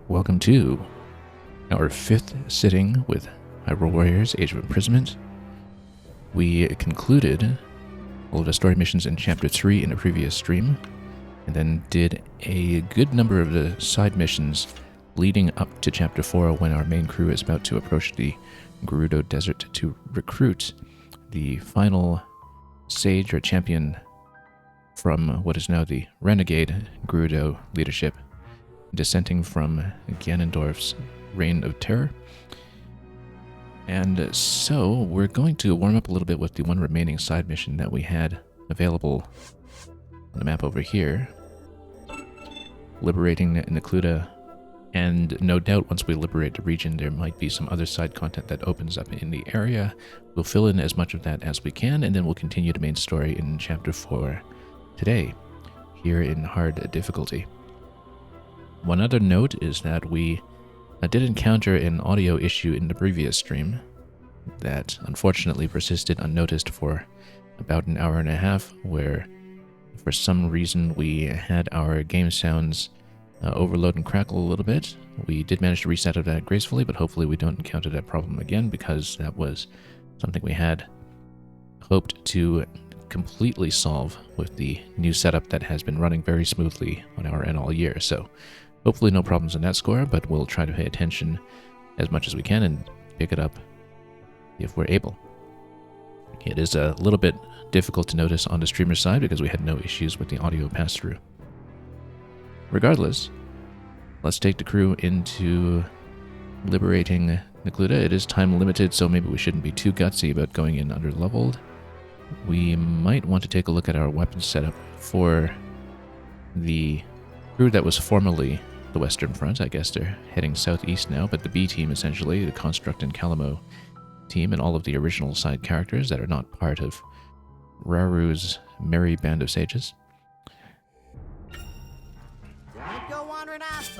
Welcome to our 5th sitting with Hyrule Warriors Age of Imprisonment. We concluded all of the story missions in Chapter 3 in a previous stream, and then did a good number of the side missions leading up to Chapter 4 when our main crew is about to approach the Gerudo Desert to recruit the final sage or champion from what is now the renegade Gerudo leadership, dissenting from Ganondorf's reign of terror. And so we're going to warm up a little bit with the one remaining side mission that we had available on the map over here, liberating Necluda. And no doubt once we liberate the region, there might be some other side content that opens up in the area. We'll fill in as much of that as we can, and then we'll continue the main story in Chapter 4 today, here in hard difficulty. One other note is that we did encounter an audio issue in the previous stream that unfortunately persisted unnoticed for about an hour and a half, where for some reason we had our game sounds overload and crackle a little bit. We did manage to reset that gracefully, but hopefully we don't encounter that problem again, because that was something we had hoped to completely solve with the new setup that has been running very smoothly on our end all year. So hopefully no problems in that score, but we'll try to pay attention as much as we can and pick it up if we're able. It is a little bit difficult to notice on the streamer side because we had no issues with the audio pass-through. Regardless, let's take the crew into liberating Necluda. It is time limited, so maybe we shouldn't be too gutsy about going in under-leveled. We might want to take a look at our weapon setup for the crew that was formerly the Western Front. I guess they're heading southeast now, but the B team, essentially, the Construct and Calamo team, and all of the original side characters that are not part of Raru's merry band of sages.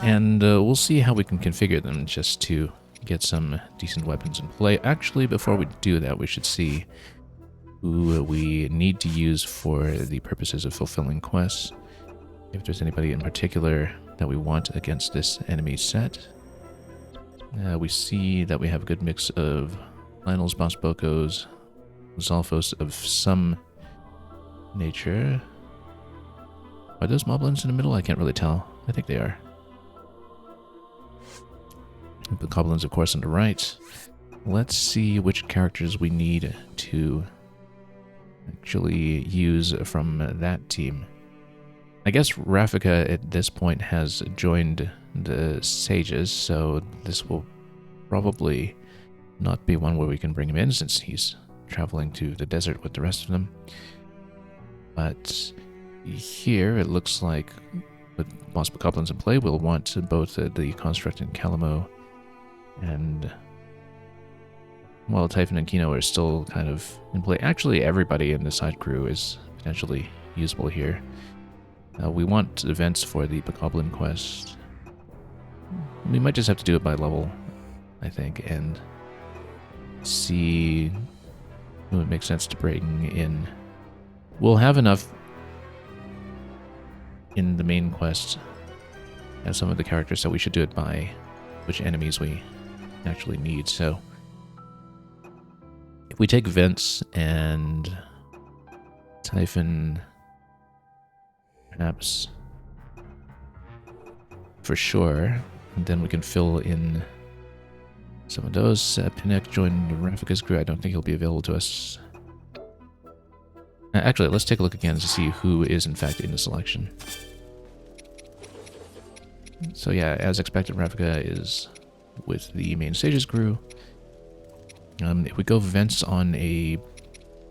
And we'll see how we can configure them just to get some decent weapons in play. Actually, before we do that, we should see who we need to use for the purposes of fulfilling quests. If there's anybody in particular that we want against this enemy set. We see that we have a good mix of Lionel's, Boss Bokos, Zalfos of some nature. Are those moblins in the middle? I can't really tell. I think they are. The goblins, of course, on the right. Let's see which characters we need to actually use from that team. I guess Rafika at this point has joined the sages, so this will probably not be one where we can bring him in since he's traveling to the desert with the rest of them. But here it looks like with Boss Goblins in play, we'll want both the Construct and Calamo, and while Typhon and Kino are still kind of in play. Actually, everybody in the side crew is potentially usable here. We want events for the Bokoblin quest. We might just have to do it by level, I think, and see who it makes sense to bring in. We'll have enough in the main quest as some of the characters, so we should do it by which enemies we actually need. So if we take Vince and Typhon, perhaps for sure, and then we can fill in some of those. Pinnock joined Rafika's crew. I don't think he'll be available to us. Actually, let's take a look again to see who is in fact in the selection. So yeah, as expected, Rafika is with the main sages crew. If we go Vents on a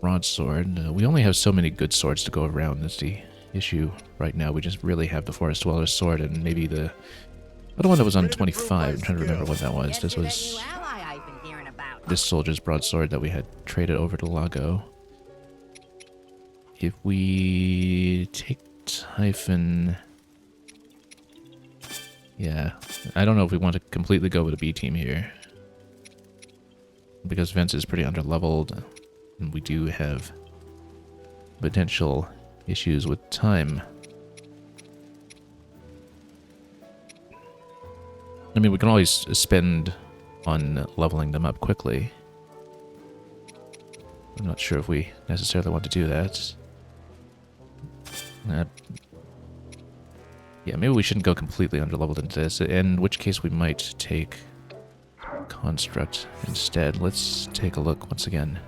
broadsword, we only have so many good swords to go around. That's the issue right now. We just really have the Forest Dweller's sword and maybe the other one that was on 25. I'm trying to remember what that was. This was this soldier's broadsword that we had traded over to Lago. If we take Typhon, yeah, I don't know if we want to completely go with a B team here, because Vince is pretty underleveled, and we do have potential issues with time. I mean, we can always spend on leveling them up quickly. I'm not sure if we necessarily want to do that. Yeah, maybe we shouldn't go completely underleveled into this, in which case we might take Construct instead. Let's take a look once again.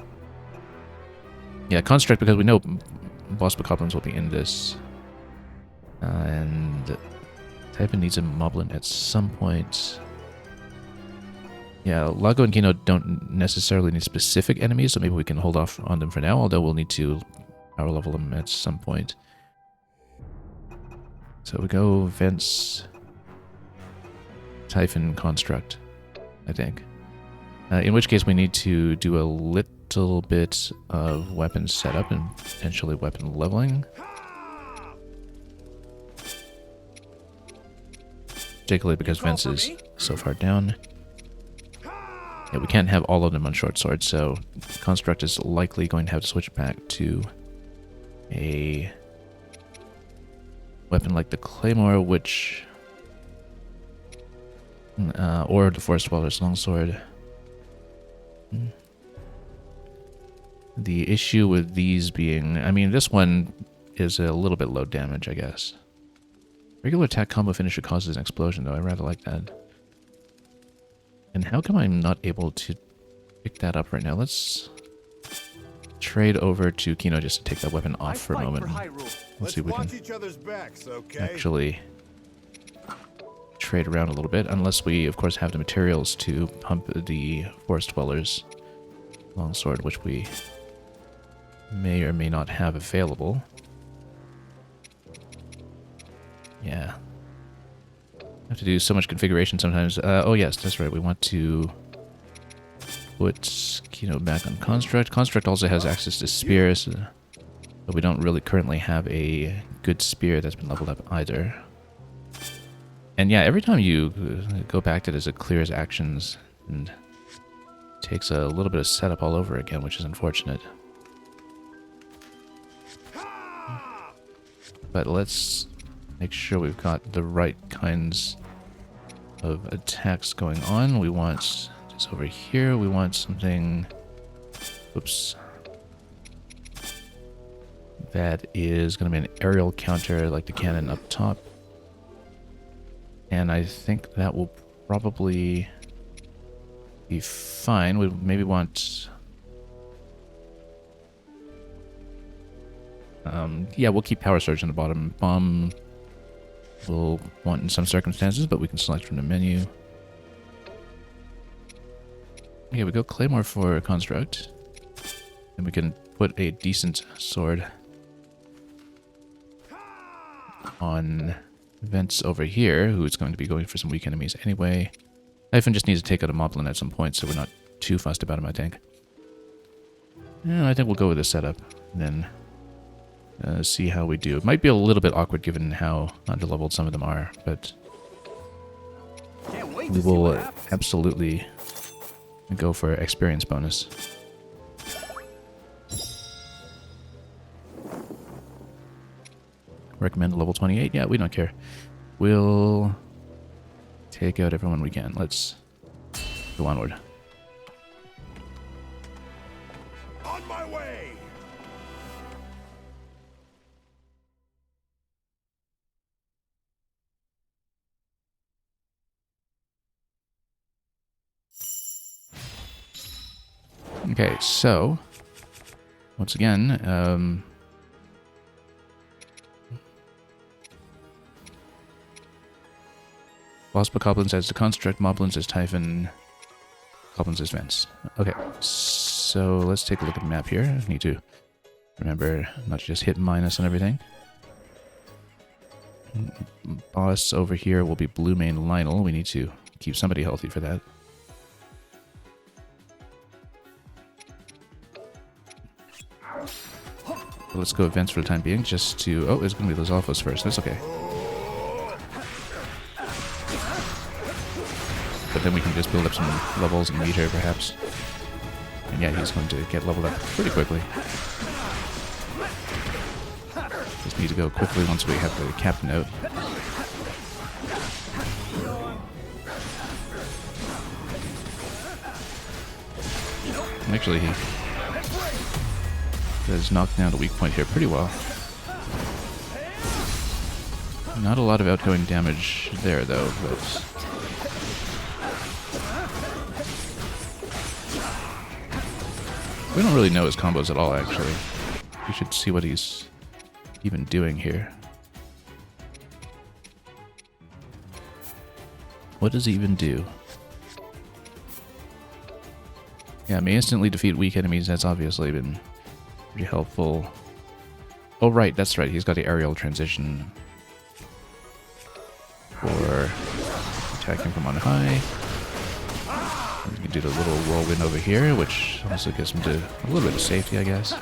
Yeah, Construct, because we know boss bokoblins will be in this. And Typhon needs a moblin at some point. Yeah, Lago and Kino don't necessarily need specific enemies, so maybe we can hold off on them for now, although we'll need to power level them at some point. So we go Vents, Typhon, Construct, I think. In which case we need to do a little bit of weapon setup and potentially weapon leveling. Particularly because Vents is so far down. Yeah, we can't have all of them on short swords, so Construct is likely going to have to switch back to a weapon like the Claymore, which... or the Forest Dweller's Longsword. The issue with these being... I mean, this one is a little bit low damage, I guess. Regular attack combo finisher causes an explosion, though. I rather like that. And how come I'm not able to pick that up right now? Let's trade over to Kino just to take that weapon off for a moment. Let's see if we can actually trade around a little bit, unless we, of course, have the materials to pump the Forest Dweller's Longsword, which we may or may not have available. Yeah. Have to do so much configuration sometimes. Oh yes, that's right. We want to put Kino back on Construct. Construct also has access to spears, but we don't really currently have a good spear that's been leveled up either. And yeah, every time you go back to this, it clears actions and takes a little bit of setup all over again, which is unfortunate. But let's make sure we've got the right kinds of attacks going on. We want just over here, we want something, oops, that is going to be an aerial counter like the cannon up top. And I think that will probably be fine. We maybe want... yeah, we'll keep Power Surge on the bottom. Bomb we'll want in some circumstances, but we can select from the menu. Okay, we go Claymore for Construct. And we can put a decent sword on Vents over here, who's going to be going for some weak enemies anyway. Typhon just needs to take out a Moblin at some point, so we're not too fussed about him, I think. Yeah, I think we'll go with this setup, and then see how we do. It might be a little bit awkward given how underleveled some of them are, but we will absolutely go for experience bonus. Recommend level 28? Yeah, we don't care. We'll take out everyone we can. Let's go onward. On my way. Okay, so once again, boss bokoblins as the Construct, Moblins as Typhon, Goblins as Vents. Okay, so let's take a look at the map here. I need to remember not to just hit minus on everything. Boss over here will be Blue Mane Lionel. We need to keep somebody healthy for that. Let's go Vents for the time being, just to... Oh, it's going to be those Alphas first. That's okay. But then we can just build up some levels and meet her, perhaps. And yeah, he's going to get leveled up pretty quickly. Just need to go quickly once we have the captain out. Actually, he does knock down the weak point here pretty well. Not a lot of outgoing damage there, though, but... we don't really know his combos at all, actually. We should see what he's even doing here. What does he even do? Yeah, may instantly defeat weak enemies. That's obviously been pretty helpful. Oh, right, that's right. He's got the aerial transition for attacking from on high. We can do the little whirlwind over here, which also gives him to a little bit of safety, I guess.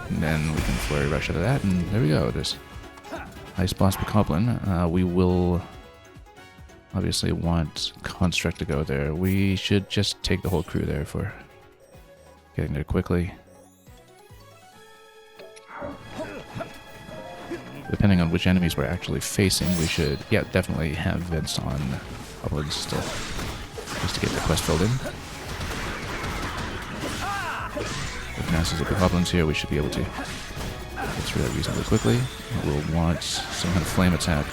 And then we can flurry rush out of that, and there we go. There's Ice Boss Bokoblin. We will obviously want Construct to go there. We should just take the whole crew there for getting there quickly. Depending on which enemies we're actually facing, we should, yeah, definitely have vents on Goblins still, just to get the quest filled in. With masses of Goblins here, we should be able to get through that reasonably quickly. We'll want some kind of flame attack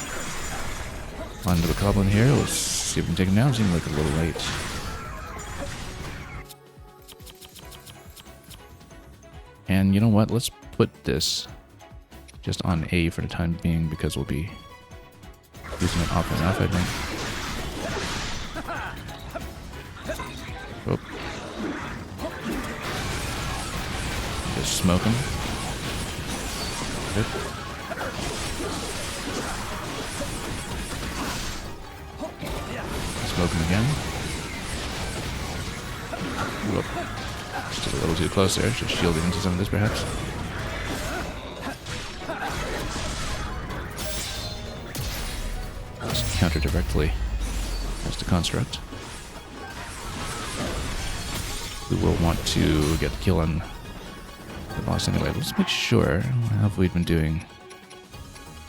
onto the Goblin here. Let's see if we can take him down. Seems like a little late. And you know what? Let's put this just on A for the time being, because we'll be using it often enough, I think. Oh. Just smoke him. Good. Smoke him again. Whoop. Just a little too close there. Should shield it into some of this, perhaps. Counter directly as the Construct. We will want to get the kill on the boss anyway. Let's make sure how we've been doing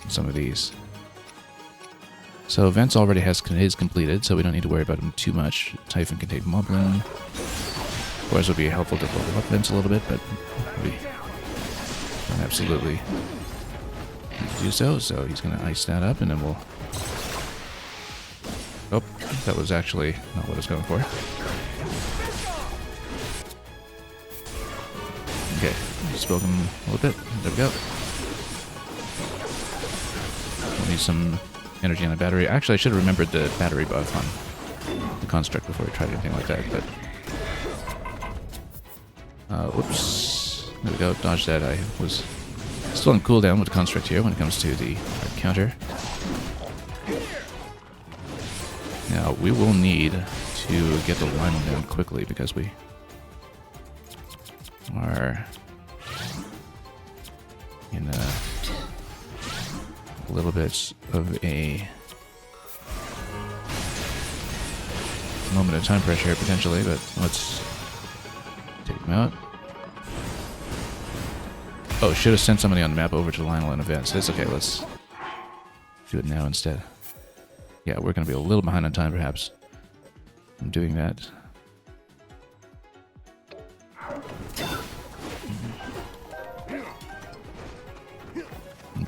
some of these. So Vance already has his completed, so we don't need to worry about him too much. Typhon can take Moblin. Of course, it would be helpful to level up Vance a little bit, but we don't absolutely need to do so. So he's going to ice that up, and then we'll... oh, that was actually not what I was going for. Okay, spoke him a little bit. There we go. We'll need some energy on the battery. Actually, I should have remembered the battery buff on the Construct before we tried anything like that, but... whoops. There we go, dodge that. I was still on cooldown with the Construct here when it comes to the counter. Now, we will need to get the line down quickly because we are in a little bit of a moment of time pressure here, potentially, but let's take him out. Oh, should have sent somebody on the map over to the Lionel in advance. That's okay, let's do it now instead. Yeah, we're going to be a little behind on time, perhaps. I'm doing that.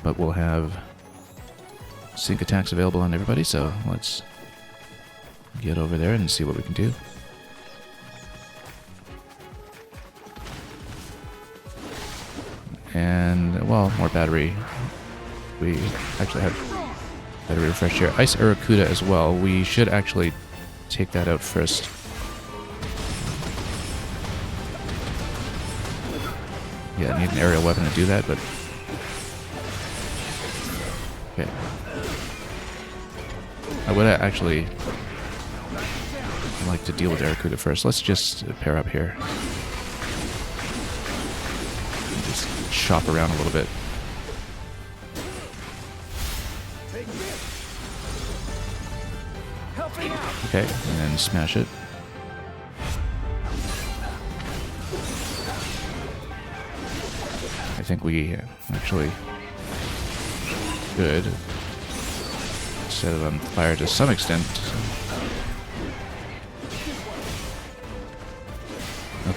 But we'll have sync attacks available on everybody, so let's get over there and see what we can do. And, well, more battery. We actually have battery refresh here. Ice Aracuda as well. We should actually take that out first. Yeah, I need an aerial weapon to do that, but... okay. I would actually like to deal with Aracuda first. Let's just pair up here. And just shop around a little bit. Okay, and then smash it. I think we actually should set it on fire to some extent.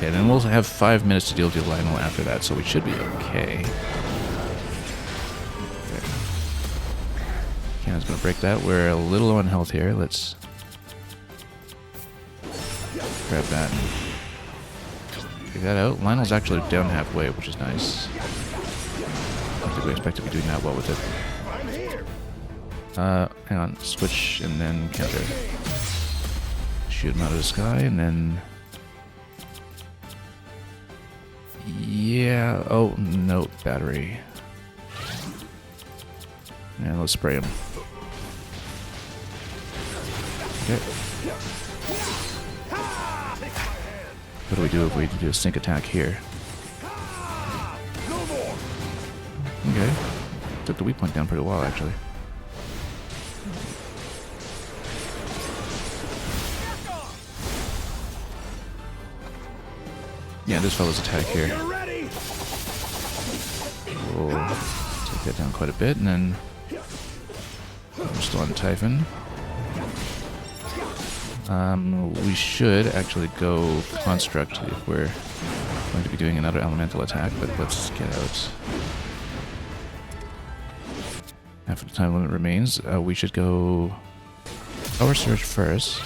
Okay, then we'll have 5 minutes to deal with Lionel after that, so we should be okay. Cannon's gonna break that. We're a little low on health here. Let's grab that and take that out. Lionel's actually down halfway, which is nice. I don't think we expect to be doing that well with it. Hang on. Switch and then counter. Shoot him out of the sky and then... Yeah. Oh, no. Battery. And let's spray him. Okay. What do we do if we do a sync attack here? Okay. Took the weak point down pretty well, actually. Yeah, this fella's attack here. We'll take that down quite a bit, and then we're still on Typhon. We should actually go Construct if we're going to be doing another elemental attack, but let's get out. After the time limit remains, we should go Power Surge first,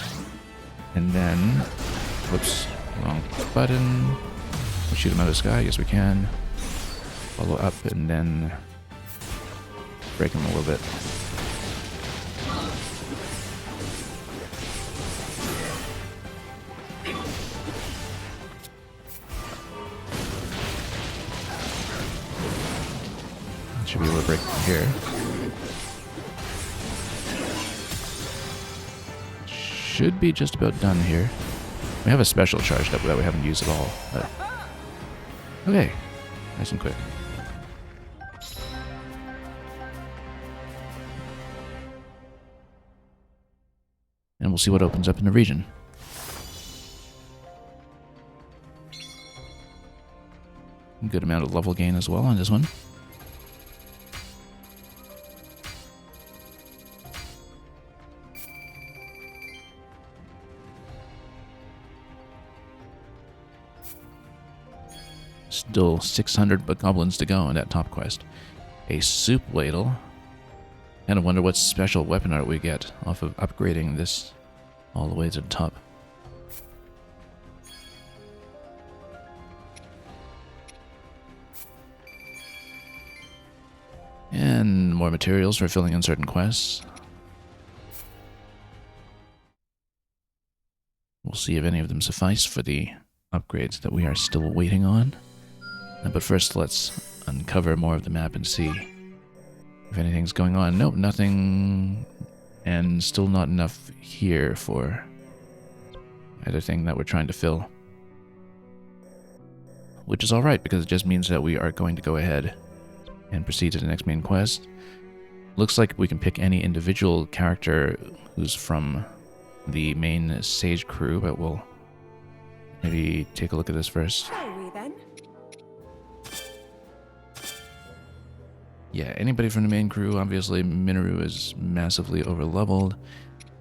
and then, whoops, wrong button. We shoot him out of the sky, yes we can. Follow up and then break him a little bit. Should be able to break here. Should be just about done here. We have a special charged up that we haven't used at all. But okay, nice and quick. And we'll see what opens up in the region. Good amount of level gain as well on this one. Still 600 goblins to go on that top quest. A soup ladle. Kind of wonder what special weapon art we get off of upgrading this all the way to the top. And more materials for filling in certain quests. We'll see if any of them suffice for the upgrades that we are still waiting on. But first, let's uncover more of the map and see if anything's going on. Nope, nothing, and still not enough here for either thing that we're trying to fill. Which is alright, because it just means that we are going to go ahead and proceed to the next main quest. Looks like we can pick any individual character who's from the main Sage crew, but we'll maybe take a look at this first. Yeah, anybody from the main crew. Obviously, Minoru is massively overleveled.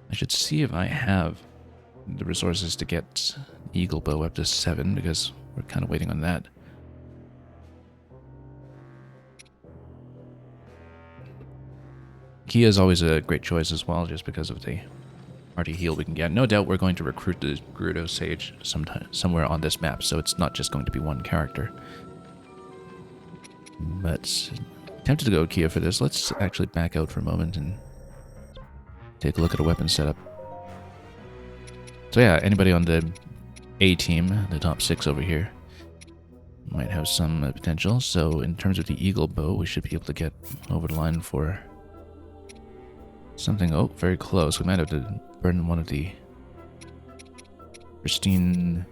I should see if I have the resources to get Eagle Bow up to 7, because we're kind of waiting on that. Kia is always a great choice as well, just because of the hearty heal we can get. No doubt we're going to recruit the Gerudo Sage somewhere on this map, so it's not just going to be one character. But tempted to go Kia for this. Let's actually back out for a moment and take a look at a weapon setup. So yeah, anybody on the A team, the top 6 over here, might have some potential. So in terms of the Eagle Bow, we should be able to get over the line for something. Oh, very close. We might have to burn one of the pristine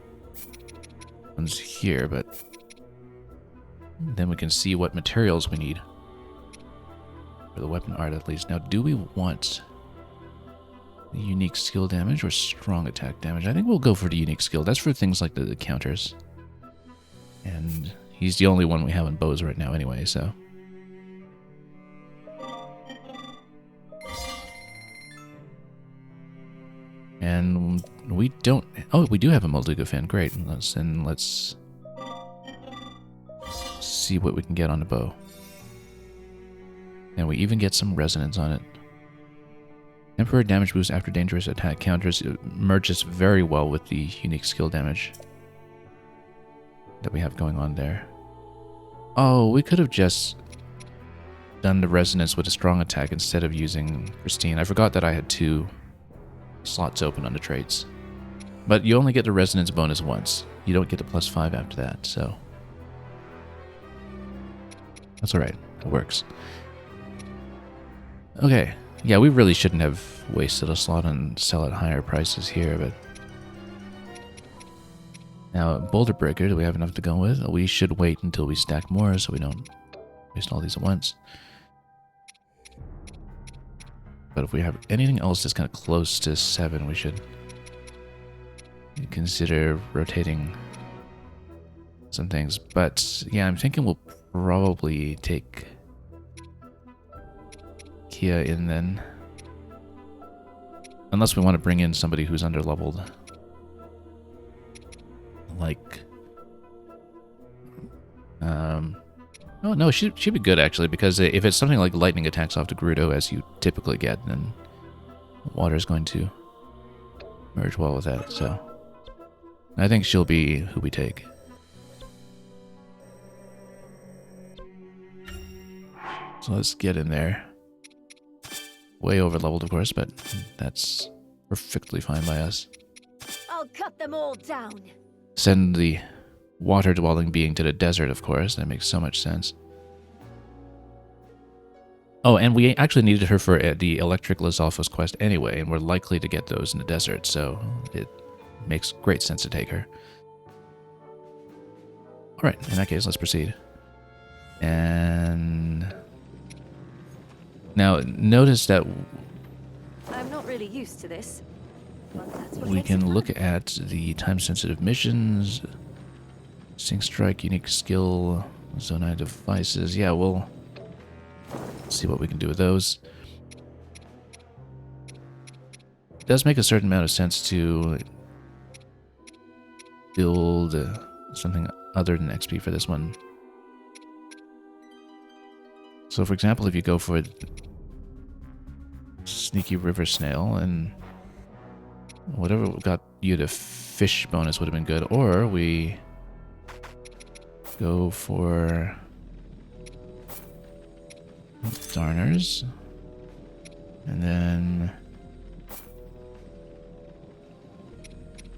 ones here, but then we can see what materials we need for the weapon art at least. Now, do we want the unique skill damage or strong attack damage? I think we'll go for the unique skill. That's for things like the counters. And he's the only one we have on bows right now anyway, so. And we don't... Oh, we do have a Molduga fan. Great. Let's see what we can get on the bow. And we even get some resonance on it. Temporary damage boost after dangerous attack counters. It merges very well with the unique skill damage that we have going on there. Oh, we could have just done the resonance with a strong attack instead of using pristine. I forgot that I had 2 slots open on the traits. But you only get the resonance bonus once. You don't get the +5 after that, so... That's alright. It works. Okay. Yeah, we really shouldn't have wasted a slot and sell at higher prices here, but... Now, Boulder Breaker, do we have enough to go with? We should wait until we stack more so we don't waste all these at once. But if we have anything else that's kind of close to 7, we should consider rotating some things. But yeah, I'm thinking we'll probably take Kia in then. Unless we want to bring in somebody who's underleveled. Like... Oh, no, she'd be good, actually, because if it's something like lightning attacks off the Gerudo, as you typically get, then water's going to merge well with that, so... I think she'll be who we take. So let's get in there. Way over-leveled, of course, but that's perfectly fine by us. I'll cut them all down. Send the water-dwelling being to the desert, of course. That makes so much sense. Oh, and we actually needed her for the Electric Lizalfos quest anyway, and we're likely to get those in the desert, so it makes great sense to take her. Alright, in that case, let's proceed. And... Now, notice that I'm not really used to this, but that's what we makes it can fun. look at the time-sensitive missions, Sync Strike, unique skill, Zonai devices. Yeah, we'll see what we can do with those. It does make a certain amount of sense to build something other than XP for this one. So, for example, if you go for Sneaky River Snail and whatever got you the fish bonus would have been good, or we go for Darners and then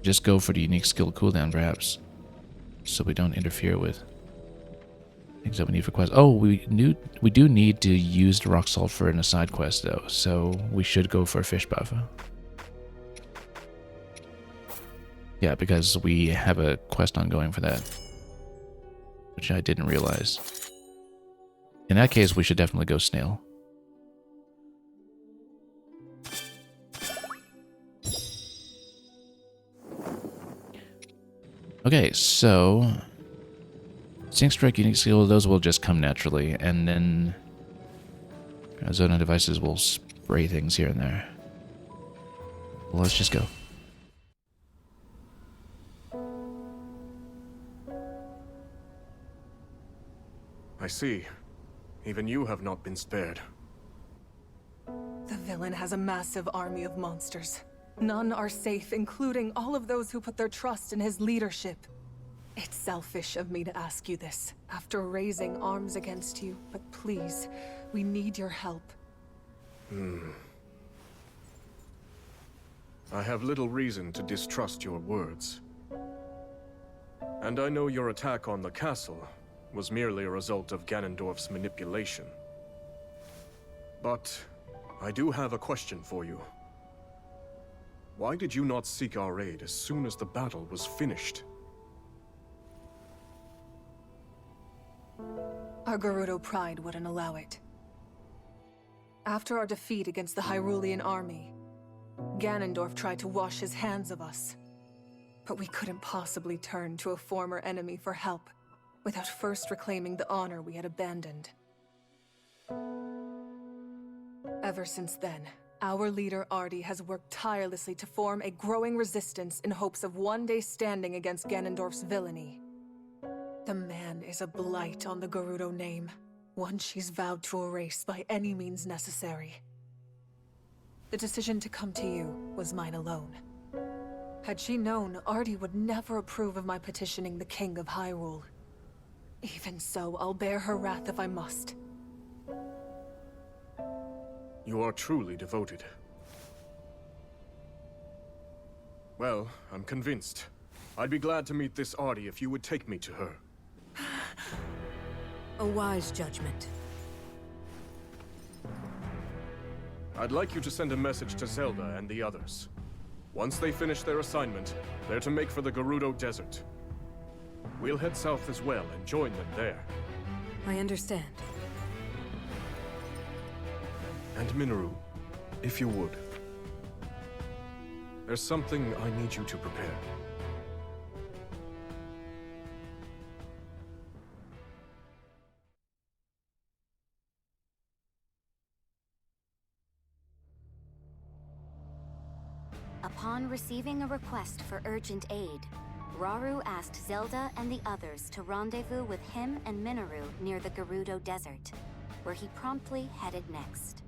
just go for the unique skill cooldown, perhaps, so we don't interfere with things that we need for quests. Oh, we do need to use the rock sulfur in a side quest, though, so we should go for a fish buff. Yeah, because we have a quest ongoing for that, which I didn't realize. In that case, we should definitely go snail. Okay, so Sync Strike, unique skill, those will just come naturally, and then Zona devices will spray things here and there. Well, let's just go. I see. Even you have not been spared. The villain has a massive army of monsters. None are safe, including all of those who put their trust in his leadership. It's selfish of me to ask you this, after raising arms against you, but please, we need your help. I have little reason to distrust your words. And I know your attack on the castle was merely a result of Ganondorf's manipulation. But I do have a question for you. Why did you not seek our aid as soon as the battle was finished? Our Gerudo pride wouldn't allow it. After our defeat against the Hyrulean army, Ganondorf tried to wash his hands of us. But we couldn't possibly turn to a former enemy for help without first reclaiming the honor we had abandoned. Ever since then, Our leader Artie has worked tirelessly to form a growing resistance in hopes of one day standing against Ganondorf's villainy. The man is a blight on the Gerudo name, one she's vowed to erase by any means necessary. The decision to come to you was mine alone. Had she known, Artie would never approve of my petitioning the King of Hyrule. Even so, I'll bear her wrath if I must. You are truly devoted. Well, I'm convinced. I'd be glad to meet this Artie if you would take me to her. A wise judgment. I'd like you to send a message to Zelda and the others. Once they finish their assignment, they're to make for the Gerudo Desert. We'll head south as well and join them there. I understand. And Minoru, if you would. There's something I need you to prepare. Upon receiving a request for urgent aid, Rauru asked Zelda and the others to rendezvous with him and Minoru near the Gerudo Desert, where he promptly headed next.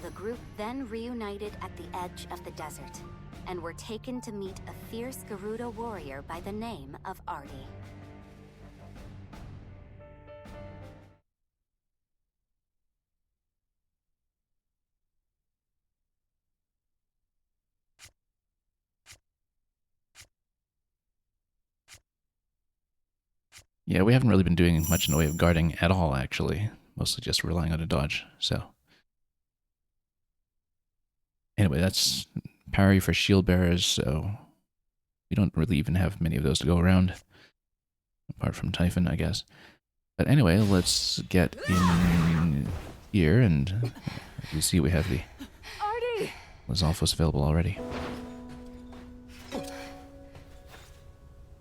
The group then reunited at the edge of the desert, and were taken to meet a fierce Gerudo warrior by the name of Artie. Yeah, we haven't really been doing much in the way of guarding at all, actually. Mostly just relying on a dodge, so. Anyway, that's parry for shield bearers, so we don't really even have many of those to go around. Apart from Typhon, I guess. But anyway, let's get in here, and you see we have the Artie! Lizalfos available already.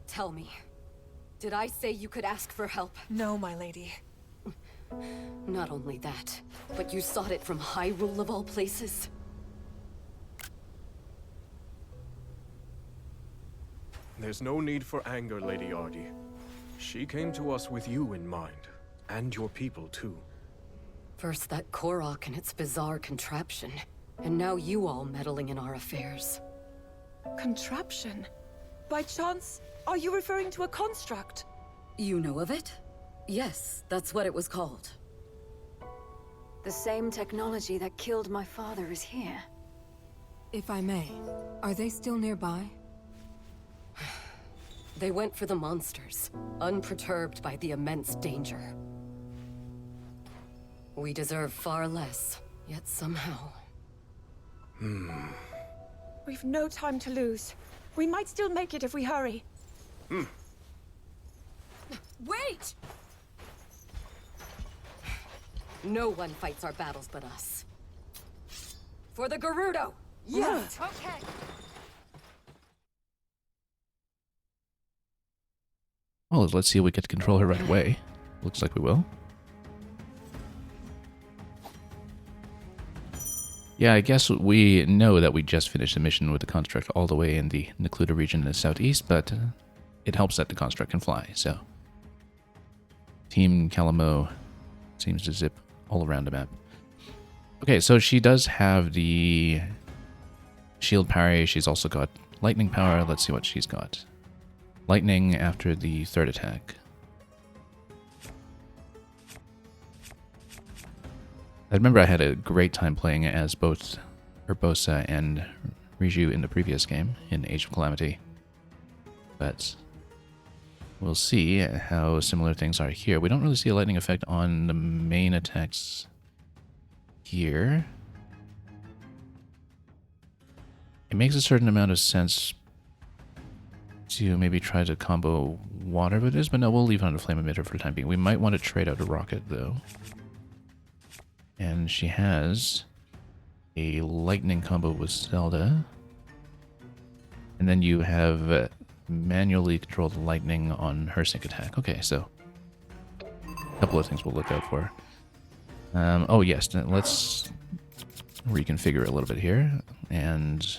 Tell me, did I say you could ask for help? No, my lady. Not only that, but you sought it from Hyrule of all places? There's no need for anger, Lady Artie. She came to us with you in mind, and your people too. First that Korok and its bizarre contraption, and now you all meddling in our affairs. Contraption? By chance, are you referring to a construct? You know of it? Yes, that's what it was called. The same technology that killed my father is here. If I may, are they still nearby? They went for the monsters, unperturbed by the immense danger. We deserve far less, yet somehow... We've no time to lose. We might still make it if we hurry. Wait! No one fights our battles but us. For the Gerudo! Yeah. Okay. Well, let's see if we get to control her right away. Looks like we will. Yeah, I guess we know that we just finished a mission with the construct all the way in the Necluda region in the southeast, but it helps that the construct can fly, so... Team Calamo seems to zip all around the map. Okay, so she does have the shield parry. She's also got lightning power. Let's see what she's got. Lightning after the third attack. I remember I had a great time playing as both Urbosa and Riju in the previous game, in Age of Calamity. But we'll see how similar things are here. We don't really see a lightning effect on the main attacks here. It makes a certain amount of sense to maybe try to combo water with this, but no, we'll leave it on the flame emitter for the time being. We might want to trade out a rocket, though. And she has a lightning combo with Zelda. And then you have manually controlled lightning on her sync attack. Okay, so a couple of things we'll look out for. Oh yes, let's reconfigure a little bit here and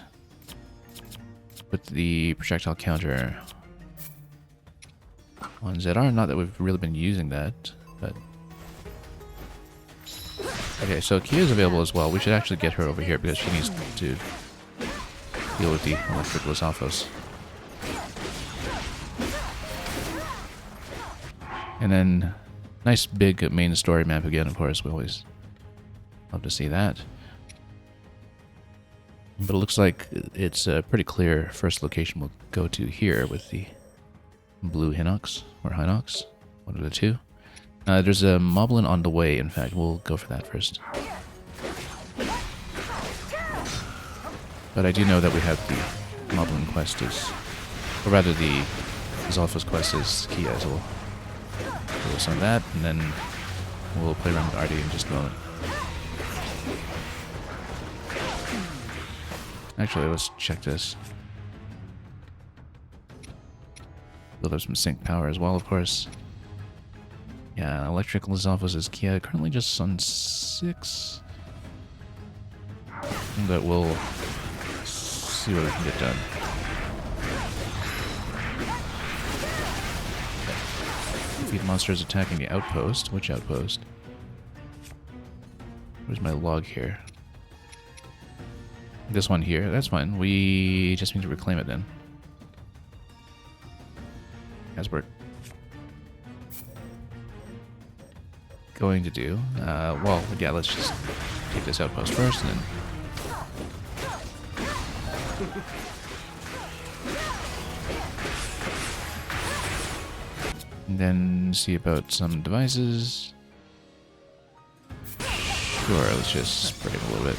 put the projectile counter on ZR. Not that we've really been using that, but okay. So Kia's available as well. We should actually get her over here because she needs to deal with the electric Lysophos. And then, nice big main story map again, of course. We always love to see that. But it looks like it's a pretty clear first location we'll go to here with the blue Hinox, or Hinox, one of the two. There's a Moblin on the way, in fact. We'll go for that first. But I do know that we have the Moblin quest is, or rather the Lysophos quest is Kia, so we'll do some of that, and then we'll play around with Artie in just a moment. Actually, let's check this. Build up some sync power as well, of course. Yeah, electric Lysophos is Kia, currently just on 6. But we'll see what we can get done. Defeat monsters attacking the outpost. Which outpost? Where's my log here? This one here. That's fine. We just need to reclaim it then. As we're going to do. Well, yeah, let's just take this outpost first and then... and then see about some devices. Sure, let's just spray them a little bit.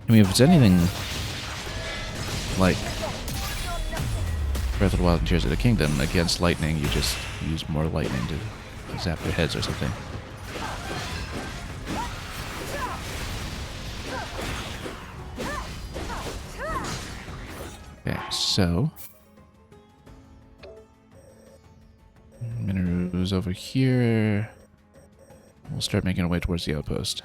I mean, if it's anything like Breath of the Wild and Tears of the Kingdom, against lightning, you just use more lightning to zap their heads or something. Okay, so Minoru's over here. We'll start making our way towards the outpost.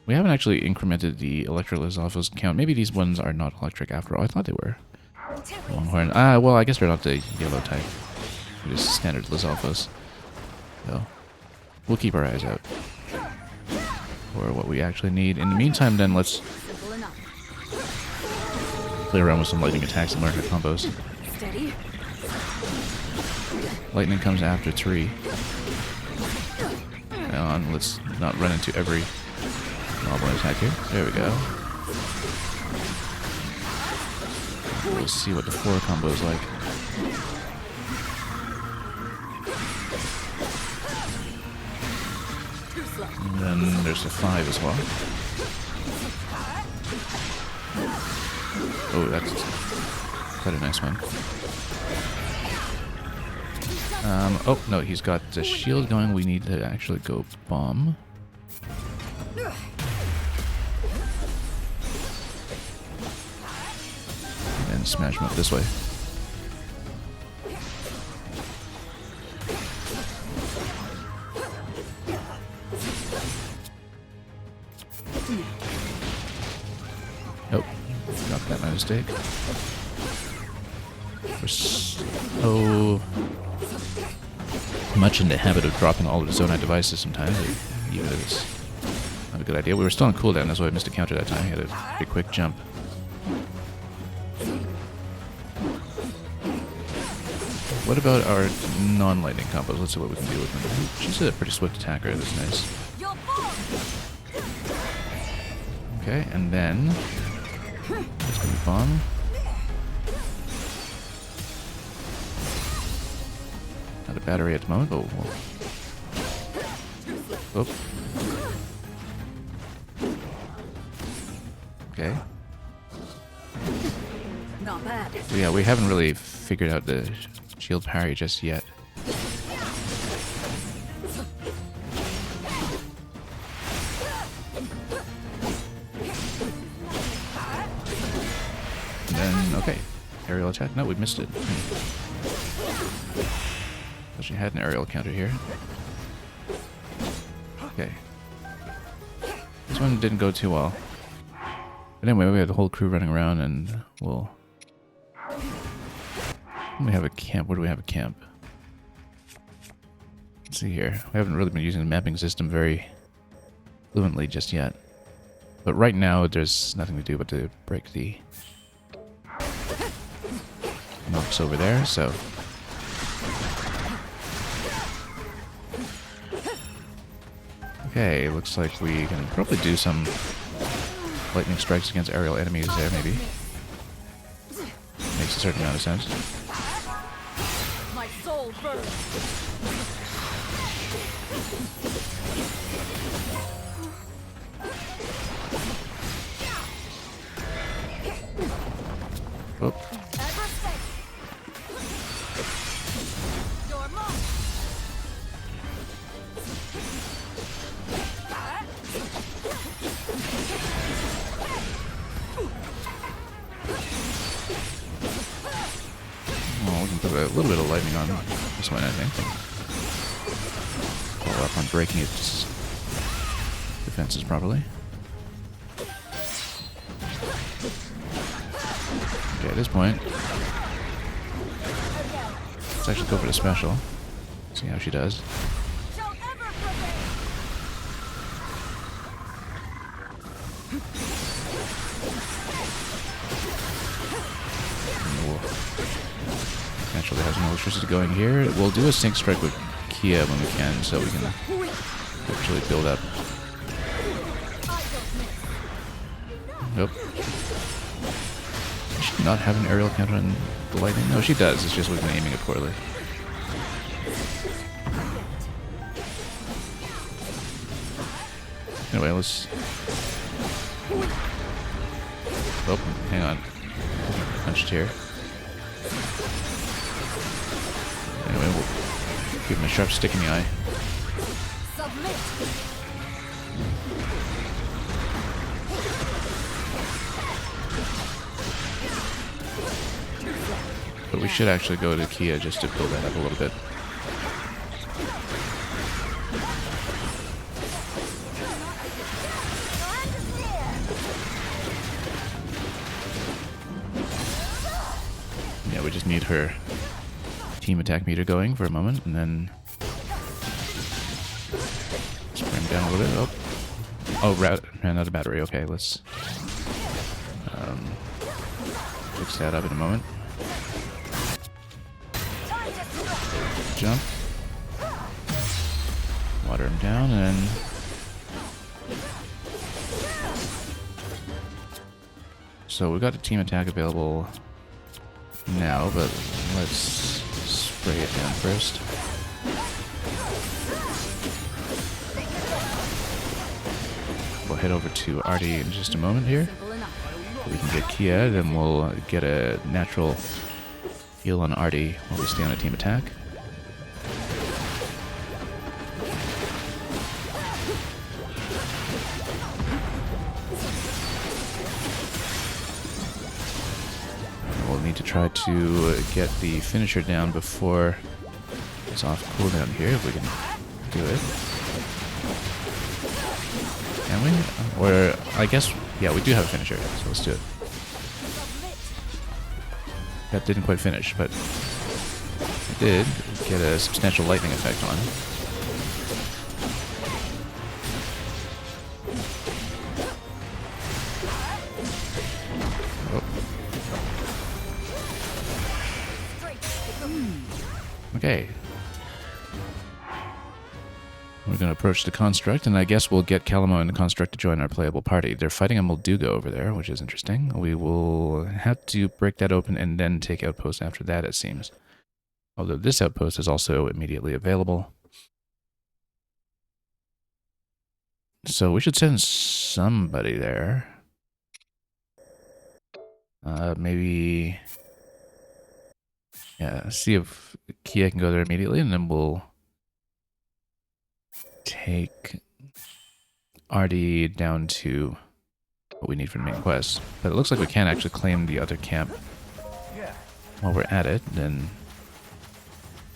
We haven't actually incremented the electric Lysophos count. Maybe these ones are not electric after all. I thought they were. Longhorn. Well, I guess they're not the yellow type. They're just standard Lysophos. So, we'll keep our eyes out for what we actually need. In the meantime, then, let's play around with some lightning attacks and learn our combos. Lightning comes after 3. And let's not run into every Moblin attack here. There we go. We'll see what the 4 combo is like. And then there's a 5 as well. Oh, that's quite a nice one. Oh, no, he's got the shield going. We need to actually go bomb. And smash him up this way. Nope, got that, my mistake. We're so much in the habit of dropping all of the Zonite devices sometimes, even if it's not a good idea. We were still on cooldown, that's why I missed a counter that time. He had a pretty quick jump. What about our non-lightning combos? Let's see what we can do with them. She's a pretty swift attacker, that's nice. Okay, and then there's gonna be bomb. Not a battery at the moment, but we'll... Oh. Okay. Not bad. So yeah, we haven't really figured out the shield parry just yet. Okay. Aerial attack. No, we missed it. Actually had an aerial counter here. Okay. This one didn't go too well. But anyway, we have the whole crew running around, and we'll... We have a camp. Where do we have a camp? Let's see here. We haven't really been using the mapping system very fluently just yet. But right now, there's nothing to do but to break the knocks over there, so... Okay, looks like we can probably do some lightning strikes against aerial enemies there, maybe. Makes a certain amount of sense. My soul burns. Oh. We can put a little bit of lightning on this one, I think. Follow up on breaking its defenses properly. Okay, at this point, let's actually go for the special. See how she does. Naturally has no electricity going here. We'll do a sync strike with Kia when we can, so we can actually build up. Nope. Does she not have an aerial counter on the lightning? No, she does. It's just we've been aiming it poorly. Anyway, let's... Oh, hang on. Punched here. Anyway, we'll give him a sharp stick in the eye. But we should actually go to Kia just to build that up a little bit. Yeah, we just need her team attack meter going for a moment, and then just bring down a little bit. Oh, ran out of battery. Okay, let's fix that up in a moment. Jump. Water him down, and then... So we've got a team attack available now, but let's spray it down first. We'll head over to Artie in just a moment here. We can get Kia, then we'll get a natural heal on Artie while we stay on a team attack. We'll need to try to get the finisher down before it's off cooldown here, if we can do it. Can we? Or, I guess, yeah, we do have a finisher, so let's do it. That didn't quite finish, but it did get a substantial lightning effect on it. Okay. We're going to approach the Construct, and I guess we'll get Calamo and the Construct to join our playable party. They're fighting a Moldugo over there, which is interesting. We will have to break that open and then take Outpost after that, it seems. Although this Outpost is also immediately available. So we should send somebody there. Maybe... Yeah, see if Kia can go there immediately, and then we'll take Artie down to what we need for the main quest. But it looks like we can actually claim the other camp while we're at it, then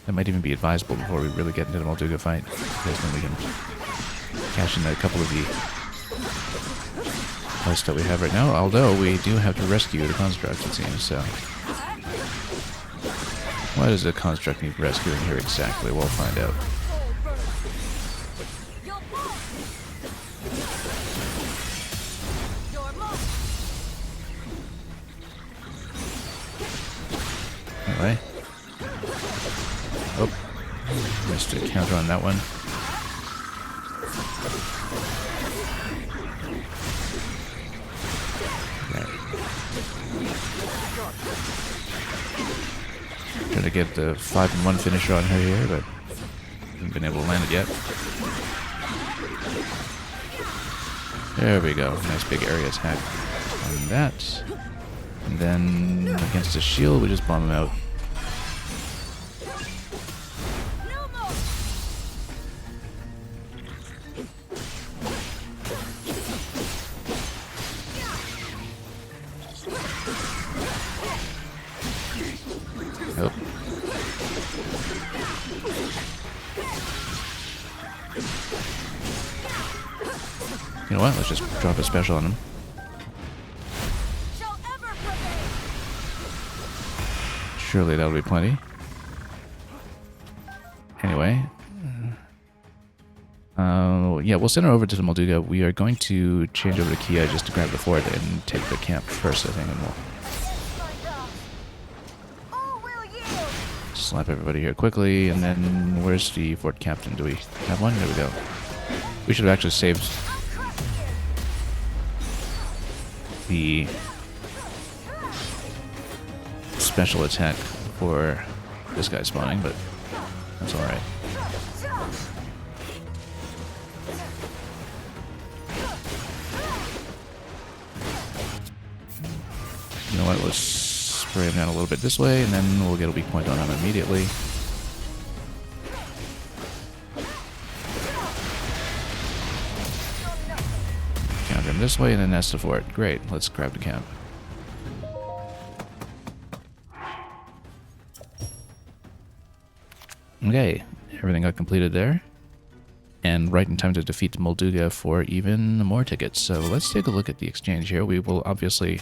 that might even be advisable before we really get into the Molduga fight, because then we can cash in a couple of the quests that we have right now, although we do have to rescue the construct, it seems, so... Why does the construct need rescuing here exactly? We'll find out. Anyway. Oh. Missed a counter on that one. Trying to get the 5-in-1 finisher on her here, but haven't been able to land it yet. There we go. Nice big area attack on that. And then against the shield, we just bomb him out. Nope. You know what? Let's just drop a special on him. Surely that'll be plenty. Anyway. Yeah, we'll send her over to the Molduga. We are going to change over to Kia just to grab the fort and take the camp first, I think, and we'll slap everybody here quickly, and then where's the fort captain? Do we have one? There we go. We should have actually saved the special attack for this guy spawning, but that's alright. You know what, let's spray him down a little bit this way, and then we'll get a weak point on him immediately. Counter him this way, and then that's the fort. Great, let's grab the camp. Okay, everything got completed there. And right in time to defeat the Molduga for even more tickets. So let's take a look at the exchange here. We will obviously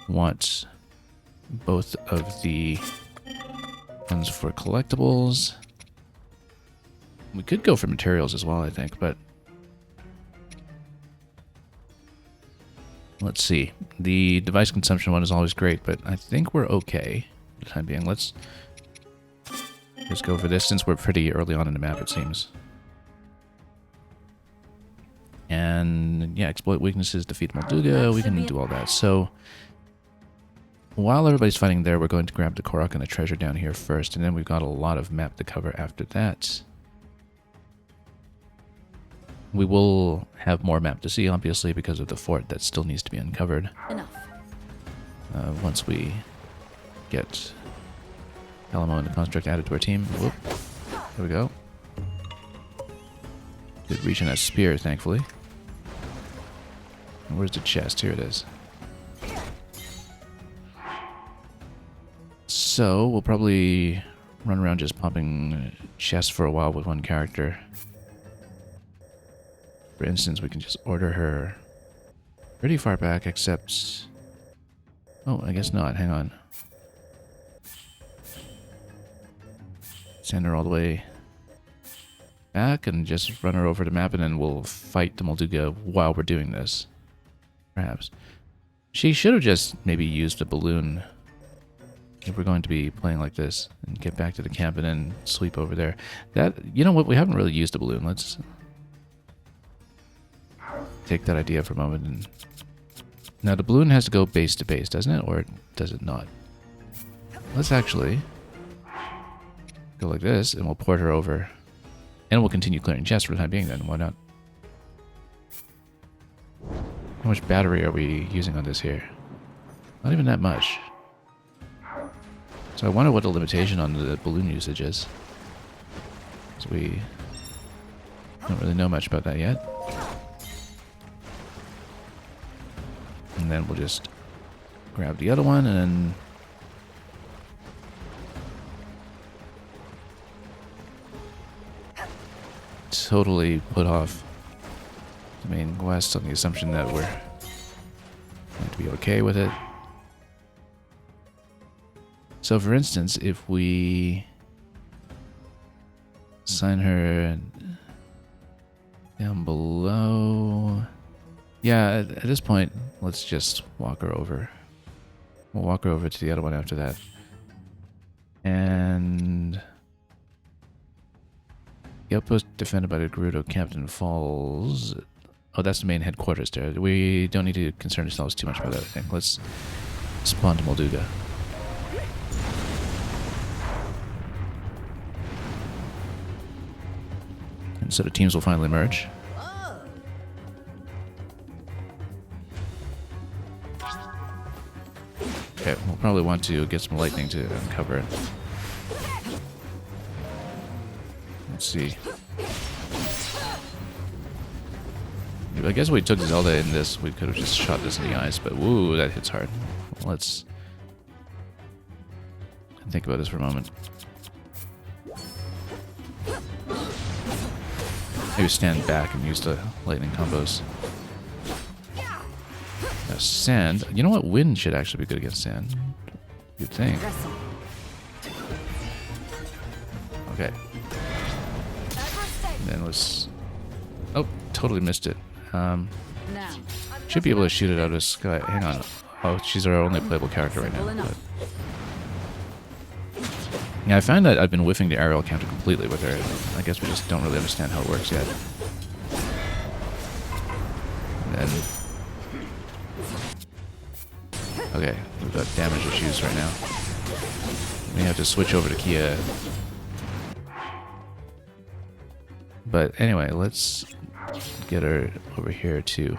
want both of the ones for collectibles. We could go for materials as well, I think, but let's see. The device consumption one is always great, but I think we're okay for the time being. Let's just go for this since we're pretty early on in the map, it seems. And yeah, exploit weaknesses, defeat Molduga, we can do all that. So while everybody's fighting there, we're going to grab the Korok and the treasure down here first, and then we've got a lot of map to cover after that. We will have more map to see, obviously, because of the fort that still needs to be uncovered. Enough. Once we get Alamo and the construct added to our team. Whoop. There we go. Did reach in that spear, thankfully. And where's the chest? Here it is. So, we'll probably run around just popping chests for a while with one character. For instance, we can just order her pretty far back, except... Oh, I guess not. Hang on. Send her all the way back and just run her over the map, and then we'll fight the Molduga while we're doing this. Perhaps. She should have just maybe used a balloon if we're going to be playing like this, and get back to the camp and then sweep over there. That, you know what, we haven't really used a balloon. Let's take that idea for a moment. And now the balloon has to go base to base, doesn't it? Or does it not? Let's actually go like this, and we'll port her over. And we'll continue clearing chests for the time being then. Why not? How much battery are we using on this here? Not even that much. So I wonder what the limitation on the balloon usage is. So we don't really know much about that yet. And then we'll just grab the other one and then totally put off the main quest on the assumption that we're going to be okay with it. So for instance, if we assign her down below... Yeah, at this point, let's just walk her over. We'll walk her over to the other one after that. And... the outpost defended by the Gerudo Captain Falls. Oh, that's the main headquarters there. We don't need to concern ourselves too much about that, I think. Let's spawn to Molduga. And so the teams will finally merge. Okay, we'll probably want to get some lightning to uncover it. Let's see. I guess if we took Zelda in this, we could have just shot this in the eyes, but woo, that hits hard. Let's think about this for a moment. Maybe stand back and use the lightning combos. Now, sand. You know what? Wind should actually be good against sand. You'd think. Okay. And then let's... Oh, totally missed it. Should be able to shoot it out of the sky. Hang on. Oh, she's our only playable character right now. But... yeah, I find that I've been whiffing the aerial counter completely with her. I guess we just don't really understand how it works yet. And then... okay, we've got damage issues right now. We have to switch over to Kia. But anyway, let's get her over here too.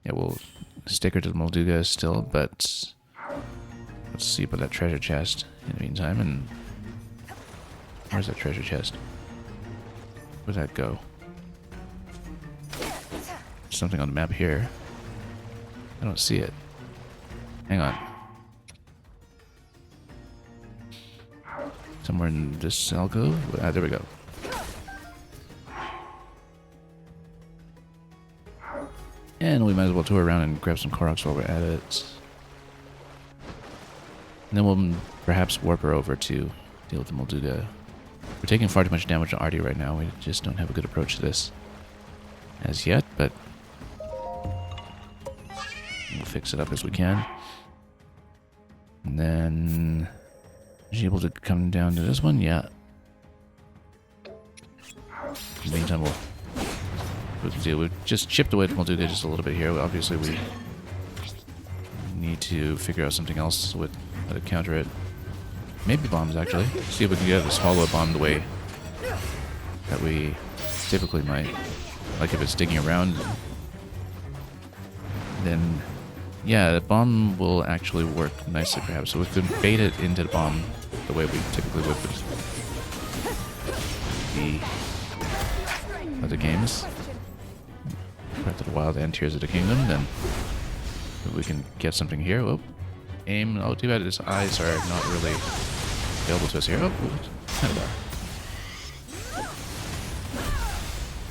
Yeah, we'll stick her to the Molduga still, but let's see about that treasure chest in the meantime. And where's that treasure chest? Where'd that go? Something on the map here. I don't see it. Hang on. Somewhere in this alcove? Ah, there we go. And we might as well tour around and grab some Koroks while we're at it. And then we'll perhaps warp her over to deal with the Molduga. We're taking far too much damage to Artie right now. We just don't have a good approach to this as yet, but we'll fix it up as we can. And then... is she able to come down to this one? Yeah. In the meantime, we've just chipped away at Molduga just a little bit here. Obviously, we need to figure out something else with how to counter it. Maybe bombs, actually. See if we can get it to swallow a bomb the way that we typically might. Like if it's digging around, then yeah, the bomb will actually work nicely perhaps. So we could bait it into the bomb the way we typically would with the other games. Breath of the Wild and Tears of the Kingdom, then we can get something here. Oh, aim. Oh, too bad his eyes are not really available to us here. Oh, kind of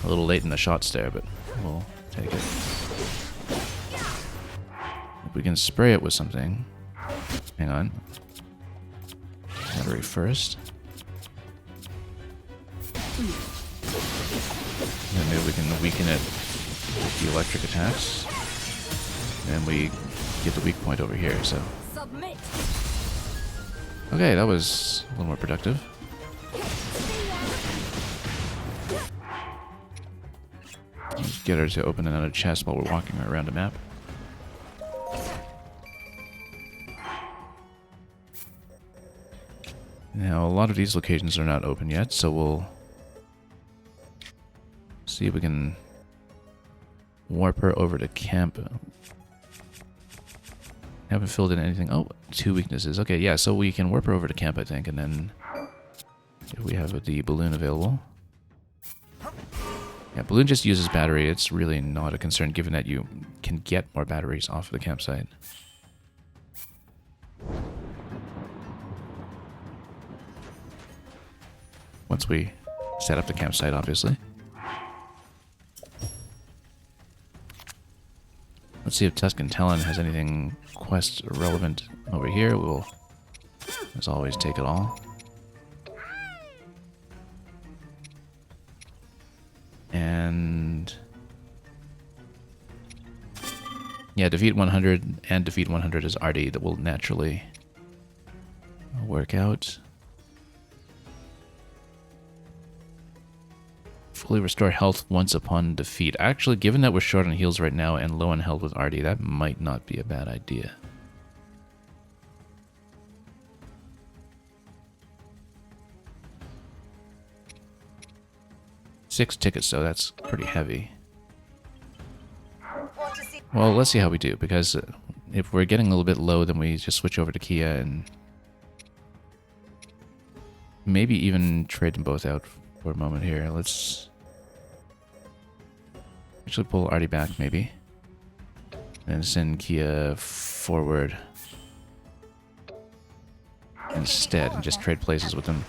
a little late in the shots there, but we'll take it. If we can spray it with something. Hang on. Battery first. And maybe we can weaken it with the electric attacks. And we get the weak point over here, so. Okay, that was a little more productive. Let's get her to open another chest while we're walking around the map. Now, a lot of these locations are not open yet, so we'll see if we can warp her over to camp. Haven't filled in anything. Oh, 2 weaknesses. Okay, yeah, so we can warp her over to camp, I think, and then if we have the balloon available. Yeah, balloon just uses battery. It's really not a concern given that you can get more batteries off of the campsite. Once we set up the campsite, obviously. Let's see if Tuscan Talon has anything quest relevant over here. We'll, as always, take it all. And yeah, defeat 100 and defeat 100 is RD. That will naturally work out. Fully restore health once upon defeat. Actually, given that we're short on heals right now and low on health with RD, that might not be a bad idea. Six tickets, though. That's pretty heavy. Well, let's see how we do, because if we're getting a little bit low, then we just switch over to Kia and maybe even trade them both out for a moment here. Let's actually pull Artie back, maybe, and send Kia forward instead, and just trade places with them.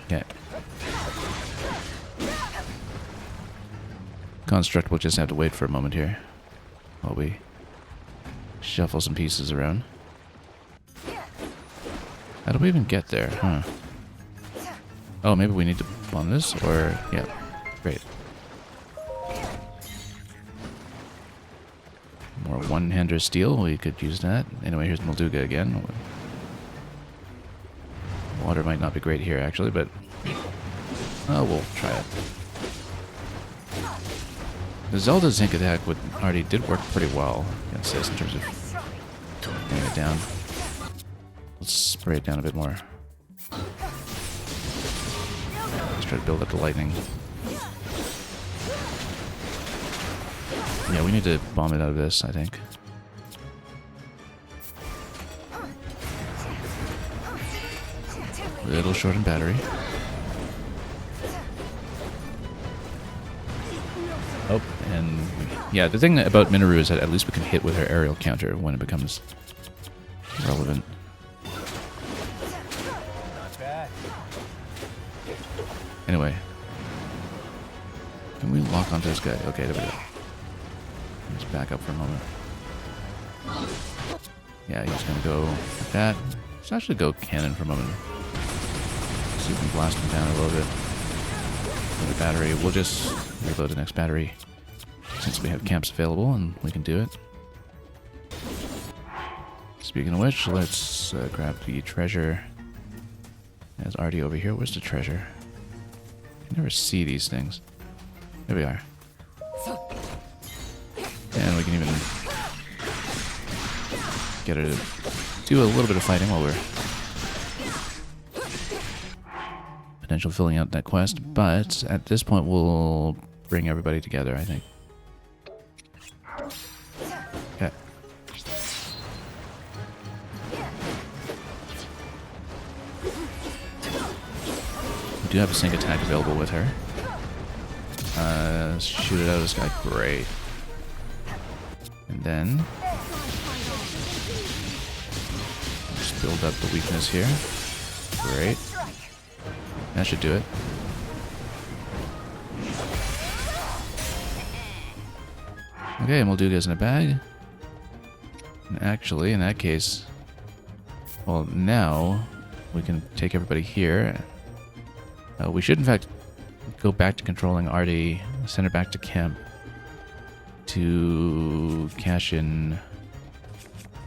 Okay. Construct will just have to wait for a moment here while we shuffle some pieces around. How do we even get there, huh? Oh, maybe we need to bomb this, or... yeah, great. More one-hander steel, we could use that. Anyway, here's Molduga again. Water might not be great here, actually, but... oh, we'll try it. The Zelda Zinc attack with already did work pretty well against this in terms of getting it down. Let's spray it down a bit more. Let's try to build up the lightning. Yeah, we need to bomb it out of this, I think. A little short in battery. Oh, and yeah, the thing about Minoru is that at least we can hit with her aerial counter when it becomes relevant. Anyway. Can we lock onto this guy? Okay, there we go. Let's back up for a moment. Yeah, he's gonna go like that. Let's actually go cannon for a moment. See if we can blast him down a little bit. Another battery. We'll just reload the next battery since we have camps available and we can do it. Speaking of which, let's grab the treasure. There's already over here. Where's the treasure? I can never see these things. There we are. And we can even get her to do a little bit of fighting while we're potentially filling out that quest. But at this point, we'll bring everybody together, I think. Okay. We do have a sync attack available with her. Shoot it out of this guy. Great. And then just build up the weakness here. Great. That should do it. Okay, Molduga's in a bag. And actually, in that case, well, now we can take everybody here. We should, in fact, go back to controlling Artie, send her back to camp to cash in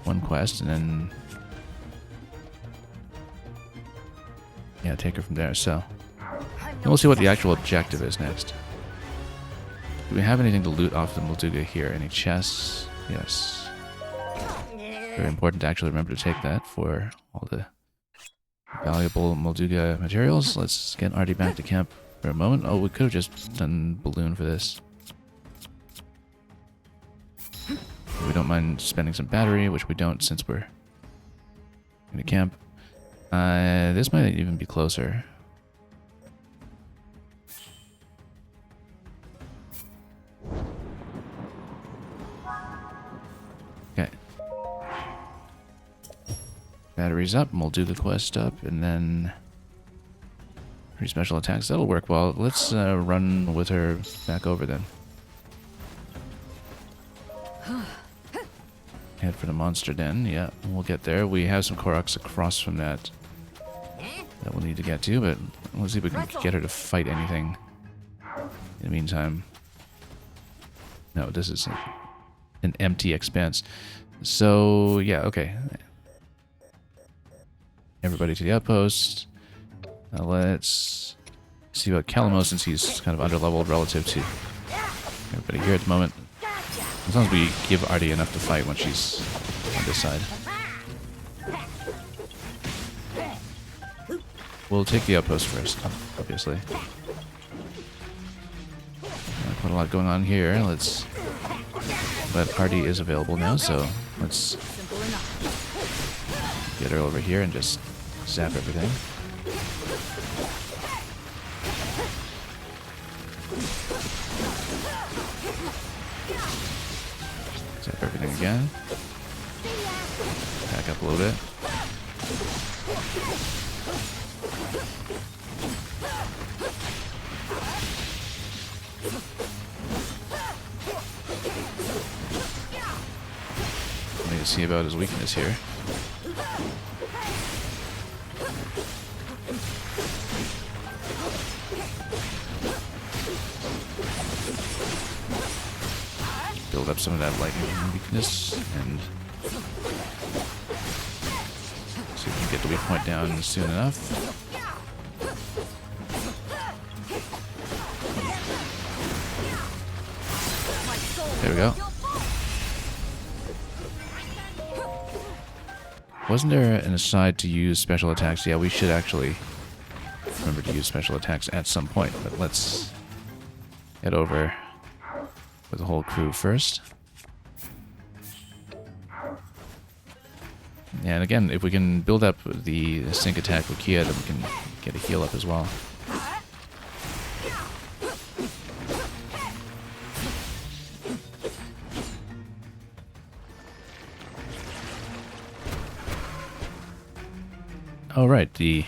one quest, and then yeah, take her from there. So and we'll see what the actual objective is next. Do we have anything to loot off the Molduga here? Any chests? Yes. Very important to actually remember to take that for all the valuable Molduga materials. Let's get Artie back to camp for a moment. Oh, we could have just done balloon for this. We don't mind spending some battery, which we don't since we're in a camp. This might even be closer. Okay. Batteries up, and we'll do the quest up, and then 3 special attacks. That'll work well. Let's run with her back over then. Head for the monster den. Yeah, we'll get there. We have some Koroks across from that we'll need to get to, but let's see if we can get her to fight anything in the meantime. No, this is an empty expanse. So, yeah, okay. Everybody to the outpost. Let's see about Calamo, since he's kind of underleveled relative to everybody here at the moment. As long as we give Artie enough to fight when she's on this side. We'll take the outpost first, obviously. Quite a lot going on here. But Artie is available now, so let's get her over here and just zap everything. Zap everything again. Back up a little bit. Let me see about his weakness here. Build up some of that lightning weakness and see if we can get the weak point down soon enough. There we go. Wasn't there an aside to use special attacks? Yeah, we should actually remember to use special attacks at some point, but let's head over with the whole crew first. And again, if we can build up the sync attack with Kia, then we can get a heal up as well. Oh, right, the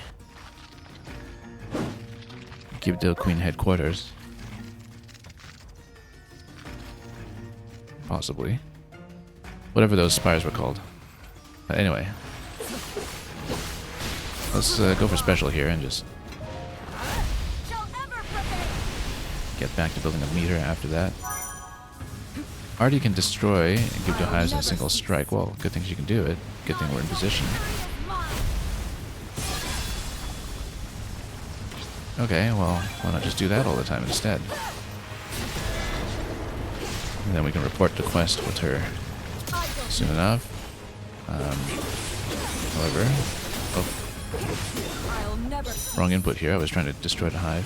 Gibdo Queen headquarters. Possibly. Whatever those spires were called. Anyway. Let's go for special here and just get back to building a meter after that. Artie can destroy Gibdo hives in a single strike. Well, good thing she can do it. Good thing we're in position. Okay, well, why not just do that all the time instead? And then we can report the quest with her soon enough. However... Oh. Wrong input here. I was trying to destroy the hive.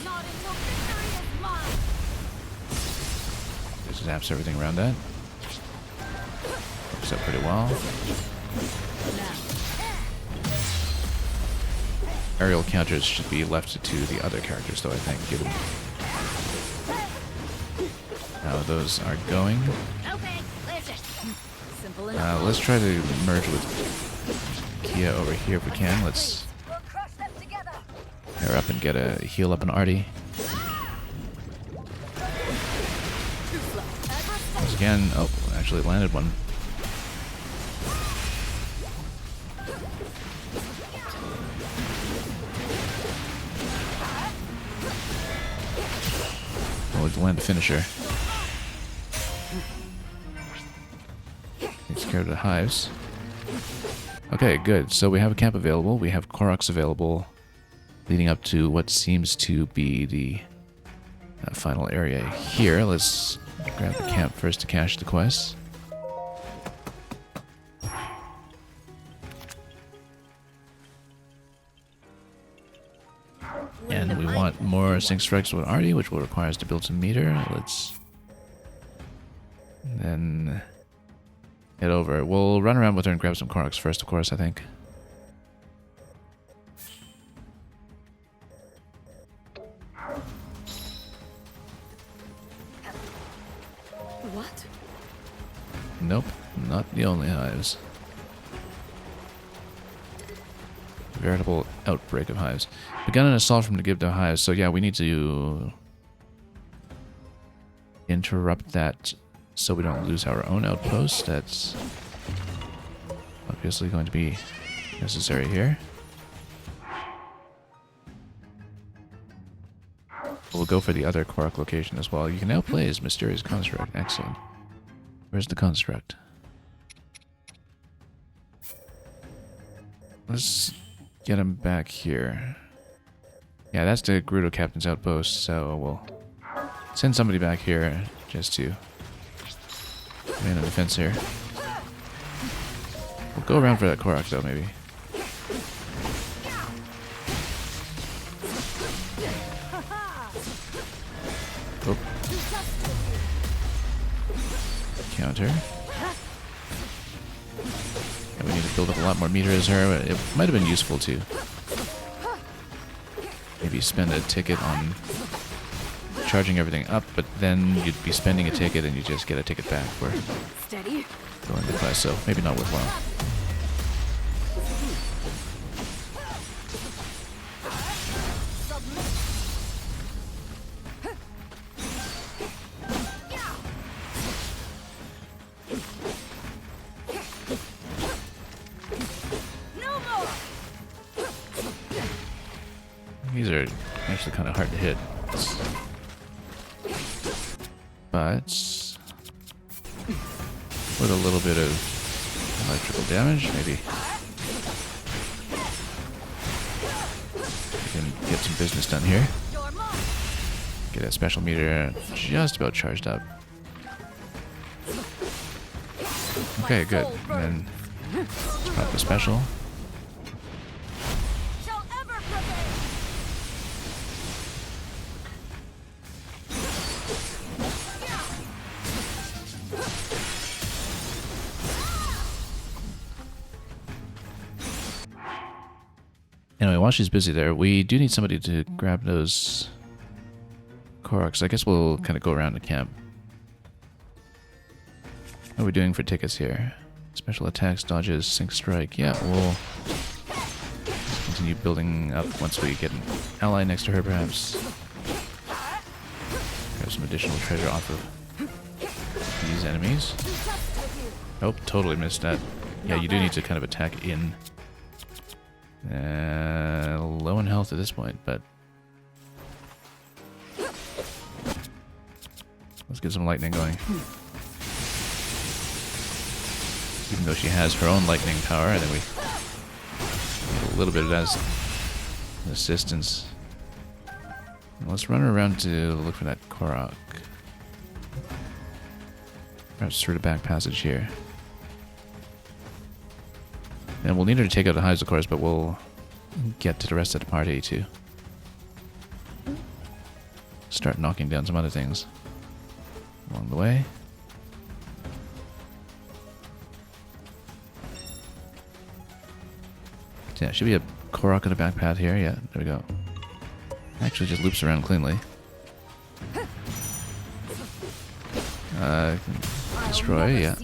This zaps everything around that. Works out pretty well. Aerial counters should be left to the other characters, though, I think, given how those are going. Let's try to merge with Kia over here if we can. Let's pair up and get a heal up on Artie. Once again, oh, actually landed one. We'll land the finisher. Takes care of the hives. Okay, good. So we have a camp available. We have Koroks available, leading up to what seems to be the final area here. Let's grab the camp first to cache the quest. And we want more sync strikes with Artie, which will require us to build some meter. Let's then head over. We'll run around with her and grab some Koroks first, of course, I think. What? Nope, not the only hives. veritable outbreak of hives. Begun an assault from the Gibdo hives, so yeah, we need to interrupt that so we don't lose our own outpost. That's obviously going to be necessary here. We'll go for the other Korok location as well. You can now play as Mysterious Construct. Excellent. Where's the Construct? Let's get him back here. Yeah, that's the Gerudo Captain's outpost, so we'll send somebody back here just to man the defense here. We'll go around for that Korok though, maybe. Oh. Counter. And we need to build up a lot more meter as her. It might have been useful to maybe spend a ticket on charging everything up, but then you'd be spending a ticket and you just get a ticket back for going the quest, so maybe not worthwhile. These are actually kind of hard to hit. But with a little bit of electrical damage, maybe we can get some business done here. Get that special meter just about charged up. Okay, good. And then pop the special. Anyway, while she's busy there, we do need somebody to grab those Koroks. I guess we'll kind of go around the camp. What are we doing for tickets here? Special attacks, dodges, sync strike. Yeah, we'll continue building up once we get an ally next to her, perhaps. Grab some additional treasure off of these enemies. Oh, totally missed that. Yeah, you do need to kind of attack in. Low in health at this point, but let's get some lightning going. Even though she has her own lightning power, and then we need a little bit of that as assistance. Let's run her around to look for that Korok. Perhaps through the back passage here. And we'll need her to take out the hives, of course, but we'll get to the rest of the party to start knocking down some other things along the way. Yeah, should be a Korok in the back path here. Yeah, there we go. Actually just loops around cleanly. Destroy, yeah.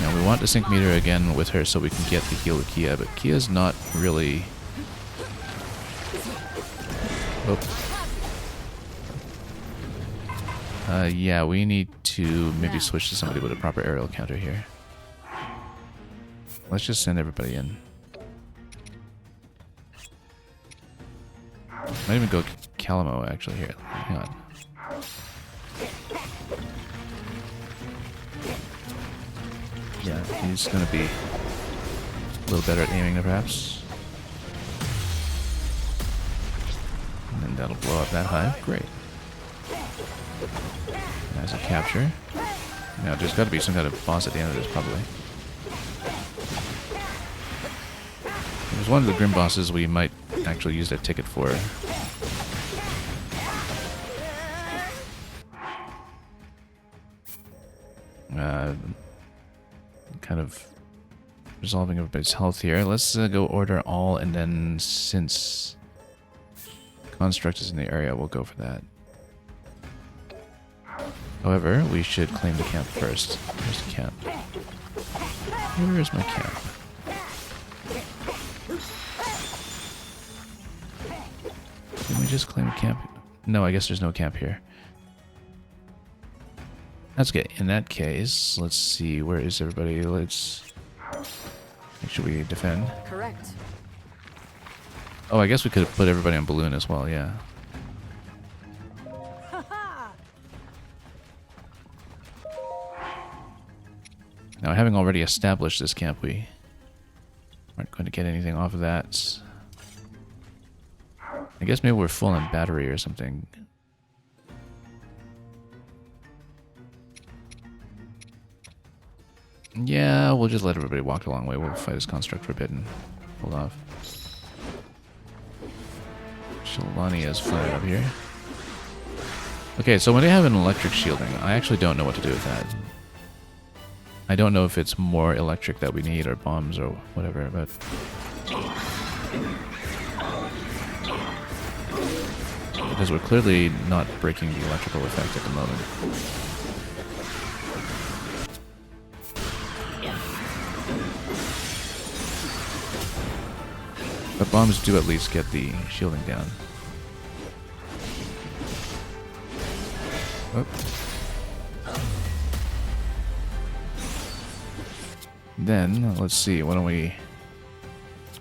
Now we want to sync meter again with her so we can get the heal with Kia, but Kia's not really... Oh. Yeah, we need to maybe switch to somebody with a proper aerial counter here. Let's just send everybody in. Might even go Calamo actually here. Hang on. Yeah, he's gonna be a little better at aiming there, perhaps. And then that'll blow up that hive. Great. As a capture. Now there's got to be some kind of boss at the end of this, probably. If there's one of the Grim bosses we might actually use that ticket for. Kind of resolving everybody's health here. Let's go order all, and then since Construct is in the area, we'll go for that. However, we should claim the camp first. Where's the camp? Where is my camp? Did we just claim a camp? No, I guess there's no camp here. That's good. In that case, let's see. Where is everybody? Let's make sure we defend. Correct. Oh, I guess we could have put everybody on balloon as well, yeah. Now, having already established this camp, we aren't going to get anything off of that. I guess maybe we're full on battery or something. Yeah, we'll just let everybody walk a long way. We'll fight this construct for a bit and hold off. Shalani is flying up here. Okay, so when they have an electric shielding, I actually don't know what to do with that. I don't know if it's more electric that we need or bombs or whatever, but... Because we're clearly not breaking the electrical effect at the moment. But bombs do at least get the shielding down. Oh. Then, let's see, why don't we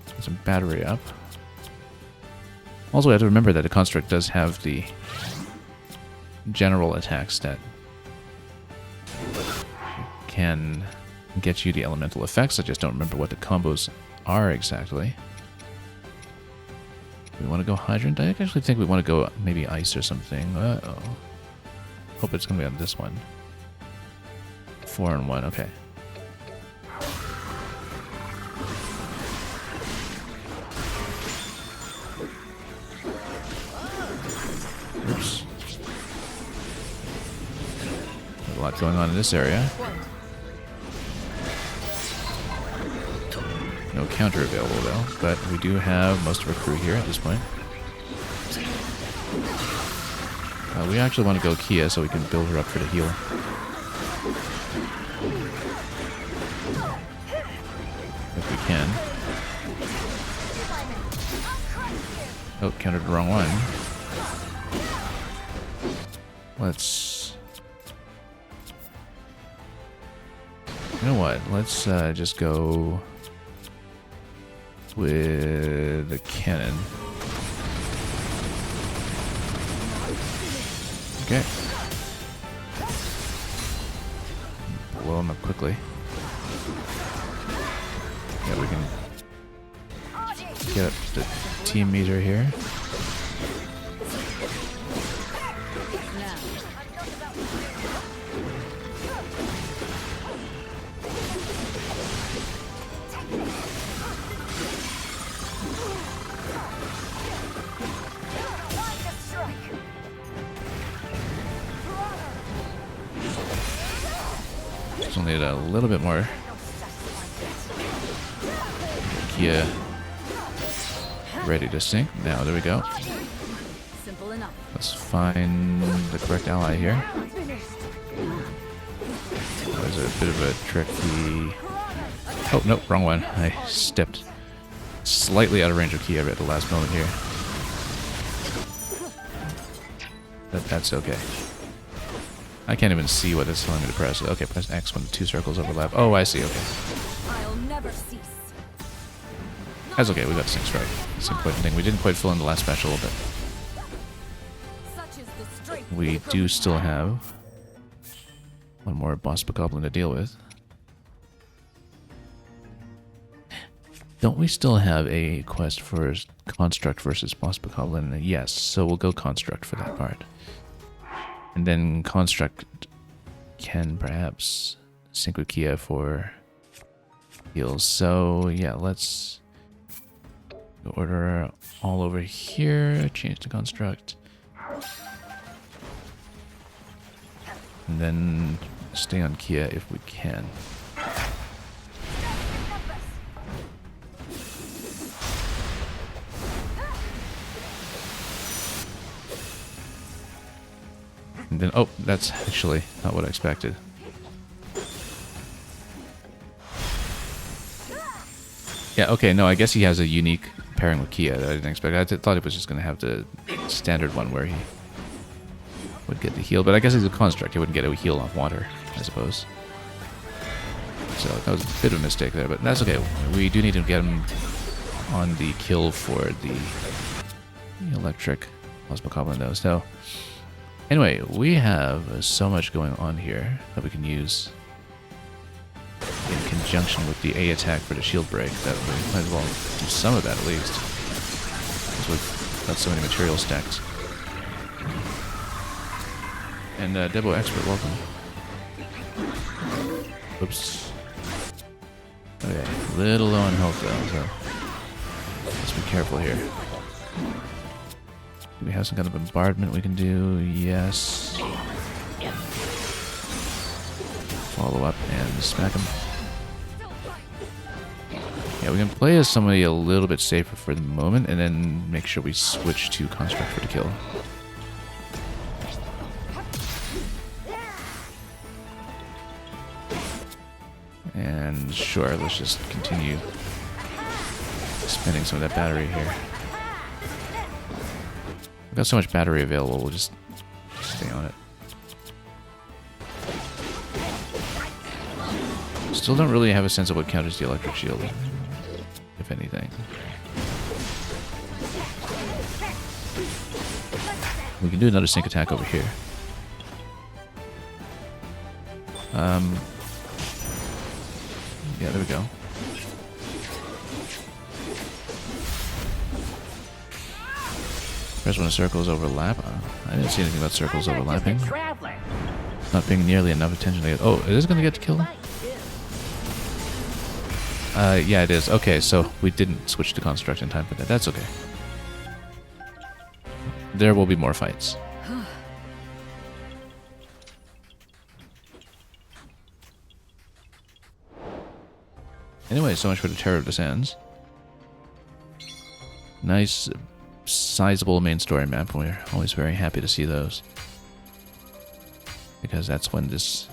get some battery up. Also, we have to remember that the construct does have the general attacks that can get you the elemental effects. I just don't remember what the combos are exactly. We want to go hydrant? I actually think we want to go maybe ice or something. Uh-oh. Hope it's going to be on this one. 4 and 1, okay. Oops. There's a lot going on in this area. No counter available though, but we do have most of our crew here at this point. We actually want to go Kia so we can build her up for the heal. If we can. Oh, countered the wrong one. Let's... You know what? Let's just go with the cannon. Okay. Blow him up quickly. Yeah, we can get up the team meter here. Still need a little bit more. Kia ready to sink. Now, there we go. Let's find the correct ally here. There's a bit of a tricky... Oh, nope, wrong one. I stepped slightly out of range of Kia at the last moment here. But that's okay. I can't even see what it's telling me to press. Okay, press X when the two circles overlap. Oh, I see, okay. I'll never cease. That's okay, we got 6 right. That's the important thing. We didn't quite fill in the last special, but we do still have one more boss bokoblin to deal with. Don't we still have a quest for Construct versus boss bokoblin? Yes, so we'll go Construct for that part. And then Construct can perhaps sync with Kia for heals. So yeah, let's order all over here, change to Construct. And then stay on Kia if we can. And then, oh, that's actually not what I expected. Yeah, okay, no, I guess he has a unique pairing with Kia that I didn't expect. I thought it was just going to have the standard one where he would get the heal, but I guess he's a construct. He wouldn't get a heal off water, I suppose. So that was a bit of a mistake there, but that's okay. We do need to get him on the kill for the electric plus Bokoblin though. So anyway, we have so much going on here that we can use in conjunction with the A attack for the shield break that we might as well do some of that at least, because we've got so many materials stacked. And Debo Expert, welcome. Oops. Okay, a little low on health though, so let's be careful here. Do we have some kind of bombardment we can do? Yes. Follow up and smack him. Yeah, we can play as somebody a little bit safer for the moment, and then make sure we switch to Construct for the kill. And sure, let's just continue spending some of that battery here. We've got so much battery available, we'll just stay on it. Still don't really have a sense of what counters the electric shield, if anything. We can do another sync attack over here. Yeah, there we go. Press when the circles overlap. I didn't see anything about circles overlapping. Not paying nearly enough attention to it. Oh, it is going to get to kill? Yeah, it is. Okay, so we didn't switch to Construct in time for that. That's okay. There will be more fights. Anyway, so much for the Terror of the Sands. Nice, sizable main story map. We're always very happy to see those, because that's when this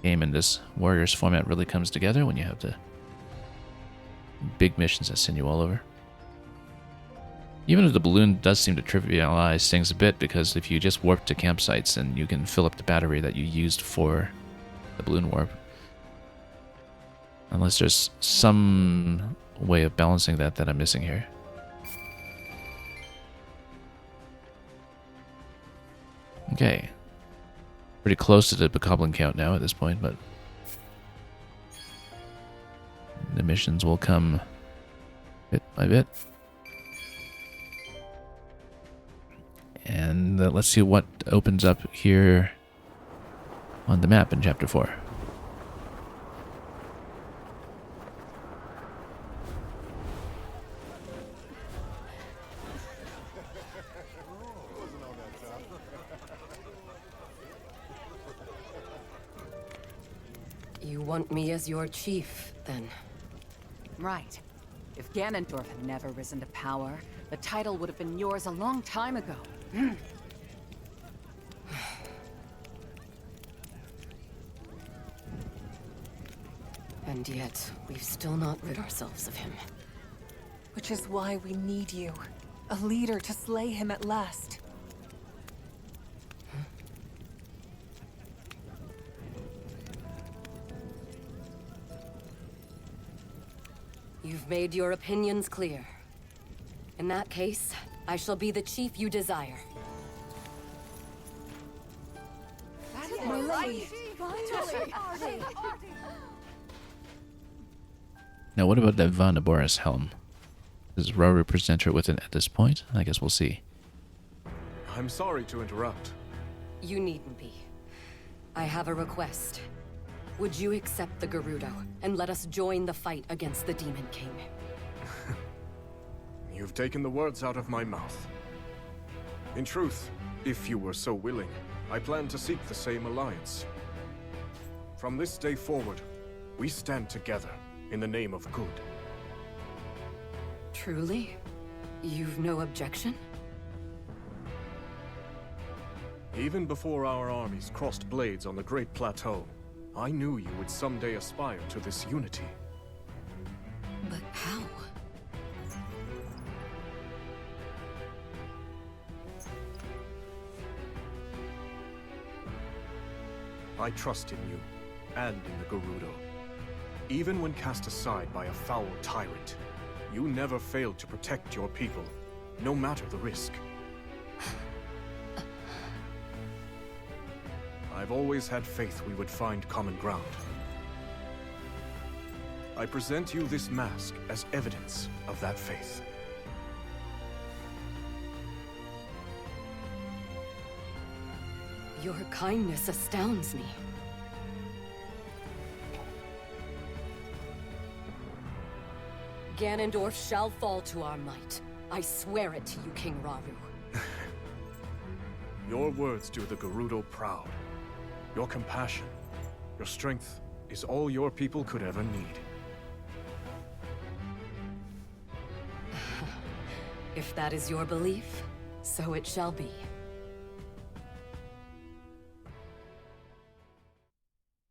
game and this Warriors format really comes together, when you have the big missions that send you all over. Even if the balloon does seem to trivialize things a bit, because if you just warp to campsites and you can fill up the battery that you used for the balloon warp. Unless there's some way of balancing that I'm missing here. Okay. Pretty close to the Bokoblin count now at this point, but the missions will come bit by bit. And let's see what opens up here on the map in Chapter 4. You want me as your chief, then? Right. If Ganondorf had never risen to power, the title would have been yours a long time ago. And yet, we've still not rid ourselves of him. Which is why we need you. A leader to slay him at last. You've made your opinions clear. In that case, I shall be the chief you desire. My lady! Now, what about that Von Boris helm? Does Rauru present her with it at this point? I guess we'll see. I'm sorry to interrupt. You needn't be. I have a request. Would you accept the Gerudo and let us join the fight against the Demon King? You've taken the words out of my mouth. In truth, if you were so willing, I plan to seek the same alliance. From this day forward, we stand together in the name of good. Truly? You've no objection? Even before our armies crossed blades on the Great Plateau, I knew you would someday aspire to this unity. But how? I trust in you, and in the Gerudo. Even when cast aside by a foul tyrant, you never failed to protect your people, no matter the risk. I've always had faith we would find common ground. I present you this mask as evidence of that faith. Your kindness astounds me. Ganondorf shall fall to our might. I swear it to you, King Rauru. Your words do the Gerudo proud. Your compassion, your strength is all your people could ever need. If that is your belief, so it shall be.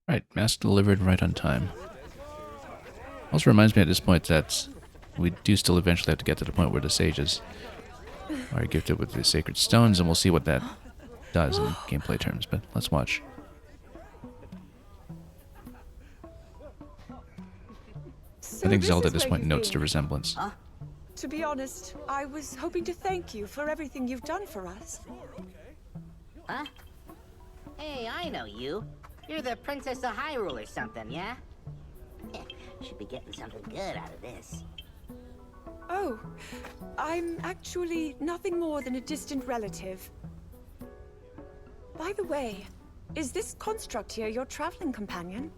Right, mask delivered right on time. Also reminds me at this point that we do still eventually have to get to the point where the sages are gifted with the sacred stones, and we'll see what that does in gameplay terms, but let's watch. So I think this Zelda is at this where point you've notes the been. resemblance. To be honest, I was hoping to thank you for everything you've done for us. Huh? Hey, I know you. You're the Princess of Hyrule or something, yeah? Should be getting something good out of this. Oh, I'm actually nothing more than a distant relative. By the way, is this construct here your traveling companion?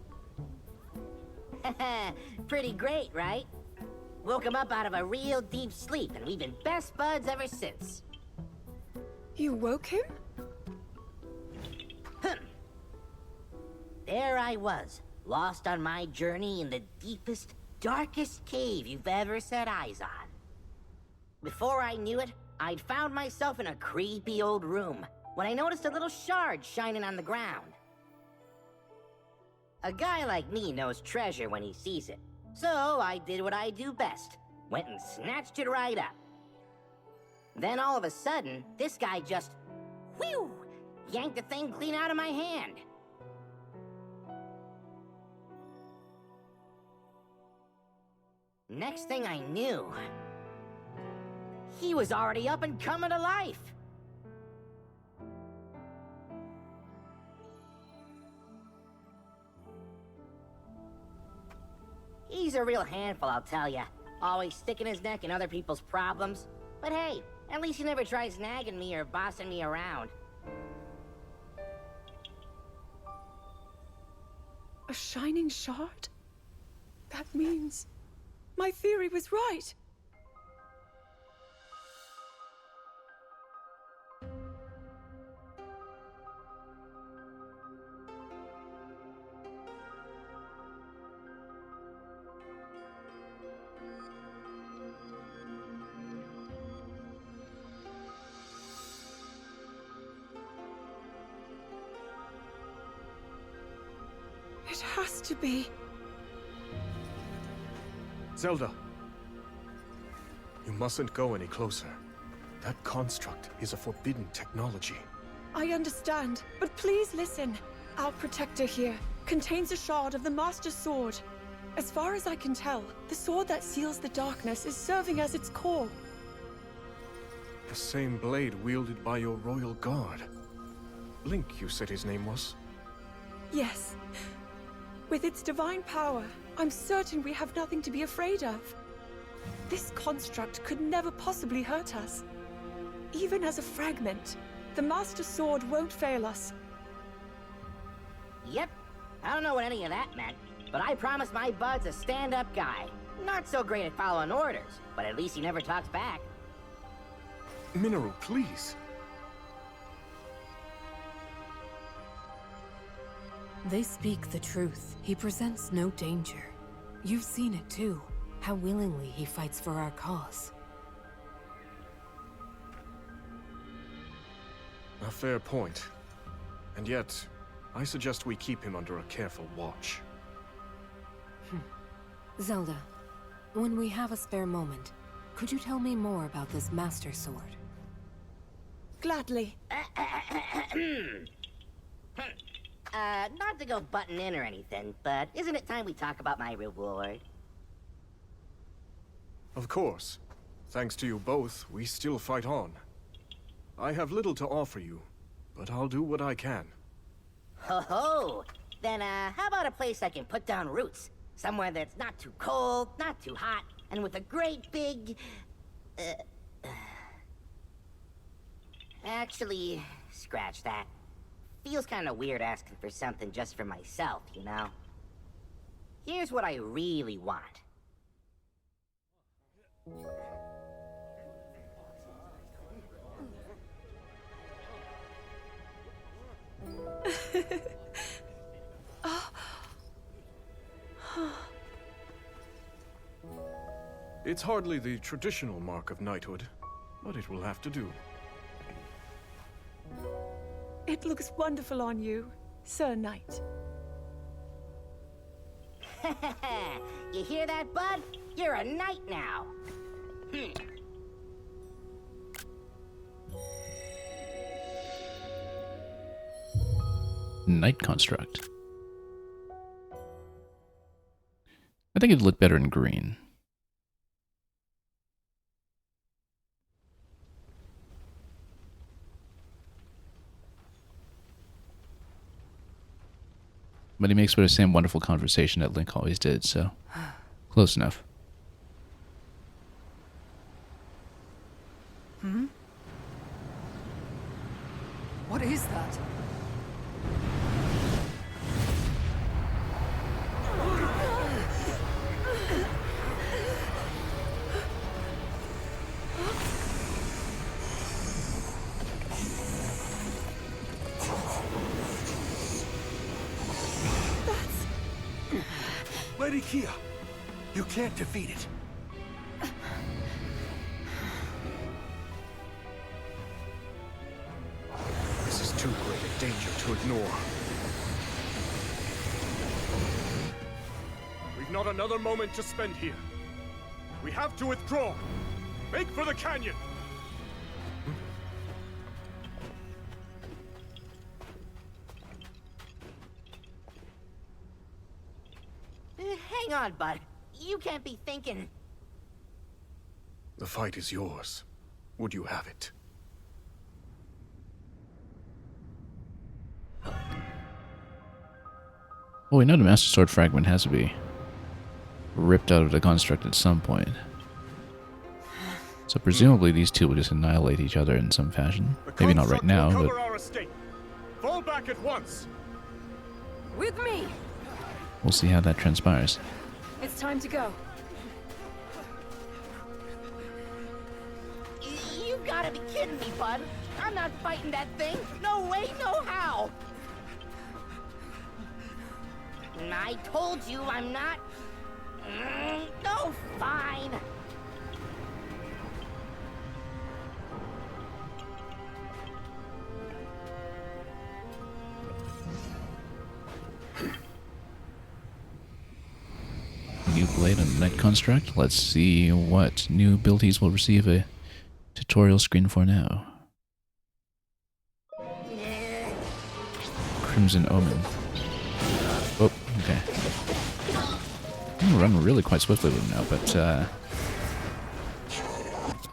Pretty great, right? Woke him up out of a real deep sleep, and we've been best buds ever since. You woke him? There I was, lost on my journey in the deepest, darkest cave you've ever set eyes on. Before I knew it, I'd found myself in a creepy old room when I noticed a little shard shining on the ground. A guy like me knows treasure when he sees it, so I did what I do best, went and snatched it right up. Then all of a sudden, this guy just, whew, yanked the thing clean out of my hand. Next thing I knew, he was already up and coming to life. He's a real handful, I'll tell ya. Always sticking his neck in other people's problems. But hey, at least he never tries nagging me or bossing me around. A shining shard? That means my theory was right. It has to be. Zelda! You mustn't go any closer. That construct is a forbidden technology. I understand, but please listen. Our protector here contains a shard of the Master Sword. As far as I can tell, the sword that seals the darkness is serving as its core. The same blade wielded by your royal guard. Link, you said his name was? Yes. With its divine power, I'm certain we have nothing to be afraid of. This construct could never possibly hurt us. Even as a fragment, the Master Sword won't fail us. Yep. I don't know what any of that meant, but I promised my bud's a stand-up guy. Not so great at following orders, but at least he never talks back. Minoru, please. They speak the truth. He presents no danger. You've seen it too, how willingly he fights for our cause. A fair point. And yet, I suggest we keep him under a careful watch. Zelda, when we have a spare moment, could you tell me more about this Master Sword? Gladly. Not to go butting in or anything, but isn't it time we talk about my reward? Of course. Thanks to you both, we still fight on. I have little to offer you, but I'll do what I can. Ho ho! Then, how about a place I can put down roots? Somewhere that's not too cold, not too hot, and with a great big... Actually, scratch that. Feels kinda weird asking for something just for myself, you know? Here's what I really want. It's hardly the traditional mark of knighthood, but it will have to do. It looks wonderful on you, Sir Knight. You hear that, bud? You're a knight now. Knight construct. I think it'd look better in green. But he makes for the same wonderful conversation that Link always did, so close enough. Hmm? What is that? Lady Kia, you can't defeat it. This is too great a danger to ignore. We've not another moment to spend here. We have to withdraw. Make for the canyon. Hang on, bud. You can't be thinking... The fight is yours. Would you have it? Well, we know the Master Sword fragment has to be ripped out of the construct at some point. So presumably these two will just annihilate each other in some fashion. Maybe not right now, but... Our escape. Fall back at once. With me! We'll see how that transpires. It's time to go. You've gotta be kidding me, bud. I'm not fighting that thing. No way, no how. I told you I'm not... No, fine. New blade and Knight construct. Let's see what new abilities we'll receive a tutorial screen for now. Crimson Omen. Oh, okay. I'm gonna run really quite swiftly with him now, but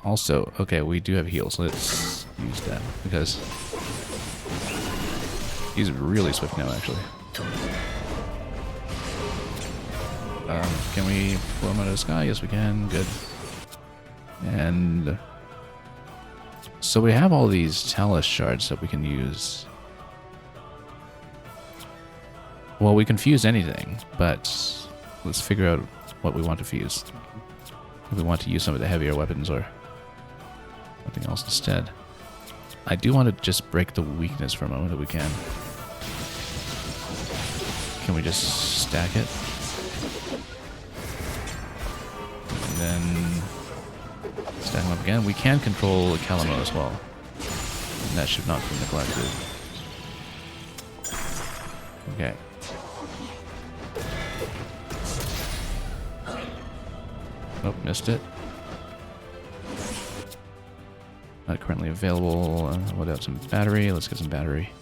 also, okay, we do have heals. Let's use that because he's really swift now, actually. Can we pull him out of the sky? Yes, we can. Good. And so we have all these Talus shards that we can use. Well, we can fuse anything, but let's figure out what we want to fuse. If we want to use some of the heavier weapons or something else instead. I do want to just break the weakness for a moment if we can. Can we just stack it? And then stack them up again. We can control Calamo as well. And that should not be neglected. Okay. Nope, missed it. Not currently available. What else? Some battery. Let's get some battery.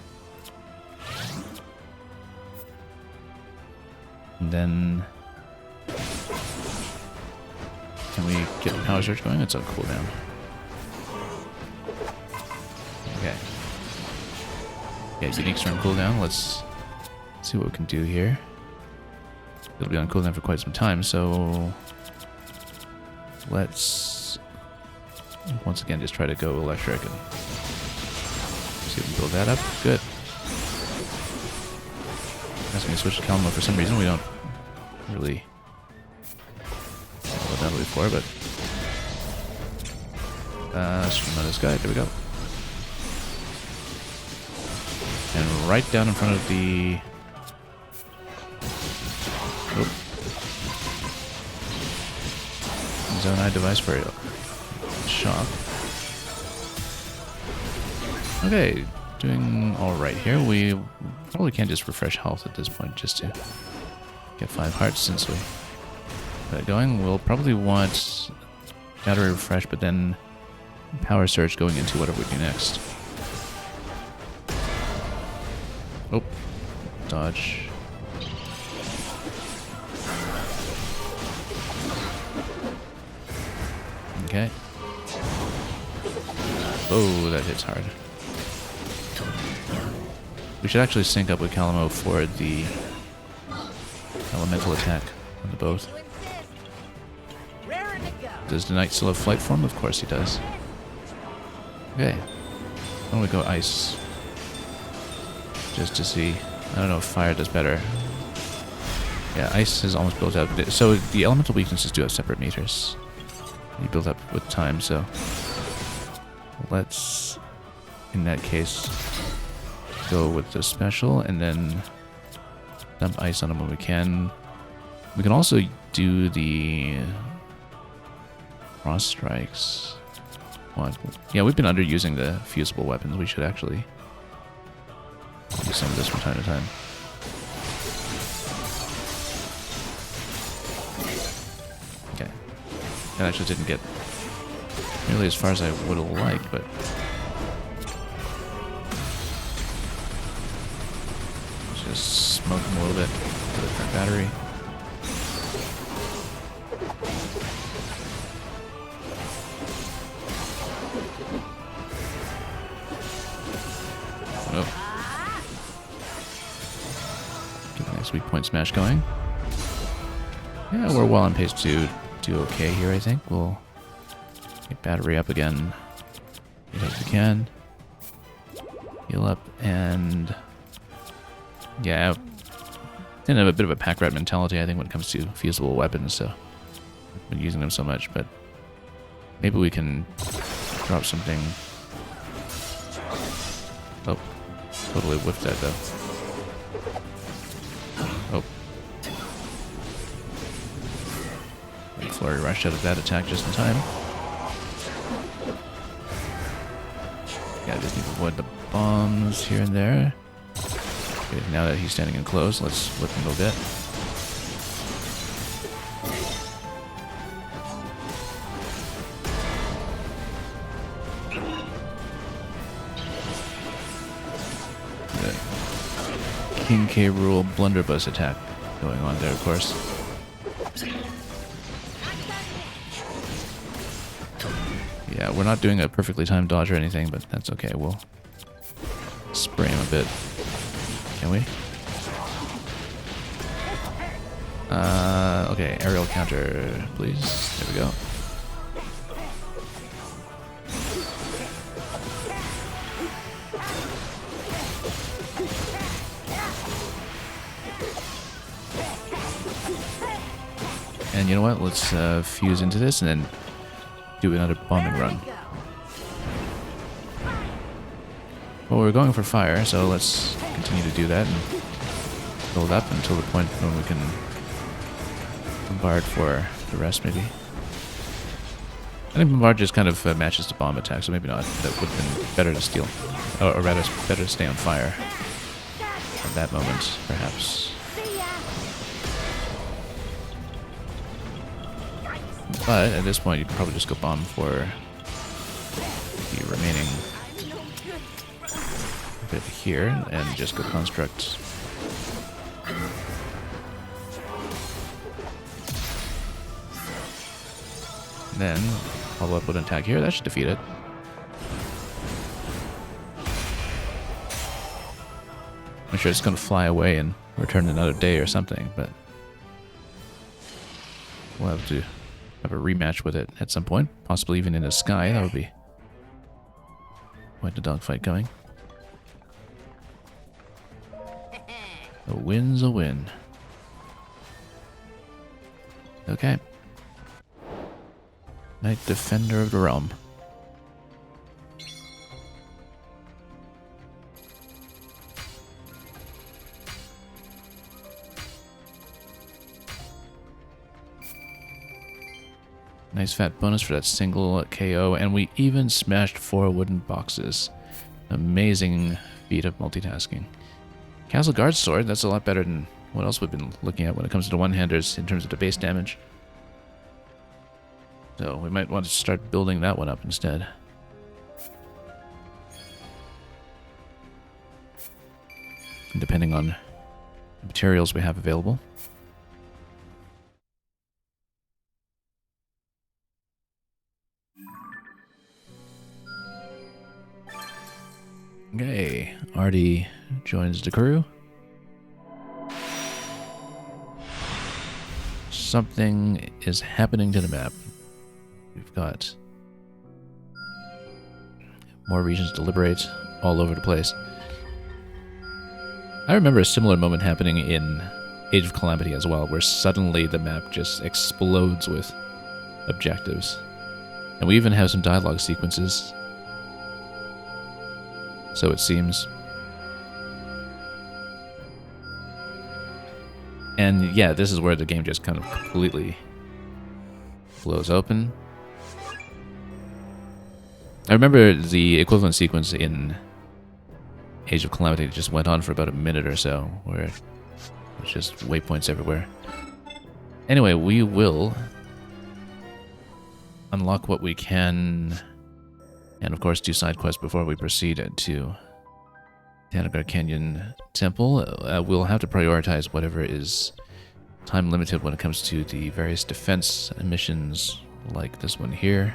And then... Can we get the power surge going? It's on cooldown. Okay. Yeah, uniques are on cooldown. Let's see what we can do here. It'll be on cooldown for quite some time, so... Let's... Once again, just try to go electric and... See if we can build that up. Good. Asking me to switch to Calamo for some reason. We don't really know what that'll be for, but stream on this guy. There we go. And right down in front of the Zone Eye device for a shock. Okay, doing alright here. We probably can't just refresh health at this point just to get 5 hearts since we got it going. We'll probably want battery refresh, but then power surge going into whatever we do next. Oh, dodge. Okay. Oh, that hits hard. We should actually sync up with Calamo for the elemental attack on the both. Does the knight still have flight form? Of course he does. Okay. Why don't we go ice? Just to see. I don't know if fire does better. Yeah, ice is almost built up. So the elemental weaknesses do have separate meters. You build up with time, so let's, in that case, go with the special and then dump ice on them when we can. We can also do the cross strikes. What? Yeah, we've been underusing the fusible weapons. We should actually do some of this from time to time. Okay. That actually didn't get nearly as far as I would have liked, but just smoke them a little bit with a different battery. Oh. Get the next weak point smash going. Yeah, we're well on pace to do okay here, I think. We'll get battery up again as we can. Heal up and... yeah, tend to have a bit of a pack rat mentality, I think, when it comes to fusible weapons, so I've been using them so much, but maybe we can drop something. Oh, totally whiffed that though. Oh. Flurry rushed out of that attack just in time. Yeah, I just need to avoid the bombs here and there. Okay, now that he's standing in close, let's whip him a little bit. The King K. Rule blunderbuss attack going on there, of course. Yeah, we're not doing a perfectly timed dodge or anything, but that's okay. We'll spray him a bit. Can we? Okay, aerial counter, please. There we go. And you know what? Let's fuse into this and then do another bombing run. Well, we're going for fire, so let's continue to do that and build up until the point when we can bombard for the rest, maybe. I think bombard just kind of matches the bomb attack, so maybe not. That would have been better to steal, or rather, better to stay on fire at that moment, perhaps. But at this point, you can probably just go bomb for the remaining bit here and just go construct. Then follow up with an attack here. That should defeat it. I'm sure it's going to fly away and return another day or something, but we'll have to have a rematch with it at some point, possibly even in the sky. That would be quite the dogfight going. A win's a win. Okay. Knight Defender of the Realm. Nice fat bonus for that single KO, and we even smashed 4 wooden boxes. Amazing feat of multitasking. Castle Guard Sword, that's a lot better than what else we've been looking at when it comes to the one-handers in terms of the base damage. So we might want to start building that one up instead. Depending on the materials we have available. Okay, Artie joins the crew. Something is happening to the map. We've got more regions to liberate all over the place. I remember a similar moment happening in Age of Calamity as well, where suddenly the map just explodes with objectives. And we even have some dialogue sequences. So it seems. And yeah, this is where the game just kind of completely blows open. I remember the equivalent sequence in Age of Calamity just went on for about a minute or so, where it was just waypoints everywhere. Anyway, we will unlock what we can, and of course do side quests before we proceed to Tanagar Canyon Temple. We'll have to prioritize whatever is time limited when it comes to the various defense missions like this one here.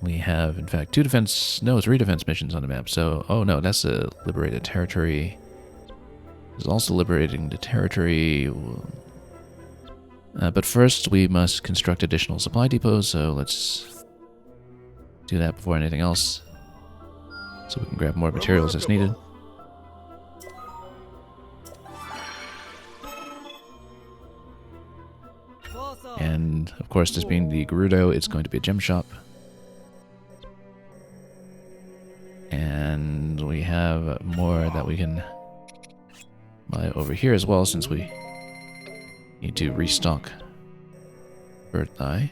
We have, in fact, 3 defense missions on the map. So, oh no, that's a liberated territory. There's also liberating the territory. But first, we must construct additional supply depots, so let's do that before anything else. So we can grab more materials as needed. And, of course, this being the Gerudo, it's going to be a gem shop. And we have more that we can buy over here as well, since we need to restock Bird Eye.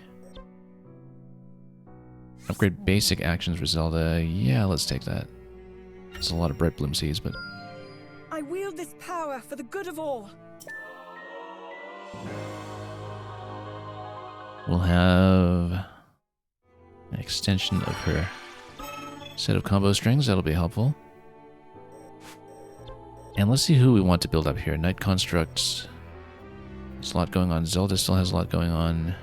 Upgrade basic actions for Zelda. Yeah, let's take that. There's a lot of Bright Bloom Seeds, but I wield this power for the good of all. we'll have an extension of her set of combo strings. That'll be helpful. And let's see who we want to build up here. Knight Constructs. There's a lot going on. Zelda still has a lot going on.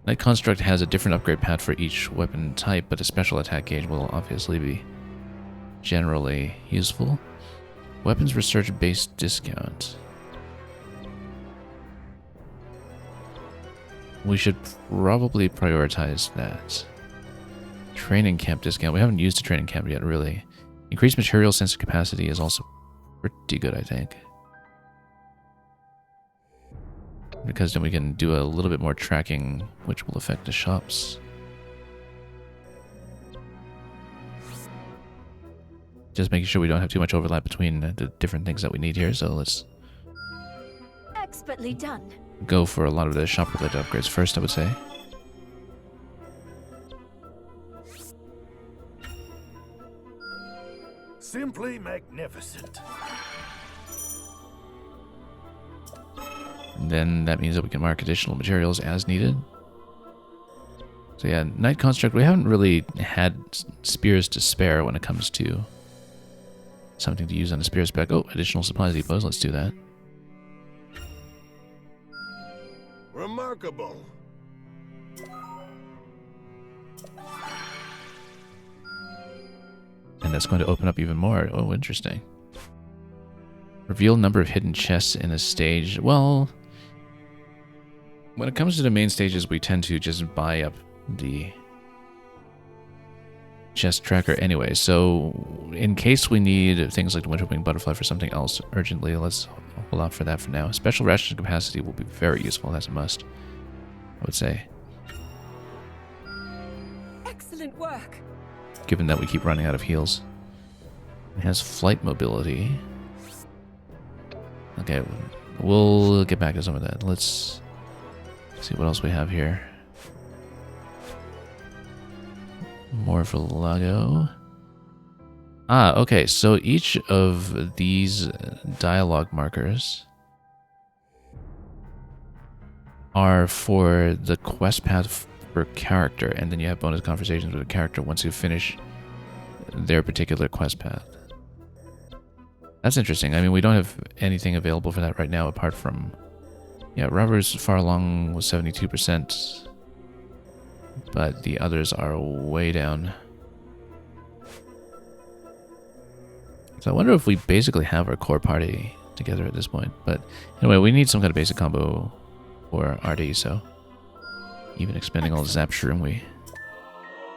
Knight Construct has a different upgrade path for each weapon type, but a special attack gauge will obviously be generally useful. Weapons research base discount. We should probably prioritize that. Training camp discount. We haven't used the training camp yet, really. Increased material sensor capacity is also pretty good, I think. Because then we can do a little bit more tracking, which will affect the shops. Just making sure we don't have too much overlap between the different things that we need here, so let's Expertly done. go for a lot of the shop-related upgrades first, I would say. Simply magnificent. And then that means that we can mark additional materials as needed. So yeah, Knight Construct, we haven't really had spears to spare when it comes to something to use on the spear spec. Oh, additional supply depots, let's do that. Remarkable. And that's going to open up even more. Oh, interesting. Reveal number of hidden chests in a stage. Well, when it comes to the main stages, we tend to just buy up the chest tracker anyway. So in case we need things like the Winterwing Butterfly for something else urgently, let's hold off for that for now. Special ration capacity will be very useful. That's a must, I would say. Excellent work. Given that we keep running out of heals. It has flight mobility. Okay, we'll get back to some of that. Let's see what else we have here. Morpholago. Ah, okay, so each of these dialogue markers are for the quest path per character, and then you have bonus conversations with a character once you finish their particular quest path. That's interesting. I mean, we don't have anything available for that right now apart from... Yeah, Robert's far along with 72%, but the others are way down. So I wonder if we basically have our core party together at this point. But anyway, we need some kind of basic combo for RD, so... Even expending all the Zap Shroom, we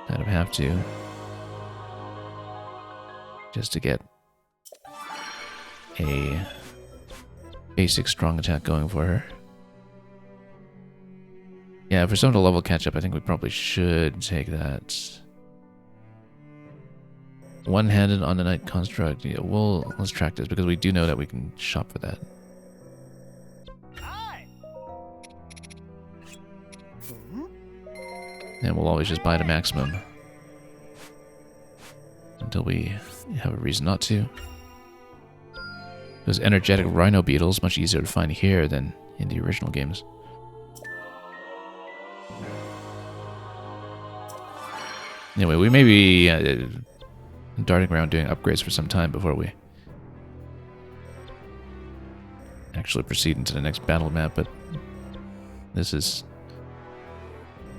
kind of have to. Just to get a basic strong attack going for her. Yeah, for someone to level catch up, I think we probably should take that. One-handed on the Night Construct. Yeah, let's track this because we do know that we can shop for that. And we'll always just buy the maximum until we have a reason not to. Those energetic rhino beetles much easier to find here than in the original games. Anyway, we may be darting around doing upgrades for some time before we actually proceed into the next battle map, but this is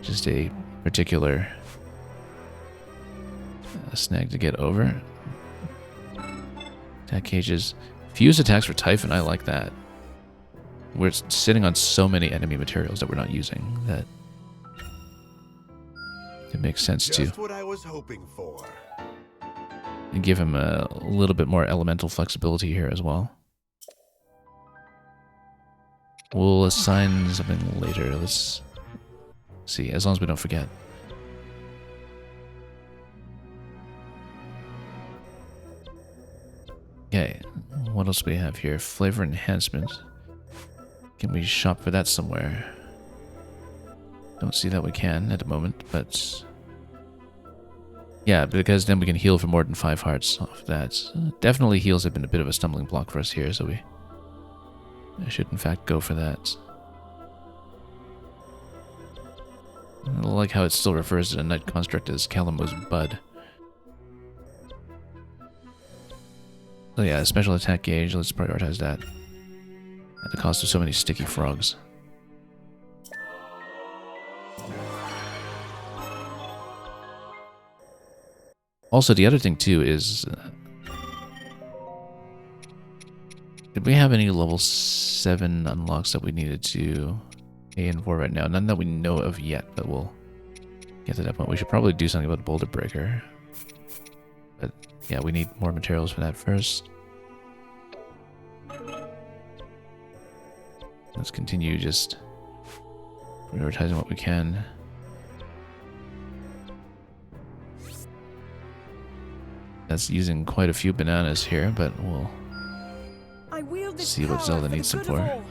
just a particular snag to get over. Attack cages. Fuse attacks for Typhon, I like that. We're sitting on so many enemy materials that we're not using that it makes sense to. Just what I was hoping for. And give him a little bit more elemental flexibility here as well. We'll assign something later. Let's see, as long as we don't forget. Okay, what else do we have here? Flavor enhancement. Can we shop for that somewhere? Don't see that we can at the moment, but... Yeah, because then we can heal for more than 5 hearts off that. Definitely heals have been a bit of a stumbling block for us here, so I should in fact go for that. I like how it still refers to the Night Construct as Calamo's Bud. So yeah, special attack gauge, let's prioritize that. At the cost of so many sticky frogs. Also, the other thing too is... did we have any level 7 unlocks that we needed to aim for right now? None that we know of yet, but we'll get to that point. We should probably do something about Boulder Breaker. But yeah, we need more materials for that first. Let's continue just prioritizing what we can. That's using quite a few bananas here, but we'll see what Zelda needs them for.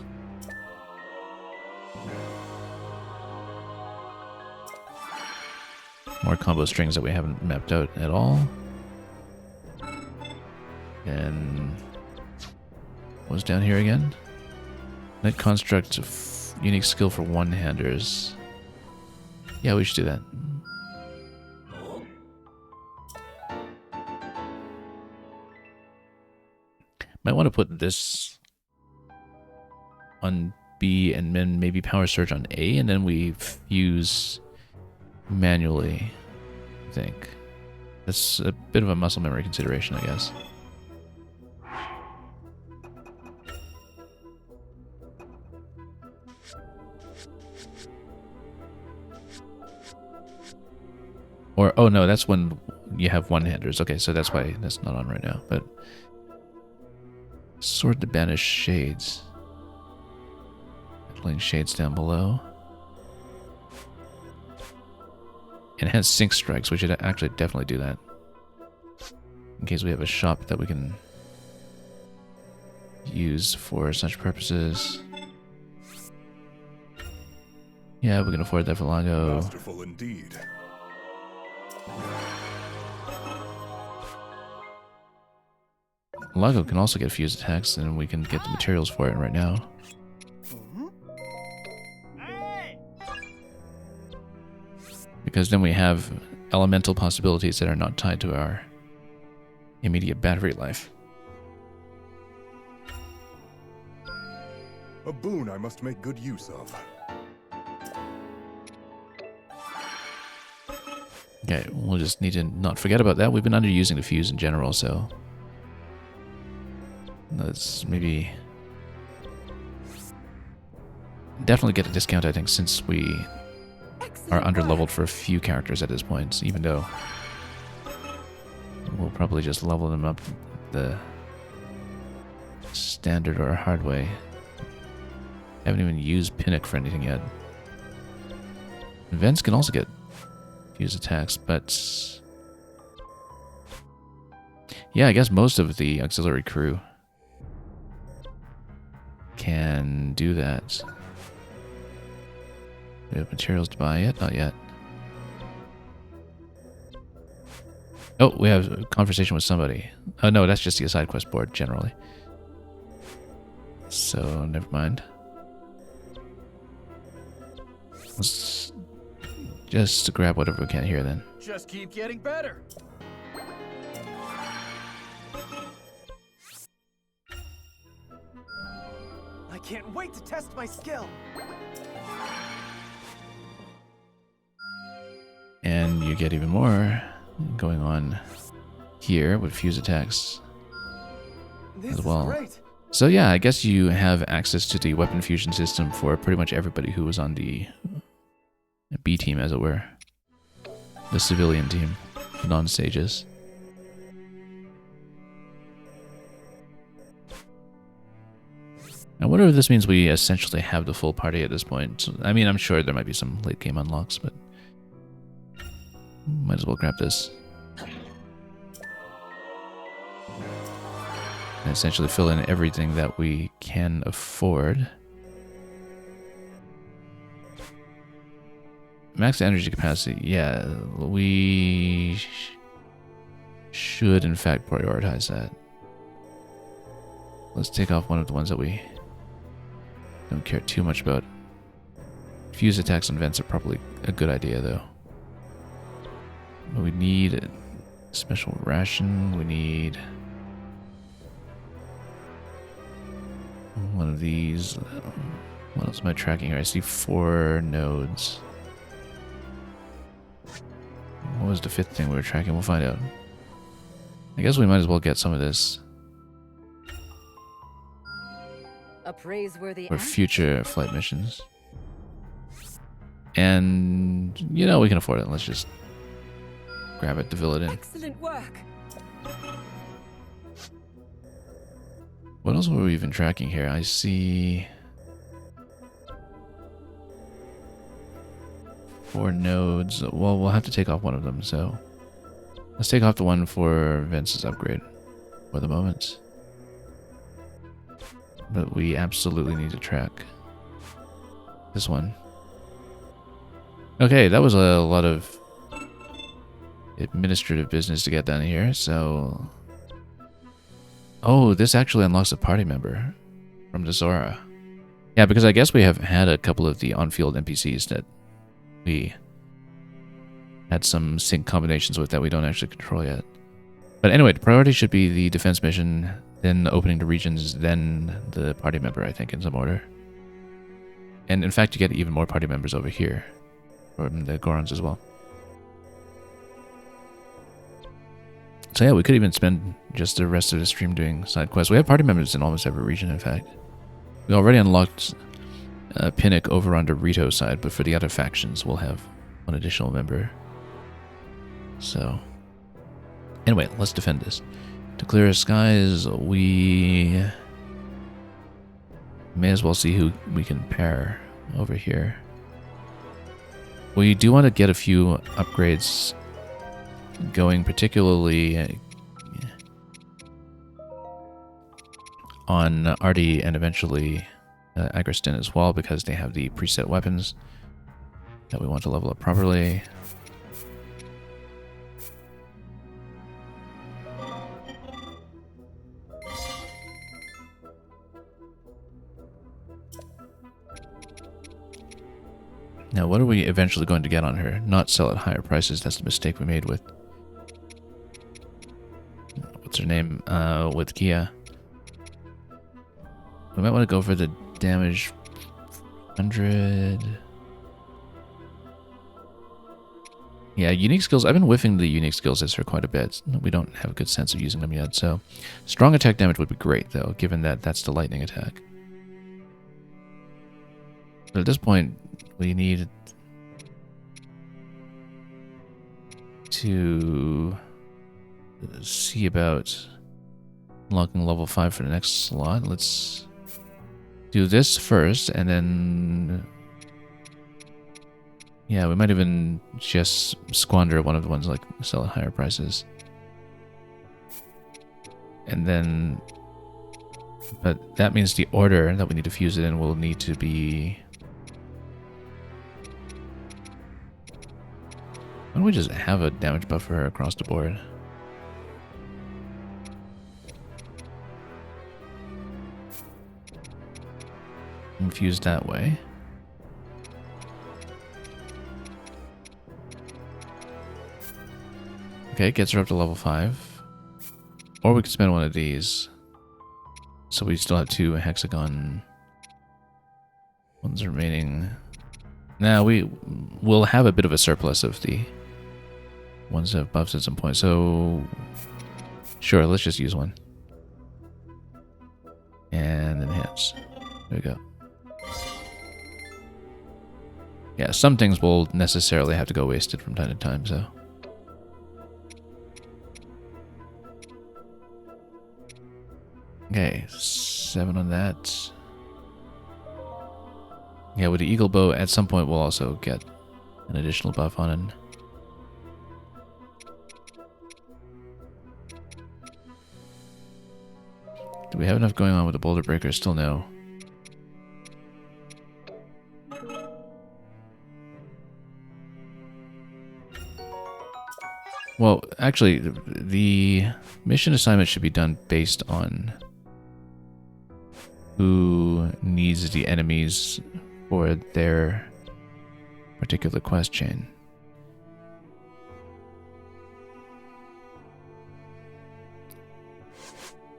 More combo strings that we haven't mapped out at all. And what was down here again? Night Construct, unique skill for one-handers. Yeah, we should do that. Might want to put this on B and then maybe power surge on A, and then we fuse manually, I think. That's a bit of a muscle memory consideration, I guess. Or, oh no, that's when you have one-handers. Okay, so that's why that's not on right now, but... Sword to banish shades. Playing shades down below. Enhance sync strikes. We should actually definitely do that. In case we have a shop that we can use for such purposes. Yeah, we can afford that for Lago. Masterful indeed. Lago can also get fused attacks, and we can get the materials for it right now. Because then we have elemental possibilities that are not tied to our immediate battery life. A boon I must make good use of. Okay, we'll just need to not forget about that. We've been underusing the fuse in general, so... Let's maybe... Definitely get a discount, I think, since we are under-leveled for a few characters at this point, even though we'll probably just level them up the standard or hard way. Haven't even used Pinnock for anything yet. Vents can also get fuse attacks, but... Yeah, I guess most of the auxiliary crew can do that. We have materials to buy yet? Not yet. Oh, we have a conversation with somebody. Oh no, that's just the side quest board generally. So, never mind. Let's just grab whatever we can here then. Just keep getting better. I can't wait to test my skill. And you get even more going on here with fuse attacks as well. So yeah, I guess you have access to the weapon fusion system for pretty much everybody who was on the B team, as it were. The civilian team, non-sages. I wonder if this means we essentially have the full party at this point. I mean, I'm sure there might be some late game unlocks, but might as well grab this. And essentially fill in everything that we can afford. Max energy capacity, yeah, we should in fact prioritize that. Let's take off one of the ones that we don't care too much about. Fuse attacks on vents are probably a good idea though. But we need a special ration, we need one of these. What else am I tracking here? I see 4 nodes. What was the 5th thing we were tracking? We'll find out. I guess we might as well get some of this A praiseworthy for future flight missions. And, you know, we can afford it. Let's just grab it to fill it in. Excellent work. What else were we even tracking here? I see 4 nodes. Well, we'll have to take off one of them, so let's take off the one for Vince's upgrade for the moment. But we absolutely need to track this one. Okay, that was a lot of administrative business to get done here, so... Oh, this actually unlocks a party member from the Zora. Yeah, because I guess we have had a couple of the on-field NPCs that we had some sync combinations with that we don't actually control yet. But anyway, the priority should be the defense mission, then the opening to regions, then the party member, I think, in some order. And in fact, you get even more party members over here. From the Gorons as well. So yeah, we could even spend just the rest of the stream doing side quests. We have party members in almost every region, in fact. We already unlocked Pinnock over on the Rito side, but for the other factions, we'll have one additional member. So, anyway, let's defend this. To clear skies, we may as well see who we can pair over here. We do want to get a few upgrades going, particularly on Artie and eventually Agriston as well, because they have the preset weapons that we want to level up properly. Now, what are we eventually going to get on her? Not sell at higher prices. That's the mistake we made with... What's her name? With Kia. We might want to go for the damage 100... Yeah, unique skills. I've been whiffing the unique skills as her quite a bit. We don't have a good sense of using them yet, so... Strong attack damage would be great, though, given that that's the lightning attack. But at this point, we need to see about unlocking level 5 for the next slot. Let's do this first, and then... Yeah, we might even just squander one of the ones like sell at higher prices. And then... But that means the order that we need to fuse it in will need to be... Why don't we just have a damage buff for her across the board? Infuse that way. Okay, gets her up to level 5. Or we could spend one of these. So we still have 2 hexagon ones remaining. Now we'll have a bit of a surplus of the ones that have buffs at some point, so sure, let's just use one. And enhance. There we go. Yeah, some things will necessarily have to go wasted from time to time, so. Okay, 7 on that. Yeah, with the Eagle Bow, at some point we'll also get an additional buff on it. Do we have enough going on with the Boulder Breaker? Still no. Well, actually, the mission assignment should be done based on who needs the enemies for their particular quest chain.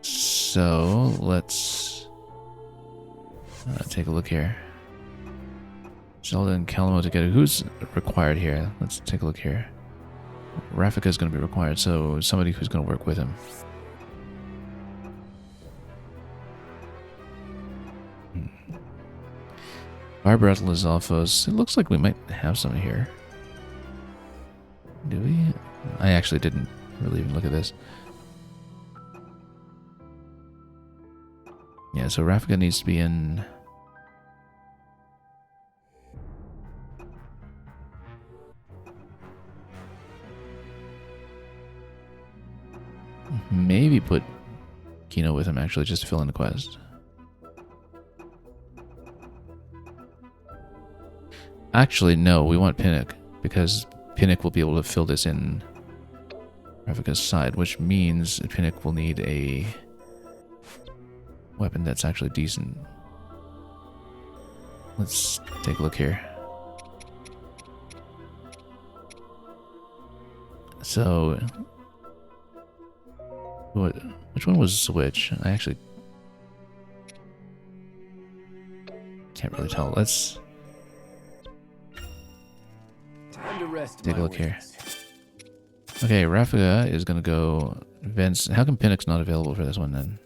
So let's take a look here. Zelda and Calamo together. Who's required here? Let's take a look here. Rafika is going to be required, so somebody who's going to work with him. Barbara Lizalfos. It looks like we might have some here. Do we? I actually didn't really even look at this. Yeah, so Rafika needs to be in... Maybe put Kino with him, actually, just to fill in the quest. Actually, no, we want Pinnock, because Pinnock will be able to fill this in Rafika's side, which means Pinnock will need a weapon that's actually decent. Let's take a look here. So... which one was Switch? I actually Can't really tell. Let's Time to rest take a my look here. wings. Okay, Raffiga is gonna go Vince. How come Pinnock's not available for this one then?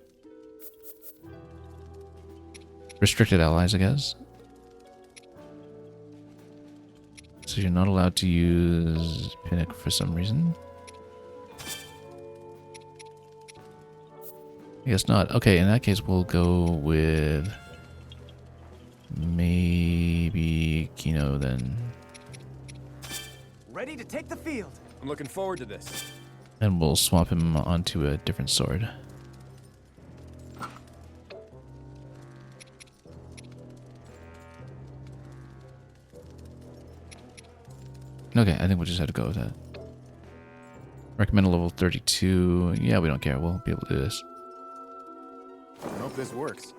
Restricted allies, I guess. So you're not allowed to use Pinnock for some reason. I guess not. Okay, in that case we'll go with maybe Kino then. Ready to take the field. I'm looking forward to this. And we'll swap him onto a different sword. Okay, I think we'll just have to go with that. Recommend a level 32. Yeah, we don't care. We'll be able to do this. I hope this works.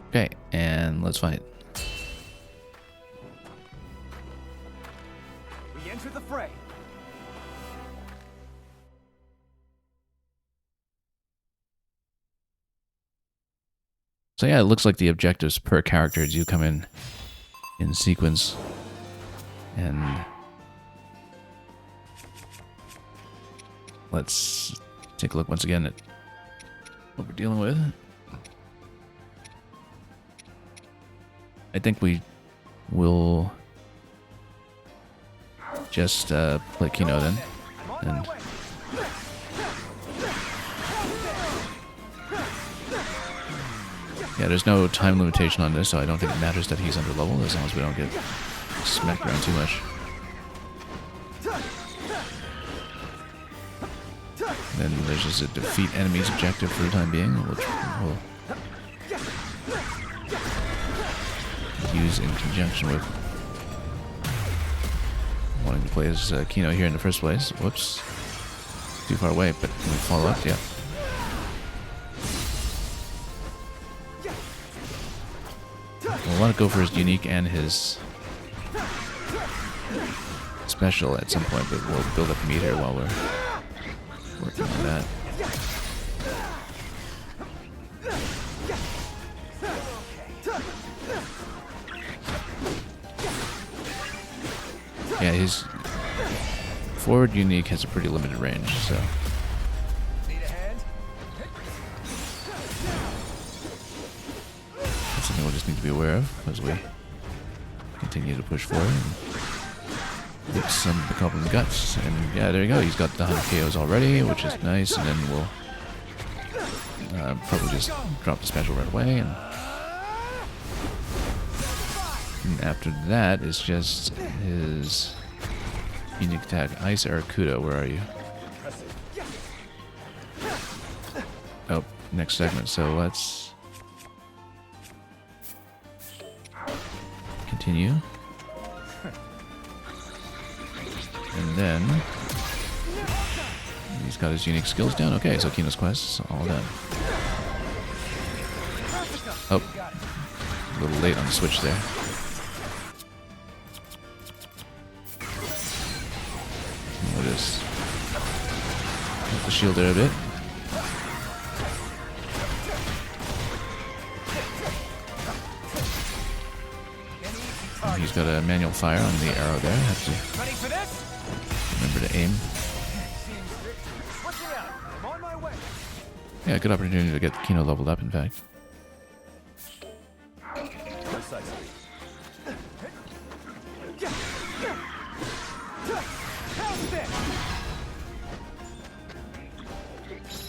Okay, and let's fight. We enter the fray. So yeah, it looks like the objectives per character do come in sequence. And let's take a look once again at what we're dealing with. I think we will just play Kino then. And yeah, there's no time limitation on this, so I don't think it matters that he's under level as long as we don't get smacked around too much. Then there's just a defeat enemies objective for the time being, which we'll use in conjunction with wanting to play as Kino here in the first place. Whoops. Too far away, but can we follow up? Yeah. We'll want to go for his unique and his special at some point, but we'll build up a meter while we're working on that. Yeah, his forward unique has a pretty limited range, so. That's something we'll just need to be aware of as we continue to push forward and get some of the Goblin Guts. And yeah, there you go, he's got the 100 KOs already, which is nice, and then we'll probably just drop the special right away. And after that, it's just his unique attack. Ice Arakuda, where are you? Oh, next segment, so let's continue. And then he's got his unique skills down. Okay, so Kino's Quest, all done. Oh, a little late on the switch there. We'll just hit the shield there a bit. And he's got a manual fire on the arrow there. Have to remember to aim. Yeah, good opportunity to get Kino leveled up, in fact.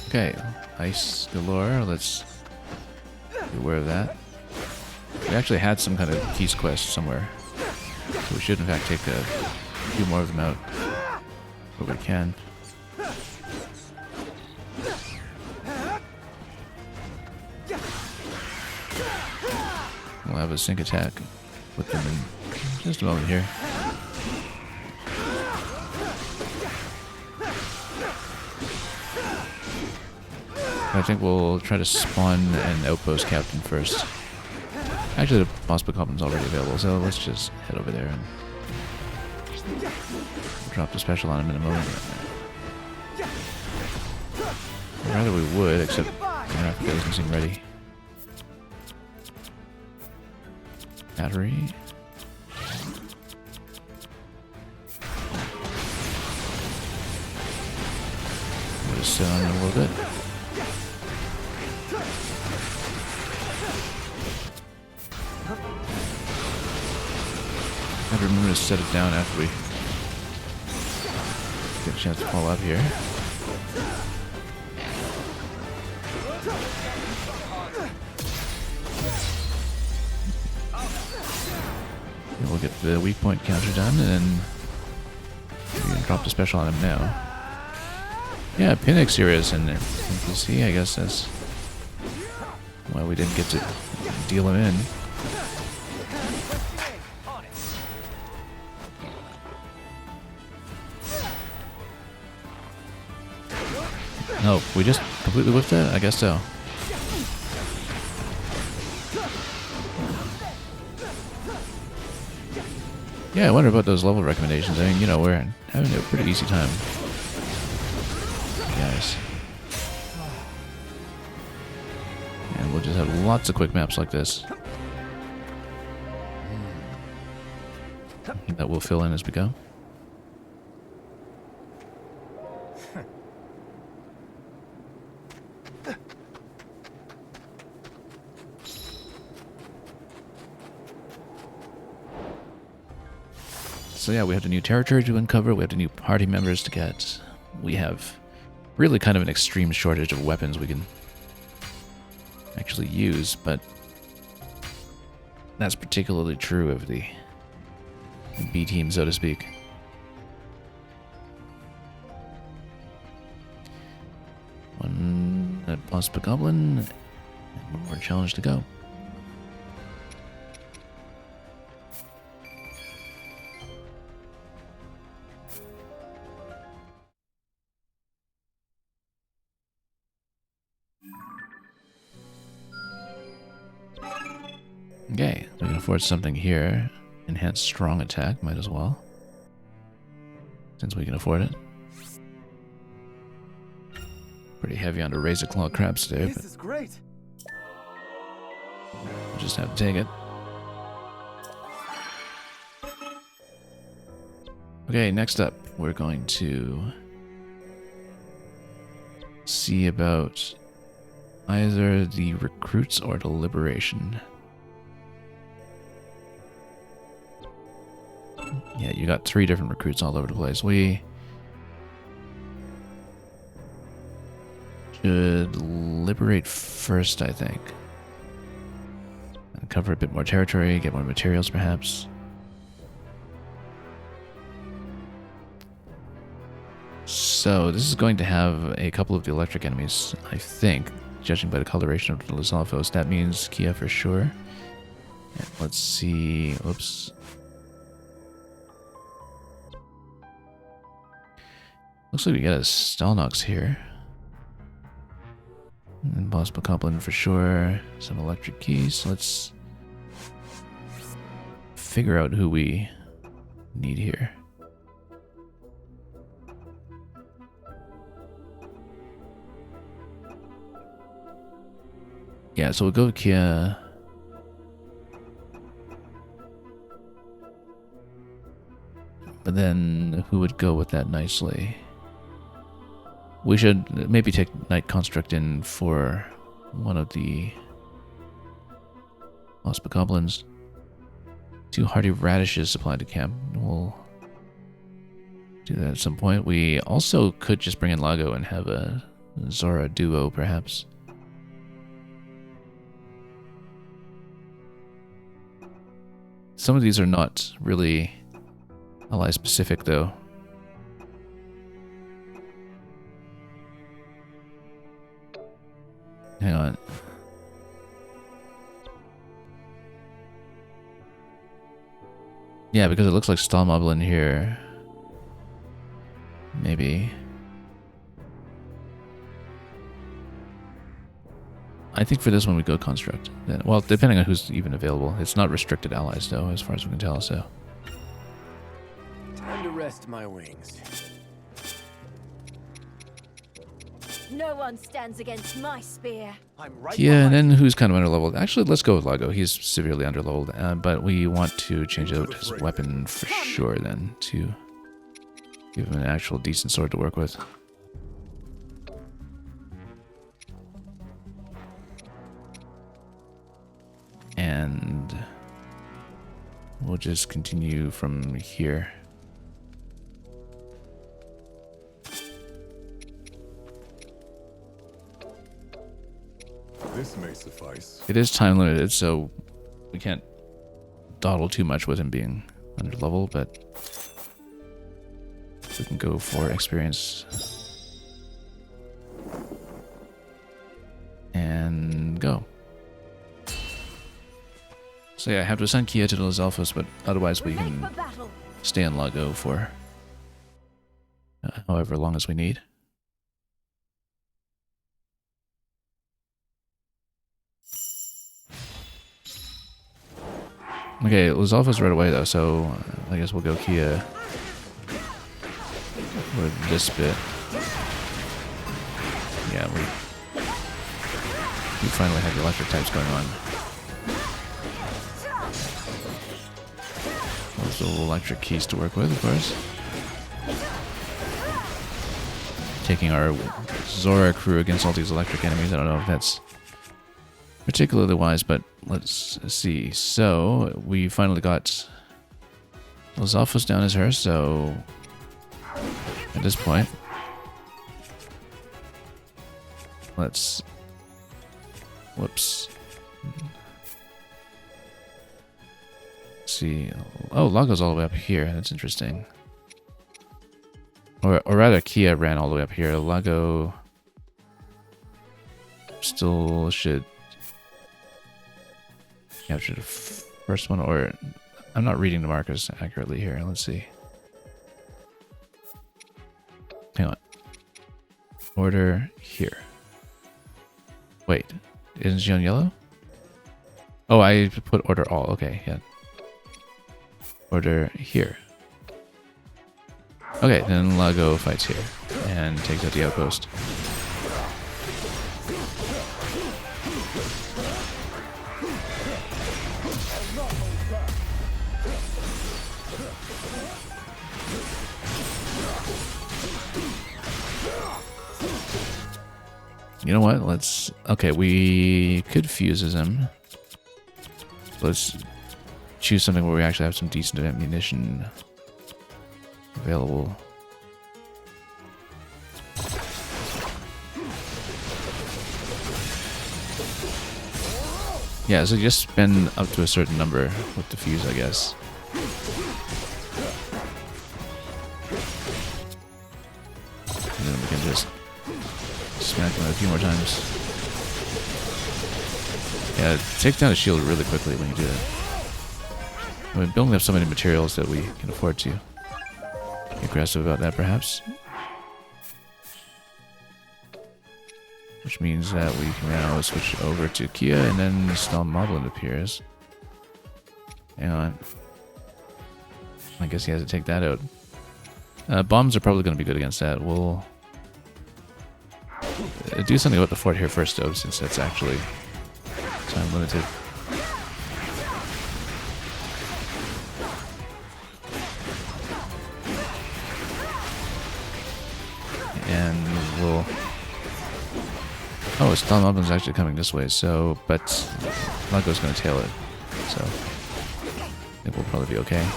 Okay, ice galore. Let's be aware of that. We actually had some kind of Keys quest somewhere, so we should in fact take a few more of them out where we can. We'll have a sync attack with them in just a moment here. I think we'll try to spawn an outpost captain first. Actually, the boss Goblin's already available, so let's just head over there and drop the special on him in a moment. Rather we would, except Africa doesn't seem ready. Battery. We'll just sit on it a little bit. I have to remember to set it down after we get a chance to fall up here. We'll get the weak point counter done, and then we can drop the special on him now. Yeah, Pinnock's here is in there. You see, I guess that's why we didn't get to deal him in. No, we just completely whiffed that? I guess so. Yeah, I wonder about those level recommendations. I mean, you know, we're having a pretty easy time. Guys. And we'll just have lots of quick maps like this. That we'll fill in as we go. So yeah, we have the new territory to uncover, we have the new party members to get. We have really kind of an extreme shortage of weapons we can actually use, but that's particularly true of the B team, so to speak. One at plus per goblin, and one more challenge to go. Okay, we can afford something here. Enhanced strong attack, might as well. Since we can afford it. Pretty heavy on the razor claw crabs today, but this is great. we'll just have to take it. Okay, next up, we're going to see about either the recruits or the liberation. Yeah, you got 3 different recruits all over the place. We should liberate first, I think. And cover a bit more territory, get more materials perhaps. So, this is going to have a couple of the electric enemies, I think, judging by the coloration of the Lizalfos. That means Kia for sure. And let's see. Oops. Looks like we got a Stalnox here. And Boss Bokoblin for sure. Some electric keys. Let's figure out who we need here. Yeah, so we'll go with Kia. But then who would go with that nicely? We should maybe take Night Construct in for one of the Lost Bokoblins. 2 Hardy Radishes supplied to camp. We'll do that at some point. We also could just bring in Lago and have a Zora duo, perhaps. Some of these are not really ally specific, though. Hang on. Yeah, because it looks like Stalmoblin here. Maybe. I think for this one we go Construct. Then, well, depending on who's even available. It's not restricted allies, though, as far as we can tell, so. Time to rest. rest my wings. No one stands against my spear. I'm right Yeah, and then who's kind of underleveled? Actually, let's go with Lago. He's severely underleveled, but we want to change out his weapon for sure then to give him an actual decent sword to work with. And we'll just continue from here. This may suffice. It is time limited, so we can't dawdle too much with him being under level, but we can go for experience. And go. So yeah, I have to assign Kia to those alphas, but otherwise we can stay on Lago for however long as we need. Okay, Los Alphas right away though, so I guess we'll go Kia with this bit. Yeah, we finally have the electric types going on. Those little electric keys to work with, of course. Taking our Zora crew against all these electric enemies, I don't know if that's particularly wise, but let's see. So we finally got Los Alphas down as her, so at this point let's see. Oh, Lago's all the way up here. That's interesting. Or rather, Kia ran all the way up here. Lago still should capture the first one, or I'm not reading the markers accurately here. Let's see. Hang on. Order here. Wait, isn't she on yellow? Oh, I put order all. Okay, yeah. Order here. Okay, then Lago fights here and takes out the outpost. You know what? Let's... Okay, we could fuse him. Let's choose something where we actually have some decent ammunition available. Yeah, so just spend up to a certain number with the fuse, I guess. And then we can just smack him a few more times. Yeah, it takes down a shield really quickly when you do that. I mean, building up so many materials that we can afford to be aggressive about that, perhaps. Which means that we can now switch over to Kia, and then Stalmoblin appears. Hang on. I guess he has to take that out. Bombs are probably going to be good against that. We'll do something about the fort here first, though, since that's actually time limited. And we'll... Oh, Stalmoblin's actually coming this way, so... But Lago's going to tail it, so... I think we'll probably be okay.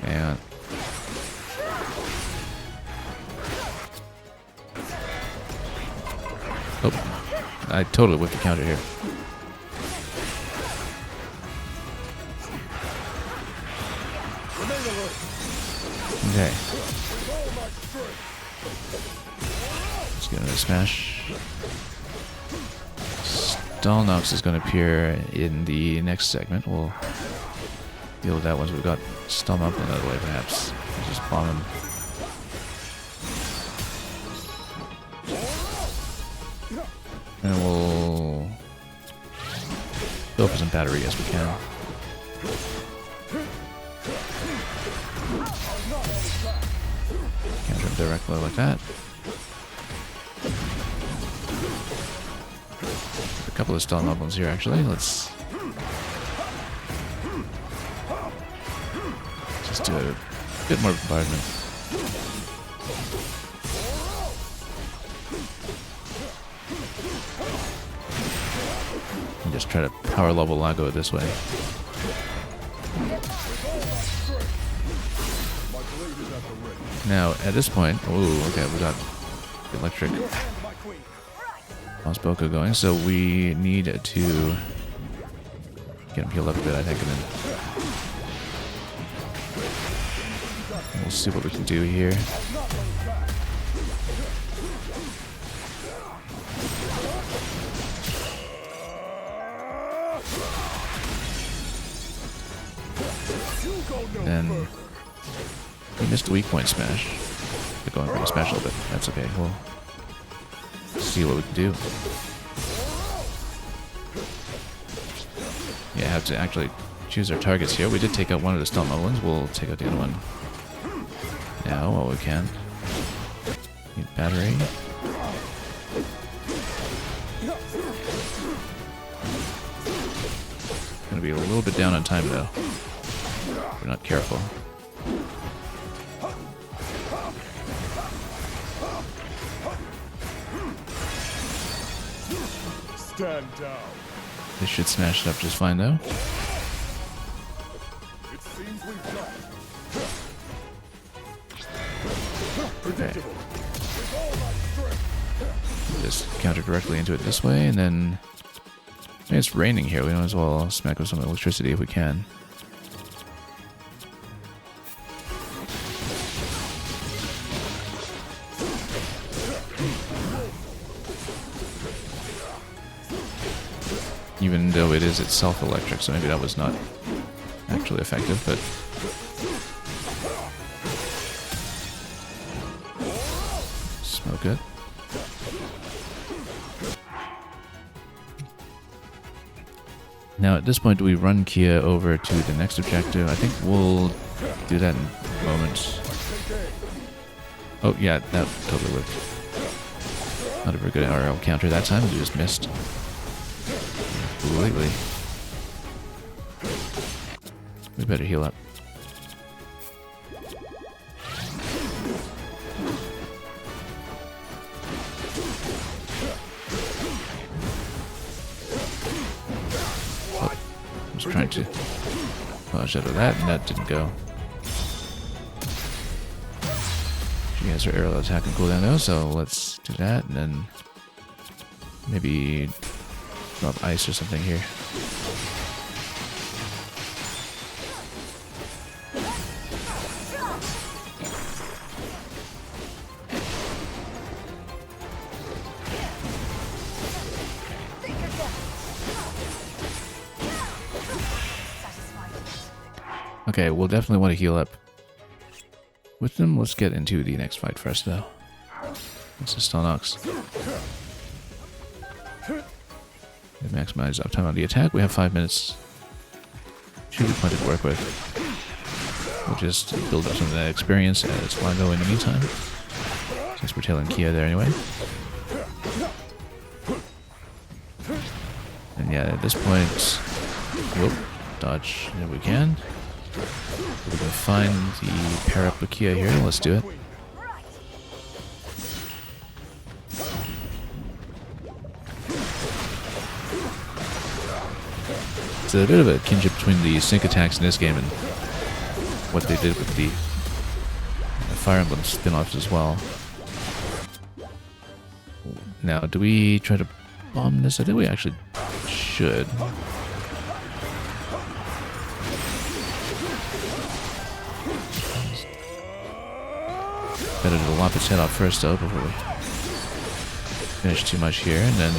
And... Oh, I totally whipped the counter here. Okay. Let's get another smash. Stalnox is going to appear in the next segment. We'll deal with that once we've got Stalmoblin out of the way, perhaps. We'll just bomb him. And we'll go for some battery as we can. directly like that. A couple of stun levels here, actually. Let's just do a bit more bombardment. And just try to power level Lago this way. Now, at this point, oh, okay, we got the electric Boss Boko going, so we need to get him healed up a bit, I think, and then we'll see what we can do here. Then we missed a weak point smash. They're going pretty special, but that's okay. We'll see what we can do. Yeah, have to actually choose our targets here. We did take out one of the stun ones. We'll take out the other one now while we can. Need battery. Gonna be a little bit down on time though. If we're not careful. Stand down. This should smash it up just fine though. It seems we've got. Okay. Just counter directly into it this way, and then I mean, it's raining here. We might as well smack with some electricity if we can. Even though it is itself electric, so maybe that was not actually effective, but smoke it. Now at this point, do we run Kia over to the next objective? I think we'll do that in a moment. Oh yeah, that totally worked. Not a very good RL counter that time, we just missed. Completely. We better heal up. Oh, I was trying to dodge out of that, and that didn't go. She has her aerial attack and cooldown though, so let's do that, and then maybe drop ice or something here. Okay, we'll definitely want to heal up with them. Let's get into the next fight first though. This is Stalnox. Maximize uptime on the attack. We have 5 minutes. Should be plenty to work with. We'll just build up some of that experience as Lago in the meantime. Since we're tailing Kia there anyway. And yeah, at this point, whoop, dodge if we can. We're gonna find the pair up with Kia here. Let's do it. It's a bit of a kinship between the sync attacks in this game and what they did with the Fire Emblem spin-offs as well. Now, do we try to bomb this? I think we actually should. Better to lop its head off first though before we finish too much here, and then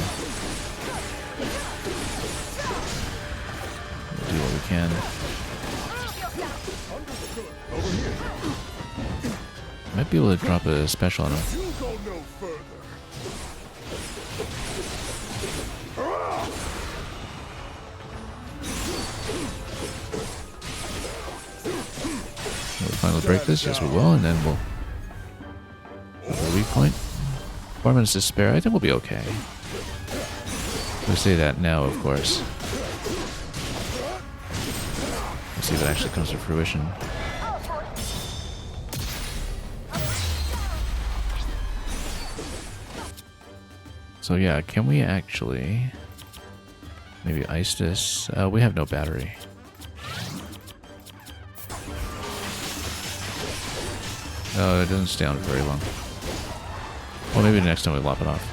do what we can. Might be able to drop a special on him. We'll finally break this, yes we will, and then we'll weak point. 4 minutes to spare. I think we'll be okay. We say that now, of course. Let's see if it actually comes to fruition. So yeah, can we actually maybe ice this? We have no battery. Oh, it doesn't stay on very long. Well, maybe the next time we lop it off.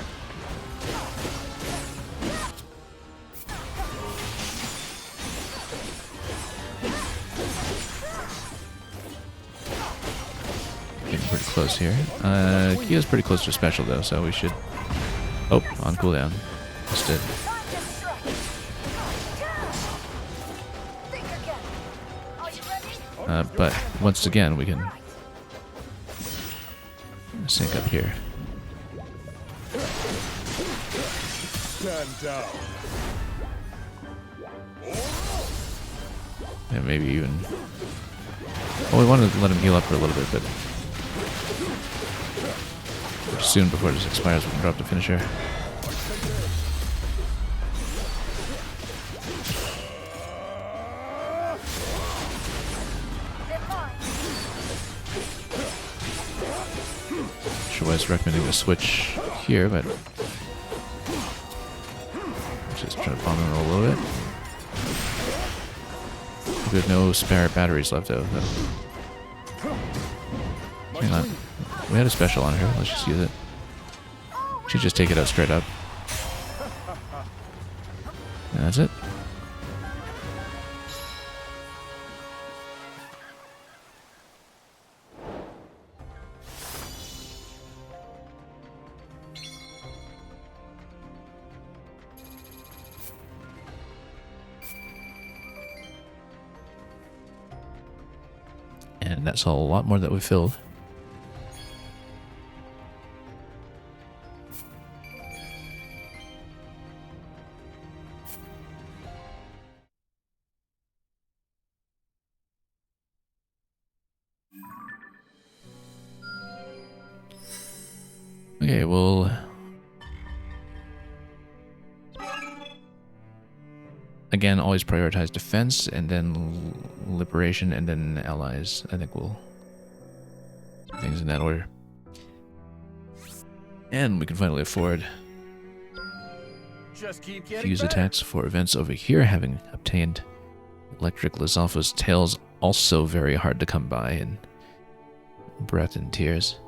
Getting pretty close here. Kia's pretty close to special though, so we should... Oh, on cooldown. Just did. But once again, we can sync up here. Stand down. And maybe even... Well, we wanted to let him heal up for a little bit, but... soon before this expires, we can drop the finisher. Sure why it's recommending to switch here, but just try to bomb him a little bit. We have no spare batteries left though. Hang on. We had a special on her. Let's just use it. Should just take it out straight up. And that's it. And that's a lot more that we filled. Okay, well... Again, always prioritize defense, and then liberation, and then allies. I think we'll... things in that order. And we can finally afford... Just keep getting fuse better. attacks for events over here, having obtained Electric Lizalfa's tails, also very hard to come by in Breath and Tears.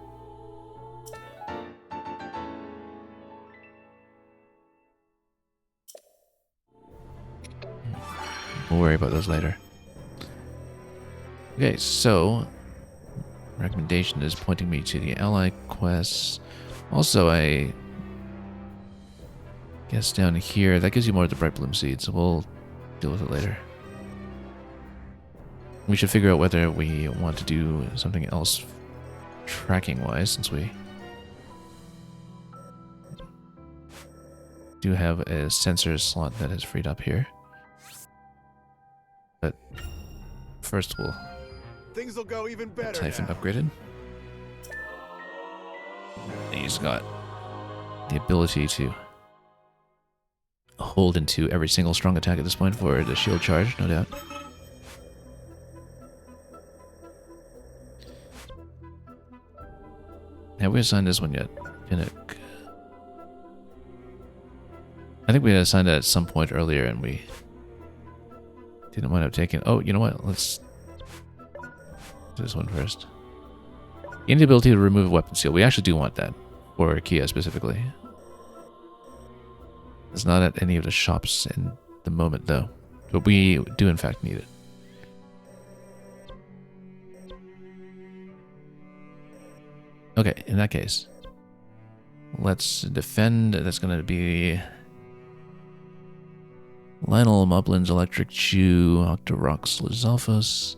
We'll worry about those later. Okay, so recommendation is pointing me to the ally quests. Also, I guess down here, that gives you more of the Bright Bloom seeds, so we'll deal with it later. We should figure out whether we want to do something else tracking-wise, since we do have a sensor slot that is freed up here. But first we'll Things will go even better. Typhon now. upgraded. He's got the ability to hold into every single strong attack at this point for the shield charge, no doubt. Have we assigned this one yet? Pinnock. I think we had assigned it at some point earlier and we didn't wind up taking... Oh, you know what? Let's do this one first. Gain the ability to remove a weapon seal. We actually do want that. For Kia specifically. It's not at any of the shops in the moment though. But we do in fact need it. Okay, in that case. Let's defend. That's going to be Lionel, Moblin's Electric Chew, Octorox, Lizalfos.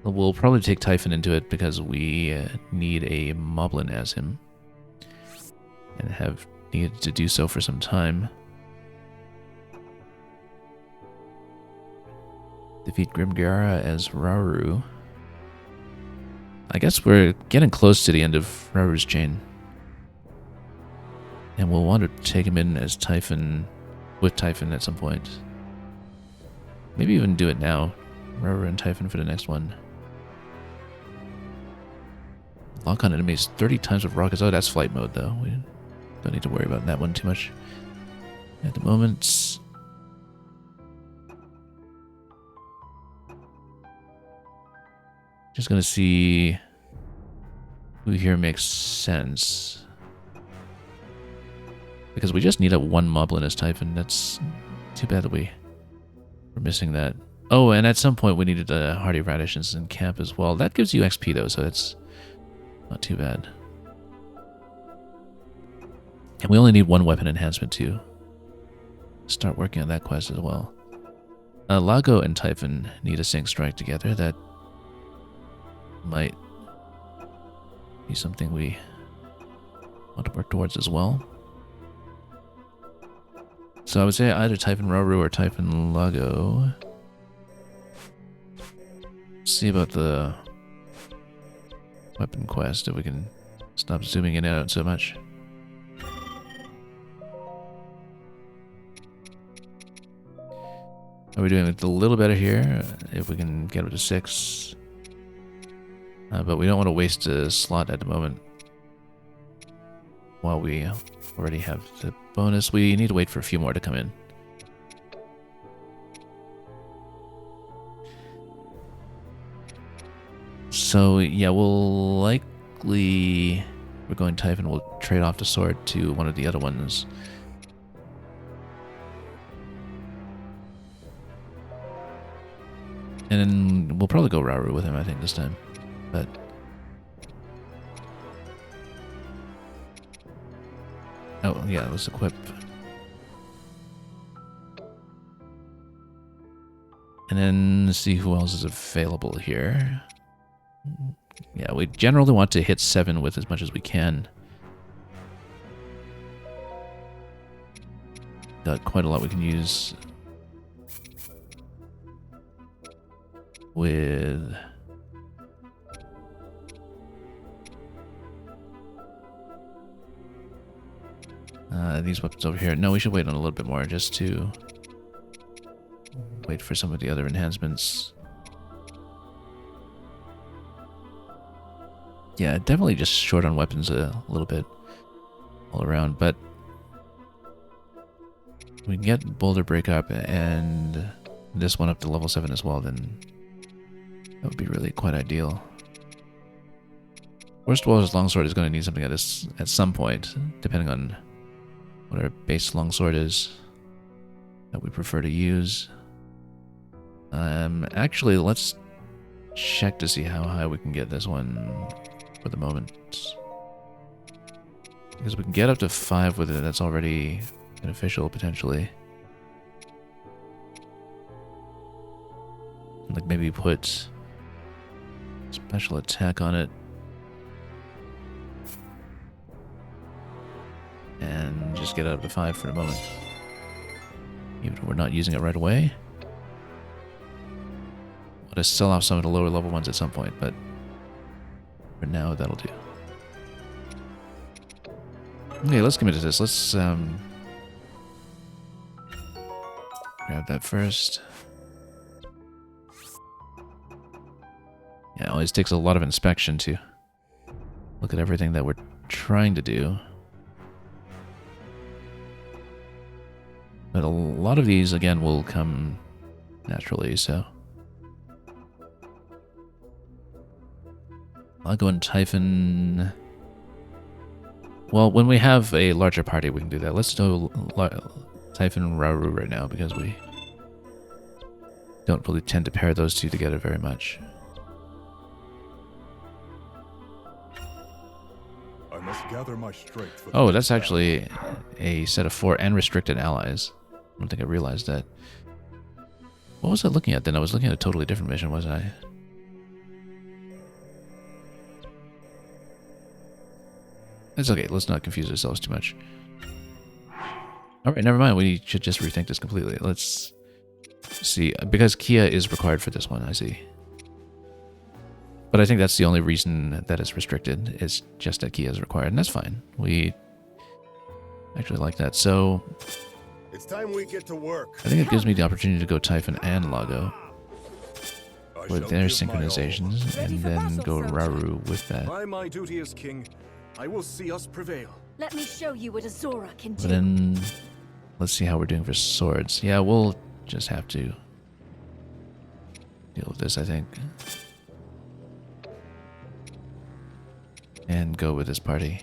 We'll probably take Typhon into it because we need a Moblin as him. And have needed to do so for some time. Defeat Grimgara as Rauru. I guess we're getting close to the end of Raru's chain. And we'll want to take him in as Typhon, with Typhon at some point. Maybe even do it now. Raru and Typhon for the next one. Lock on enemies 30 times with rockets. Oh, that's flight mode though. We don't need to worry about that one too much at the moment. Just gonna see who here makes sense. Because we just need a one moblin as Typhon. That's too bad that we're missing that. Oh, and at some point we needed a Hardy Radishes in camp as well. That gives you XP though, so it's not too bad. And we only need one weapon enhancement to start working on that quest as well. Lago and Typhon need a sync strike together. That might be something we want to work towards as well. So I would say either Typhon Raru or Typhon Lago. See about the weapon quest, if we can stop zooming in and out so much. Are we doing a little better here? If we can get up to 6. But we don't want to waste a slot at the moment. While we already have the bonus, we need to wait for a few more to come in. So yeah, we'll likely, we're going Typhon, we'll trade off the sword to one of the other ones. And then we'll probably go Raru with him, I think, this time. But oh yeah, let's equip. And then see who else is available here. Yeah, we generally want to hit 7 with as much as we can. Got quite a lot we can use with these weapons over here. No, we should wait on a little bit more just to wait for some of the other enhancements. Yeah, definitely just short on weapons a little bit all around, but we can get Boulder Break up and this one up to level 7 as well, then that would be really quite ideal. Worst of all, his longsword is going to need something at some point, depending on what our base longsword is that we prefer to use. Actually, let's check to see how high we can get this one for the moment. Because we can get up to 5 with it, that's already beneficial, potentially. Like maybe put special attack on it. And just get it up to 5 for the moment. Even if we're not using it right away. Want to sell off some of the lower level ones at some point, but for now that'll do. Okay, let's commit to this. Let's grab that first. Yeah, it always takes a lot of inspection to look at everything that we're trying to do. But a lot of these, again, will come naturally, so. I'll go in Typhon. Well, when we have a larger party, we can do that. Let's do Typhon Raru right now, because we don't really tend to pair those two together very much. I must gather my strength for Oh, that's actually a set of 4 and restricted allies. I don't think I realized that. What was I looking at then? I was looking at a totally different mission, wasn't I? It's okay, let's not confuse ourselves too much. Alright, never mind, we should just rethink this completely. Let's see, because Kia is required for this one, I see. But I think that's the only reason that it's restricted, is just that key is required, and that's fine. We actually like that. So It's time we get to work. I think it gives me the opportunity to go Typhon and Lago with their synchronizations, and then go Rauru with that. By my duty as king, I will see us prevail. Let me show you what Azora can do. But then let's see how we're doing for swords. Yeah, we'll just have to deal with this, I think. And go with this party.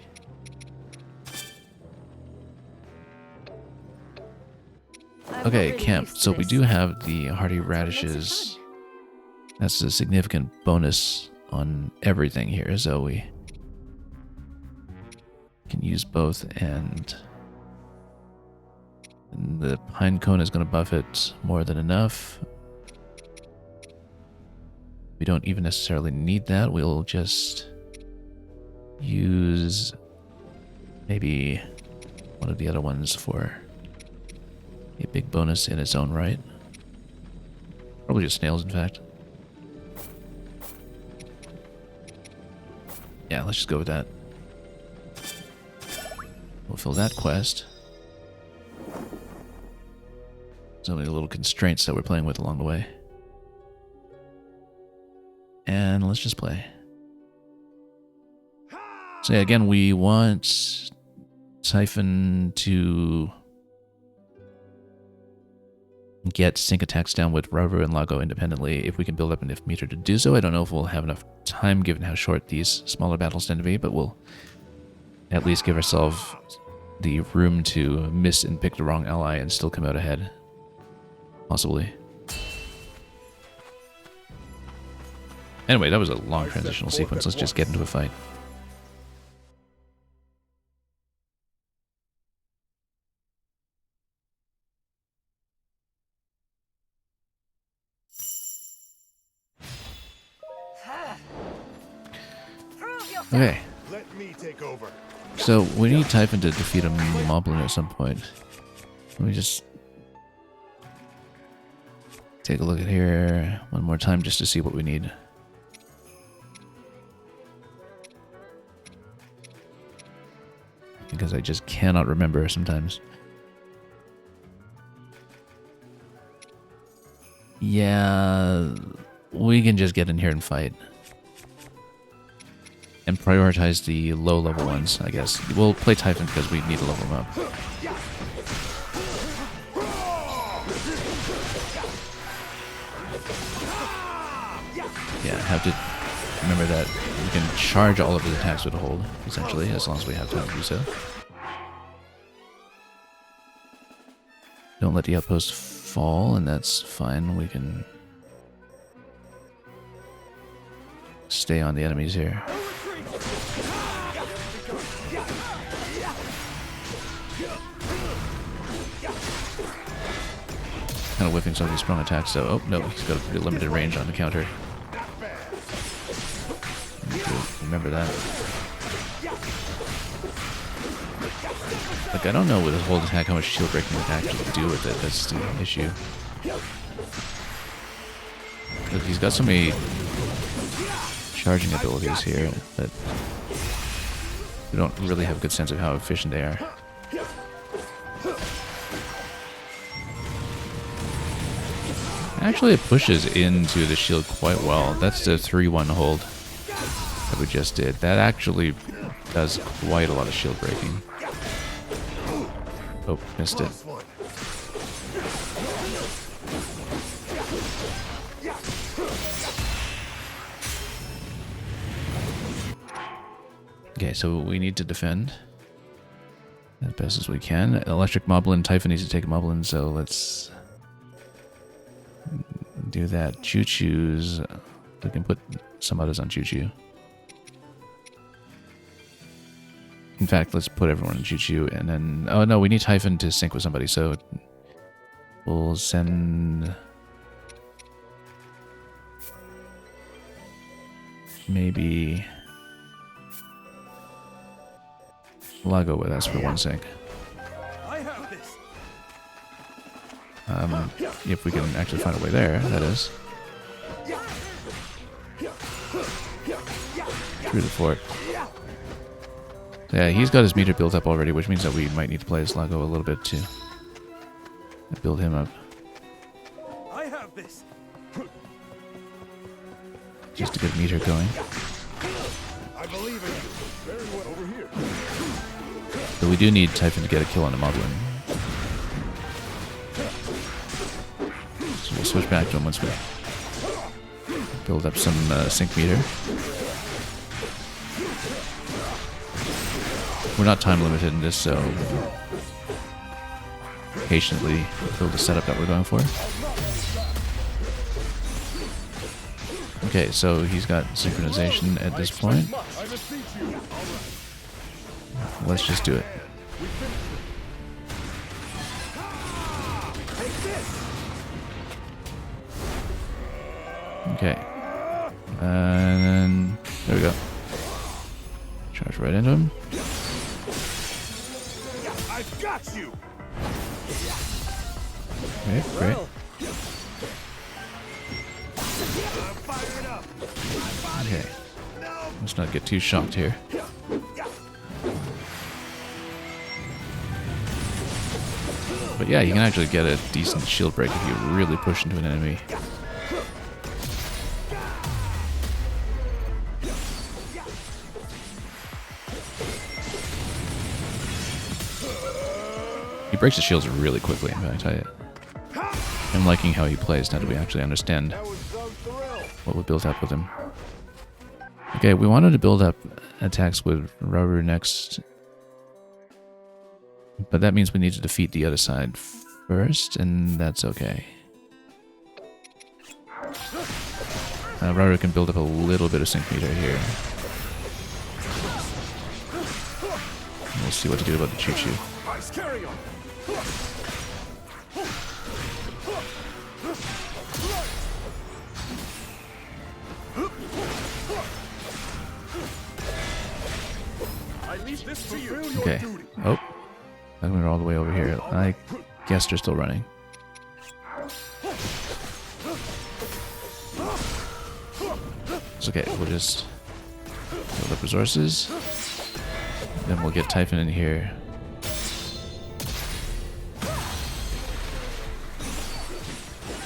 Okay, camp. So we do have the hardy radishes. That's a significant bonus on everything here, so we can use both, and the pine cone is going to buff it more than enough. We don't even necessarily need that. We'll just use maybe one of the other ones for a big bonus in its own right. Probably just snails, in fact. Yeah, let's just go with that. We'll fill that quest. So many little constraints that we're playing with along the way. And let's just play. So yeah, again, we want Typhon to get sync attacks down with Rauru and Lago independently if we can build up enough meter to do so. I don't know if we'll have enough time given how short these smaller battles tend to be, but we'll at least give ourselves the room to miss and pick the wrong ally and still come out ahead. Possibly. Anyway, that was a long transitional sequence. Let's just get into a fight. Okay. Let me take over. So we need Typhon to defeat a Moblin at some point. Let me just take a look at here one more time just to see what we need. Because I just cannot remember sometimes. Yeah, we can just get in here and fight. And prioritize the low-level ones, I guess. We'll play Typhon because we need to level them up. Yeah, have to remember that we can charge all of his attacks with a hold, essentially, as long as we have time to do so. Don't let the outpost fall, and that's fine. We can stay on the enemies here. Kind of whiffing some of these strong attacks, so... Oh, no, he's got a pretty limited range on the counter. Remember that. Like, I don't know with his hold attack how much shield breaking would actually do with it. That's the issue. Look, he's got so many charging abilities here that we don't really have a good sense of how efficient they are. Actually, it pushes into the shield quite well. That's the 3-1 hold that we just did. That actually does quite a lot of shield breaking. Oh, missed it. Okay, so we need to defend as best as we can. Electric Moblin, Typhon needs to take a Moblin, so let's do that. Choo-choos. We can put some others on Choo-choo. In fact, let's put everyone in Choo-choo, and then... Oh no, we need Typhon to sync with somebody, so we'll send... maybe... Lago with us for one sync. If we can actually find a way there, that is. through the fort. Yeah, he's got his meter built up already, which means that we might need to play as Lago a little bit to build him up. I have this. Just to get meter going. I believe in you. Very well. Over here. But we do need Typhon to get a kill on a Moblin. So we'll switch back to him once we build up some sync meter. We're not time limited in this, so patiently build the setup that we're going for. Okay, so he's got synchronization at this point. Let's just do it. Okay. And then, there we go. Charge right into him. I've got you. Okay, great. Okay. Let's not get too shocked here. But yeah, you can actually get a decent shield break if you really push into an enemy. He breaks the shields really quickly, in fact. I'm liking how he plays now that we actually understand what we built up with him. Okay, we wanted to build up attacks with Rauru next, but that means we need to defeat the other side first, and that's okay. Rauru can build up a little bit of sync meter here. We'll see what to do about the choo-choo. Okay. Oh. I went all the way over here. I guess they're still running. It's okay. We'll just build up resources. Then we'll get Typhon in here.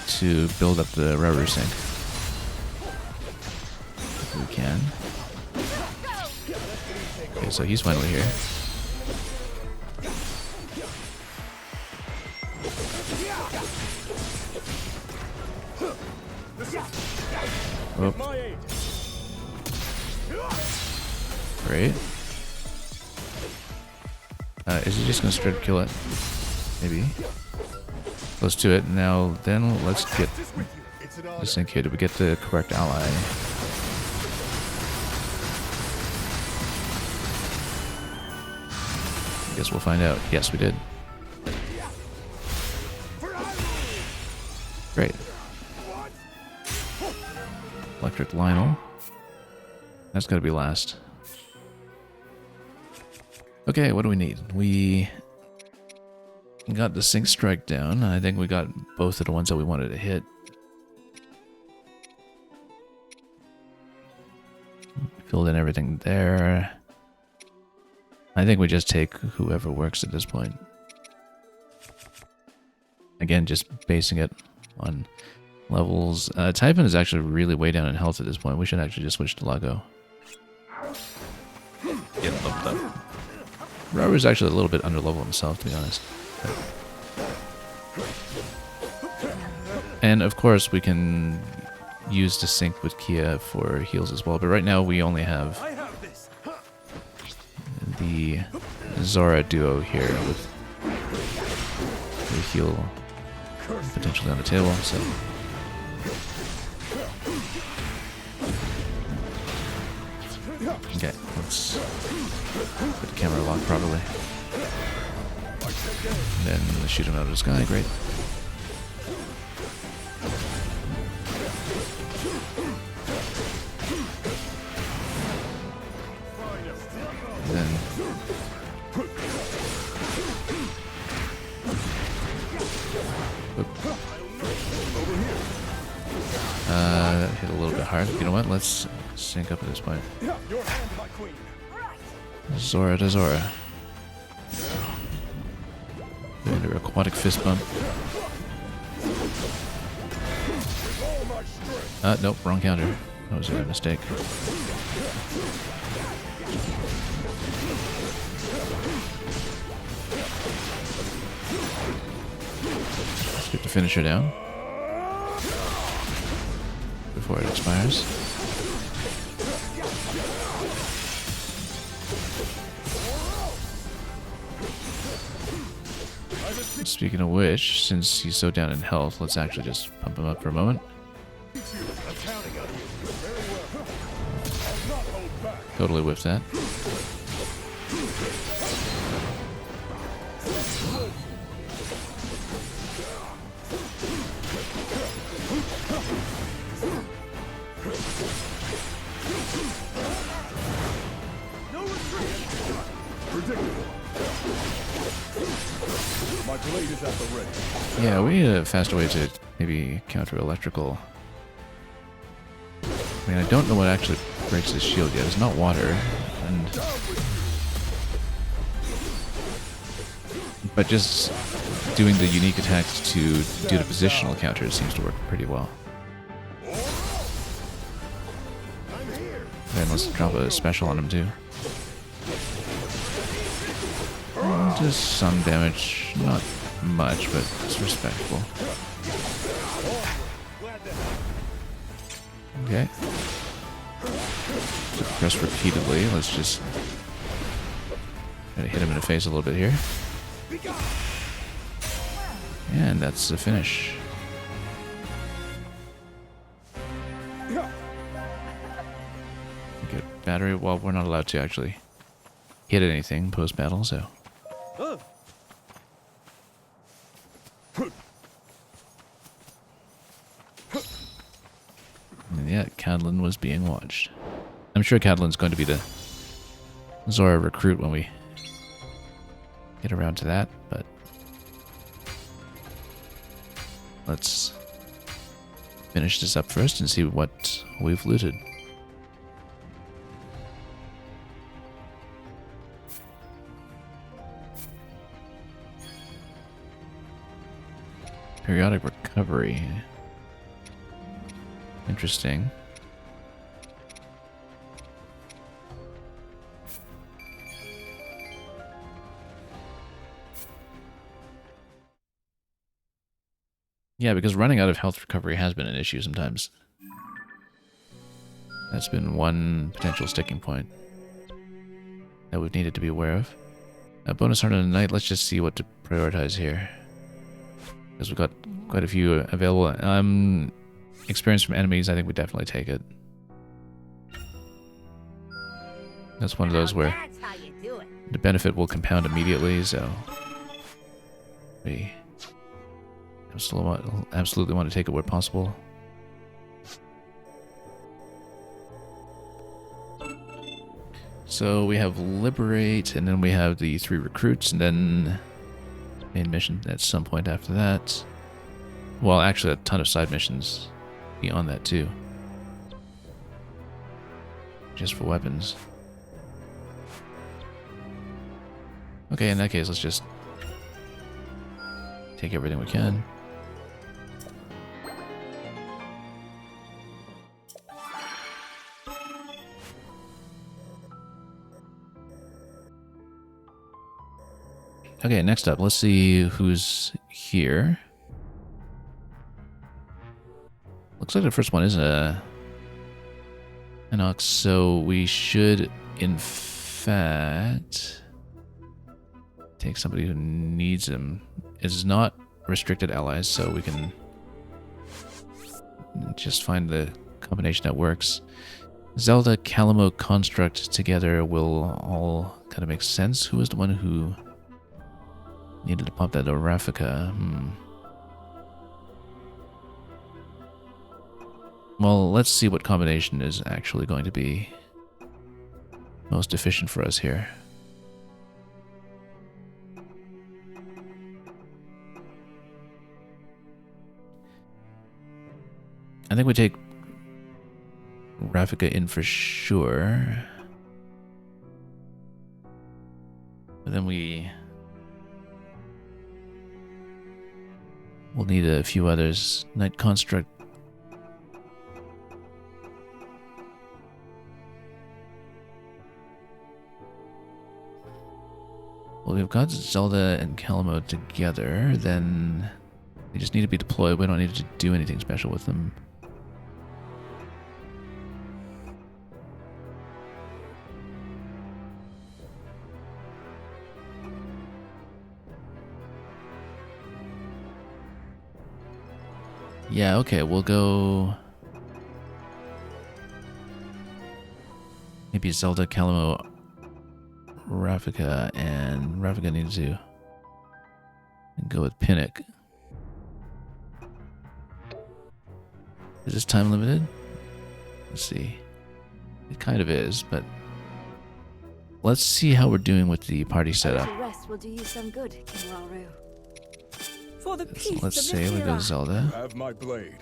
To build up the rubber sink. If we can. Okay, so he's finally here. Oh. Great. Is he just gonna straight up kill it? Maybe. Let's do it. Now, then, let's get this thing here. Did we get the correct ally? I guess we'll find out. Yes, we did. Great. Electric Lionel. That's gotta be last. Okay, what do we need? We got the sync strike down. I think we got both of the ones that we wanted to hit. Filled in everything there. I think we just take whoever works at this point. Again, just basing it on levels. Typhon is actually really way down in health at this point. We should actually just switch to Lago. Get leveled up. Raru's actually a little bit under level himself, to be honest. And of course, we can use the sync with Kia for heals as well. But right now, we only have the Zora duo here with the heal potentially on the table. So. Okay, let's put the camera locked properly. And then shoot him out of the sky, great. And then that hit a little bit hard. You know what? Let's sync up at this point. Your hand, my queen. Zora to Zora. Doing her aquatic fist bump. Nope, wrong counter. That was a mistake. Let's get the finisher down before it expires. Speaking of which, since he's so down in health, let's actually just pump him up for a moment. Totally whiffed that. Predictable. My blade is at the ready. Yeah, we need a faster way to maybe counter electrical. I mean, I don't know what actually breaks his shield yet. It's not water, but just doing the unique attacks to do the positional counters seems to work pretty well. Then let's drop a special on him too. Just some damage, not much, but it's respectable. Okay. So press repeatedly. Let's just try to hit him in the face a little bit here. And that's the finish. Good battery. Well, we're not allowed to actually hit anything post-battle, so. And yeah, Cadlin was being watched. I'm sure Cadlin's going to be the Zora recruit when we get around to that, but let's finish this up first and see what we've looted. Periodic recovery. Interesting. Yeah, because running out of health recovery has been an issue sometimes. That's been one potential sticking point that we've needed to be aware of. A bonus heart of the night, let's just see what to prioritize here. Because we've got quite a few available. Experience from enemies, I think we definitely take it. That's one of those where the benefit will compound immediately, so we absolutely want to take it where possible. So we have Liberate, and then we have the 3 recruits, and then main mission at some point after that. Well, actually a ton of side missions beyond that too. Just for weapons. Okay, in that case, let's just take everything we can. Okay, next up, let's see who's here. Looks like the first one is an Ox, so we should, in fact, take somebody who needs him. It's not restricted allies, so we can just find the combination that works. Zelda, Calamo, Construct together will all kind of make sense. Who was the one who needed to pump that Orafika? Well, let's see what combination is actually going to be most efficient for us here. I think we take Rafika in for sure. But then we'll need a few others. Night Construct. Well, we've got Zelda and Calamo together, then they just need to be deployed. We don't need to do anything special with them. Yeah, okay, we'll go... Maybe Zelda, Calamo, Rafika, and Rafika needs to go with Pinnock. Is this time limited? Let's see. It kind of is, but let's see how we're doing with the party setup. Rest will do you some good, King Rauru. For the peace Let's of say we go Nithira. Zelda. Have my blade.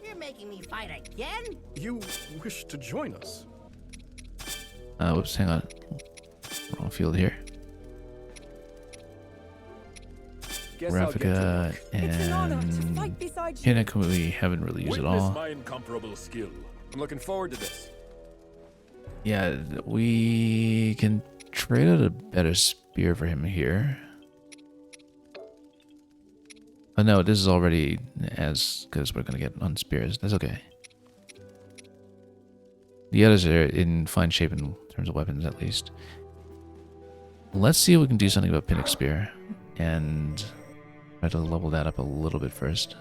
You're making me fight again? You wish to join us? Whoops, hang on. Wrong field here. Rafika It's an honor to and fight beside you. Pinnock we haven't really used at all. my incomparable skill. I'm looking forward to this. Yeah, we can trade out a better spear for him here. Oh no, this is already as good as we're gonna get on spears. That's okay. The others are in fine shape in terms of weapons, at least. Let's see if we can do something about Pinnock's spear and try to level that up a little bit first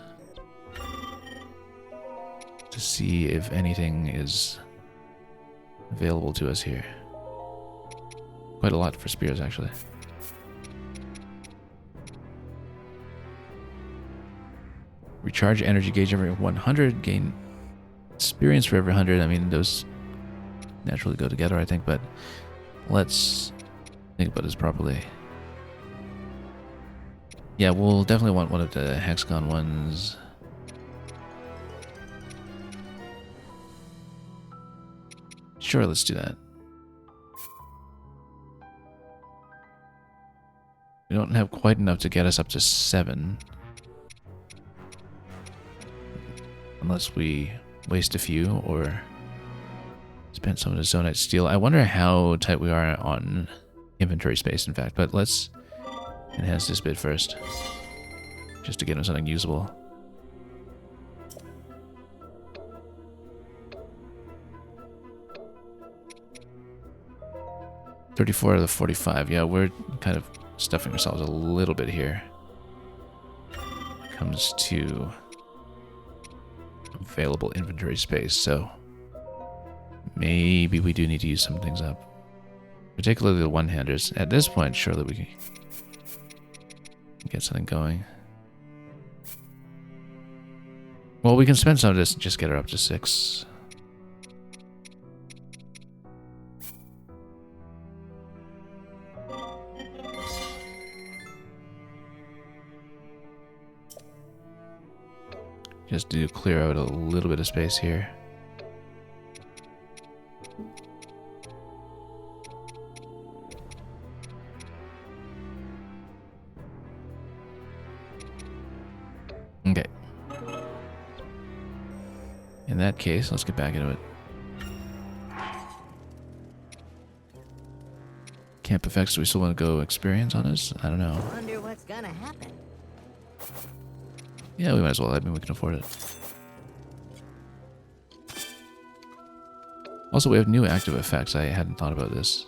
to see if anything is available to us here. Quite a lot for spears, actually. Recharge energy gauge every 100, gain experience for every 100. I mean, those naturally go together, I think, but let's think about this properly. Yeah, we'll definitely want one of the hexagon ones. Sure, let's do that. We don't have quite enough to get us up to 7. Unless we waste a few or spend some of the Zonite steel. I wonder how tight we are on inventory space, in fact. But let's enhance this bit first. Just to get him something usable. $34 out of the 45. Yeah, we're kind of stuffing ourselves a little bit here. Comes to available inventory space, so maybe we do need to use some things up. Particularly the one-handers. At this point, surely we can get something going. Well, we can spend some of this and just get her up to 6. Just to clear out a little bit of space here. Okay. In that case, let's get back into it. Camp effects, do we still want to go experience on this? I don't know. Wonder what's gonna happen. Yeah, we might as well. I mean, we can afford it. Also, we have new active effects. I hadn't thought about this.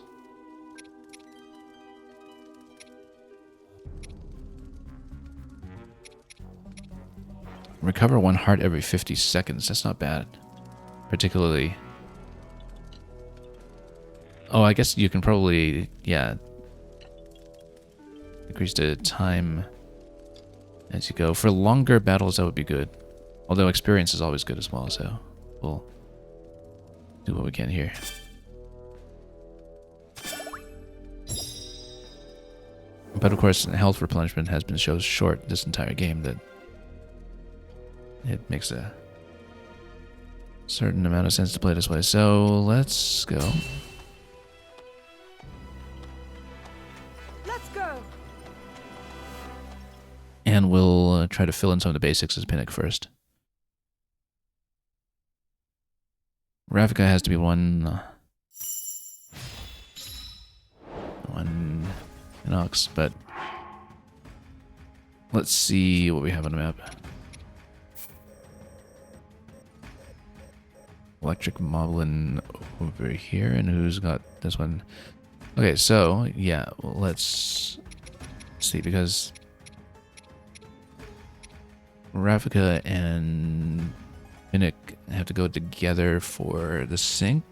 Recover 1 heart every 50 seconds. That's not bad. Particularly... Oh, I guess you can probably... Yeah. Increase the time as you go. For longer battles, that would be good. Although experience is always good as well, so we'll do what we can here. But of course, health replenishment has been so short this entire game that it makes a certain amount of sense to play this way. So let's go. Let's go. And we'll try to fill in some of the basics as Pinnock first. Ravnica has to be one Inox, but let's see what we have on the map. Electric Moblin over here, and who's got this one? Okay, so yeah, well, let's see, because Ravnica and Pinnock have to go together for the sync,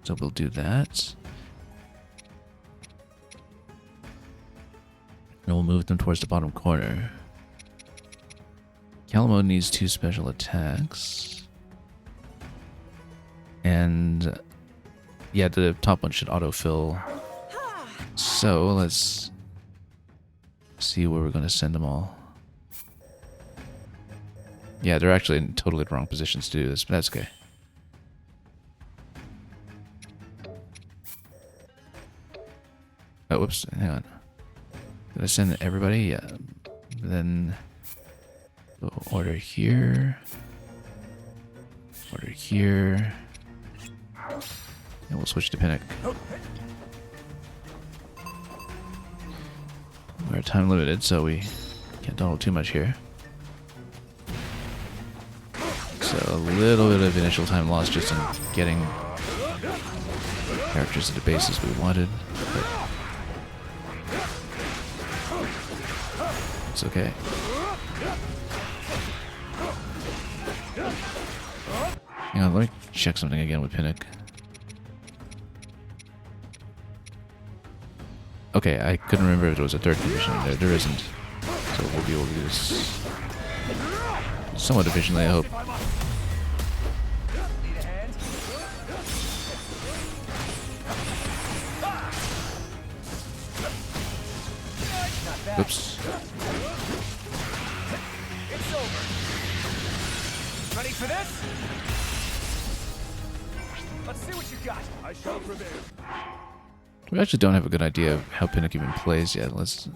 so we'll do that. And we'll move them towards the bottom corner. Calamo needs 2 special attacks. And yeah, the top one should autofill. So let's see where we're going to send them all. Yeah, they're actually in totally the wrong positions to do this, but that's okay. Oh, whoops, hang on. Did I send everybody? Yeah. Then order here. Order here. And we'll switch to Pinnock. We're time limited, so we can't dawdle too much here. So a little bit of initial time lost just in getting characters at the bases we wanted, but it's okay. Hang on, let me check something again with Pinnock. Okay, I couldn't remember if there was a third condition in there. There isn't. So we'll be able to do this somewhat efficiently, I hope. Oops. It's over. Ready for this? Let's see what you got. I shall prevail. We actually don't have a good idea of how Pinnock even plays yet. Let's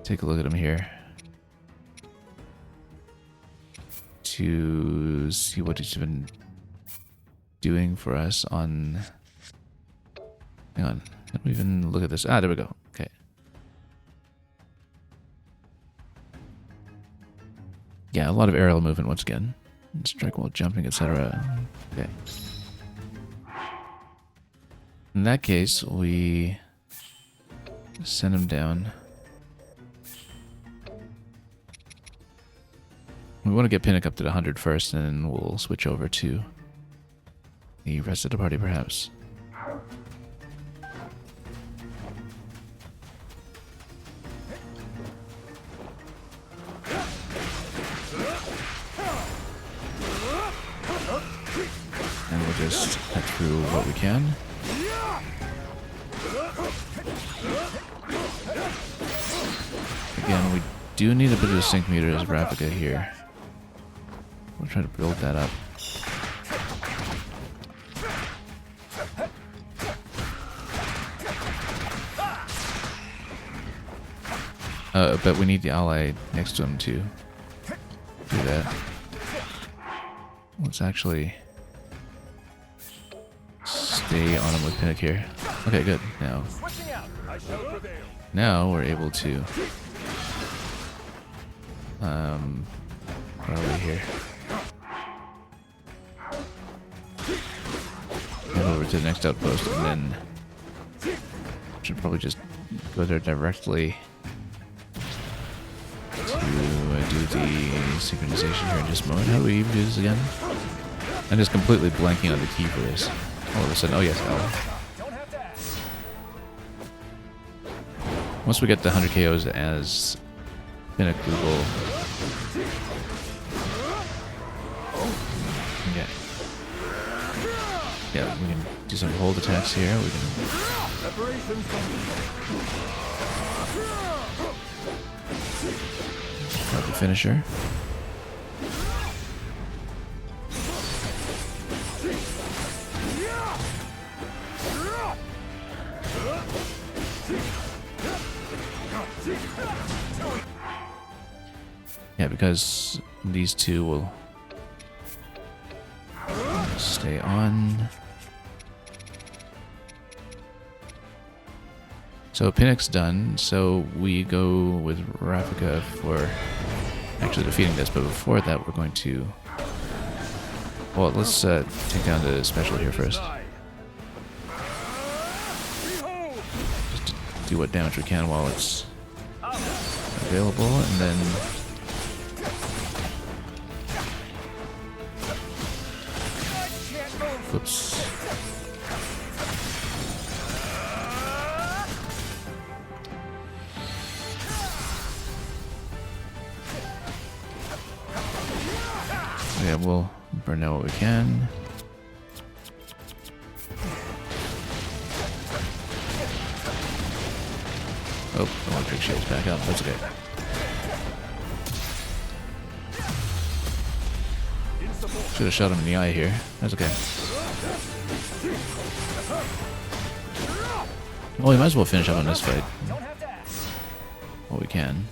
take a look at him here to see what he's been doing for us on... Hang on. How do we even look at this? Ah, there we go. Okay. Yeah, a lot of aerial movement once again. Strike while jumping, etc. Okay. In that case, we send him down. We want to get Pinnock up to the 100 first, and then we'll switch over to the rest of the party, perhaps. And we'll just cut through what we can. Again, we do need a bit of a sync meter as Ravnica here. We'll try to build that up. But we need the ally next to him to do that. Let's actually stay on him with Pinnock here. Okay, good. Now we're able to where are we here? Head over to the next outpost, and then should probably just go there directly to do the synchronization here in just a moment. How do we even do this again? I'm just completely blanking on the key for this. All of a sudden, oh yes, L. Once we get the 100 KOs as Pinnock, we will... Yeah, we can do some hold attacks here. We can... Grab the finisher. Yeah, because these two will stay on. So Pinnock's done, so we go with Rafika for actually defeating this, but before that we're going to... Well, let's take down the special here first. Just to do what damage we can while it's available, and then... Oops. Yeah, we'll burn out what we can. Oh, electric shield's back up. That's okay. Should have shot him in the eye here. That's okay. Well, we might as well finish up on this fight. Well, we can.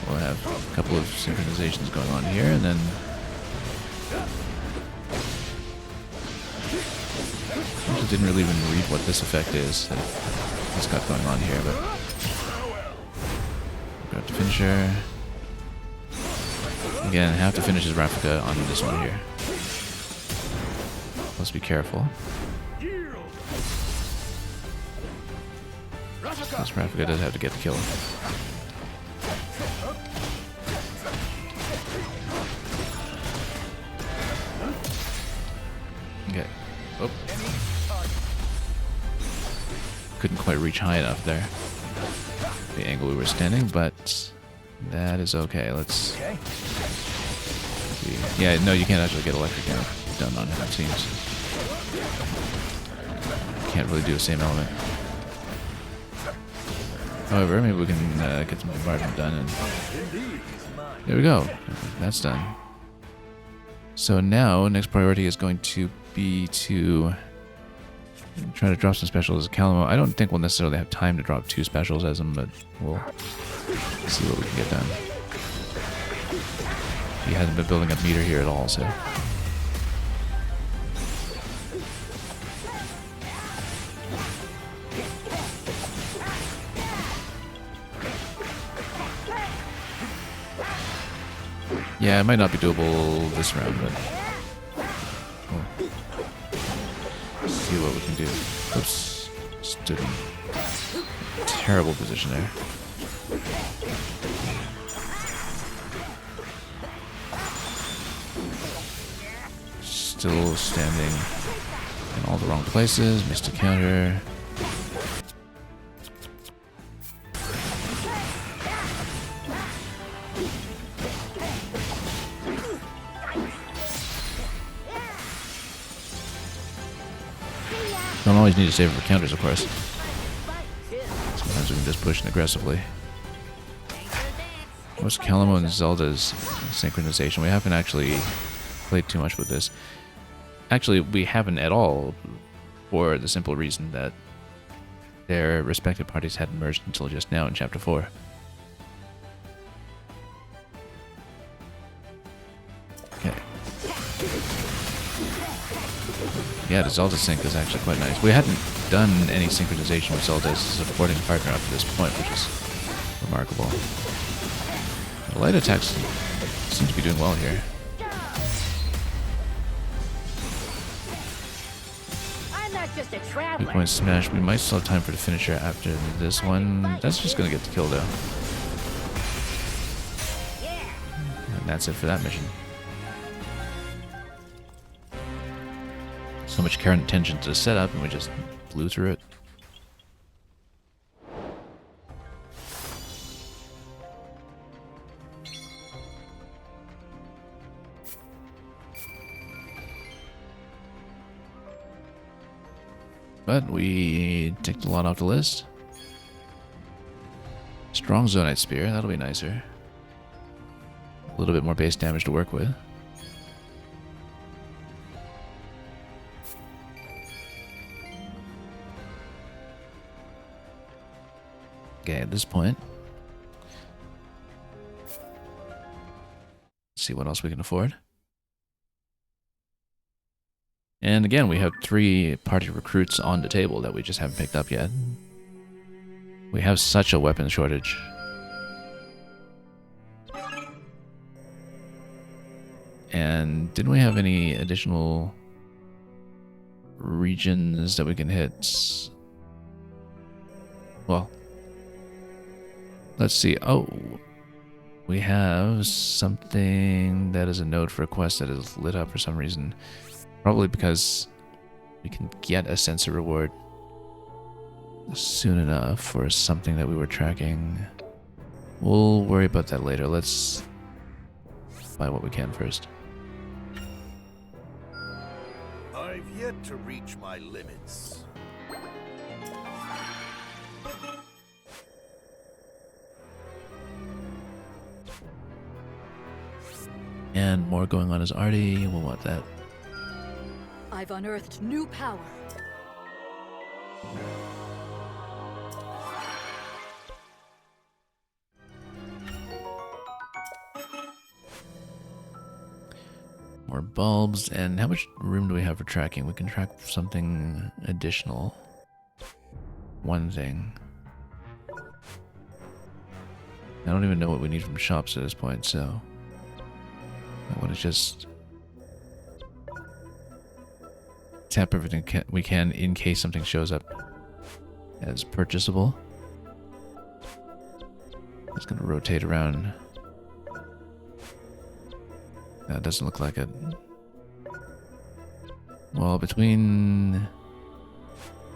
We'll have a couple of synchronizations going on here, and then... I didn't really even read what this effect is that it's got going on here, but... Got the finisher. Again, have to finish his Rafika on this one here. Let's be careful. This Rafika does have to get the kill. Okay. Oh. Couldn't quite reach high enough there. The angle we were standing, but that is okay. Let's see. Yeah, no, you can't actually get electric damage done on him, it seems. Can't really do the same element. However, maybe we can get some bombardment done, and there we go. That's done. So now, next priority is going to be to try to drop some specials as Calamo. I don't think we'll necessarily have time to drop 2 specials as him, but we'll see what we can get done. He hasn't been building up meter here at all, so... Yeah, it might not be doable this round, but... Let's see what we can do. Oops. Stood in a terrible position there. Still standing in all the wrong places. Missed a counter. Don't always need to save it for counters, of course. Sometimes we can just push in aggressively. What's Calamo and Zelda's synchronization? We haven't actually played too much with this. Actually, we haven't at all, for the simple reason that their respective parties hadn't merged until just now in Chapter 4. Okay. Yeah, the Zelda sync is actually quite nice. We hadn't done any synchronization with Zelda as a supporting partner up to this point, which is remarkable. The light attacks seem to be doing well here. Just a traveler. 8 point smash. We might still have time for the finisher after this one. That's just gonna get the kill though. And that's it for that mission. So much current attention to the setup, and we just blew through it. But we ticked a lot off the list. Strong Zonite Spear, that'll be nicer. A little bit more base damage to work with. Okay, at this point, let's see what else we can afford. And again, we have 3 party recruits on the table that we just haven't picked up yet. We have such a weapon shortage. And didn't we have any additional regions that we can hit? Well, let's see. Oh, we have something that is a node for a quest that is lit up for some reason. Probably because we can get a sensor reward soon enough for something that we were tracking. We'll worry about that later. Let's buy what we can first. I've yet to reach my limits. And more going on as Artie. We'll want that. I've unearthed new power. More bulbs. And how much room do we have for tracking? We can track something additional. One thing. I don't even know what we need from shops at this point, so I want to just tap everything we can in case something shows up as purchasable. It's going to rotate around. That doesn't look like it. Well, between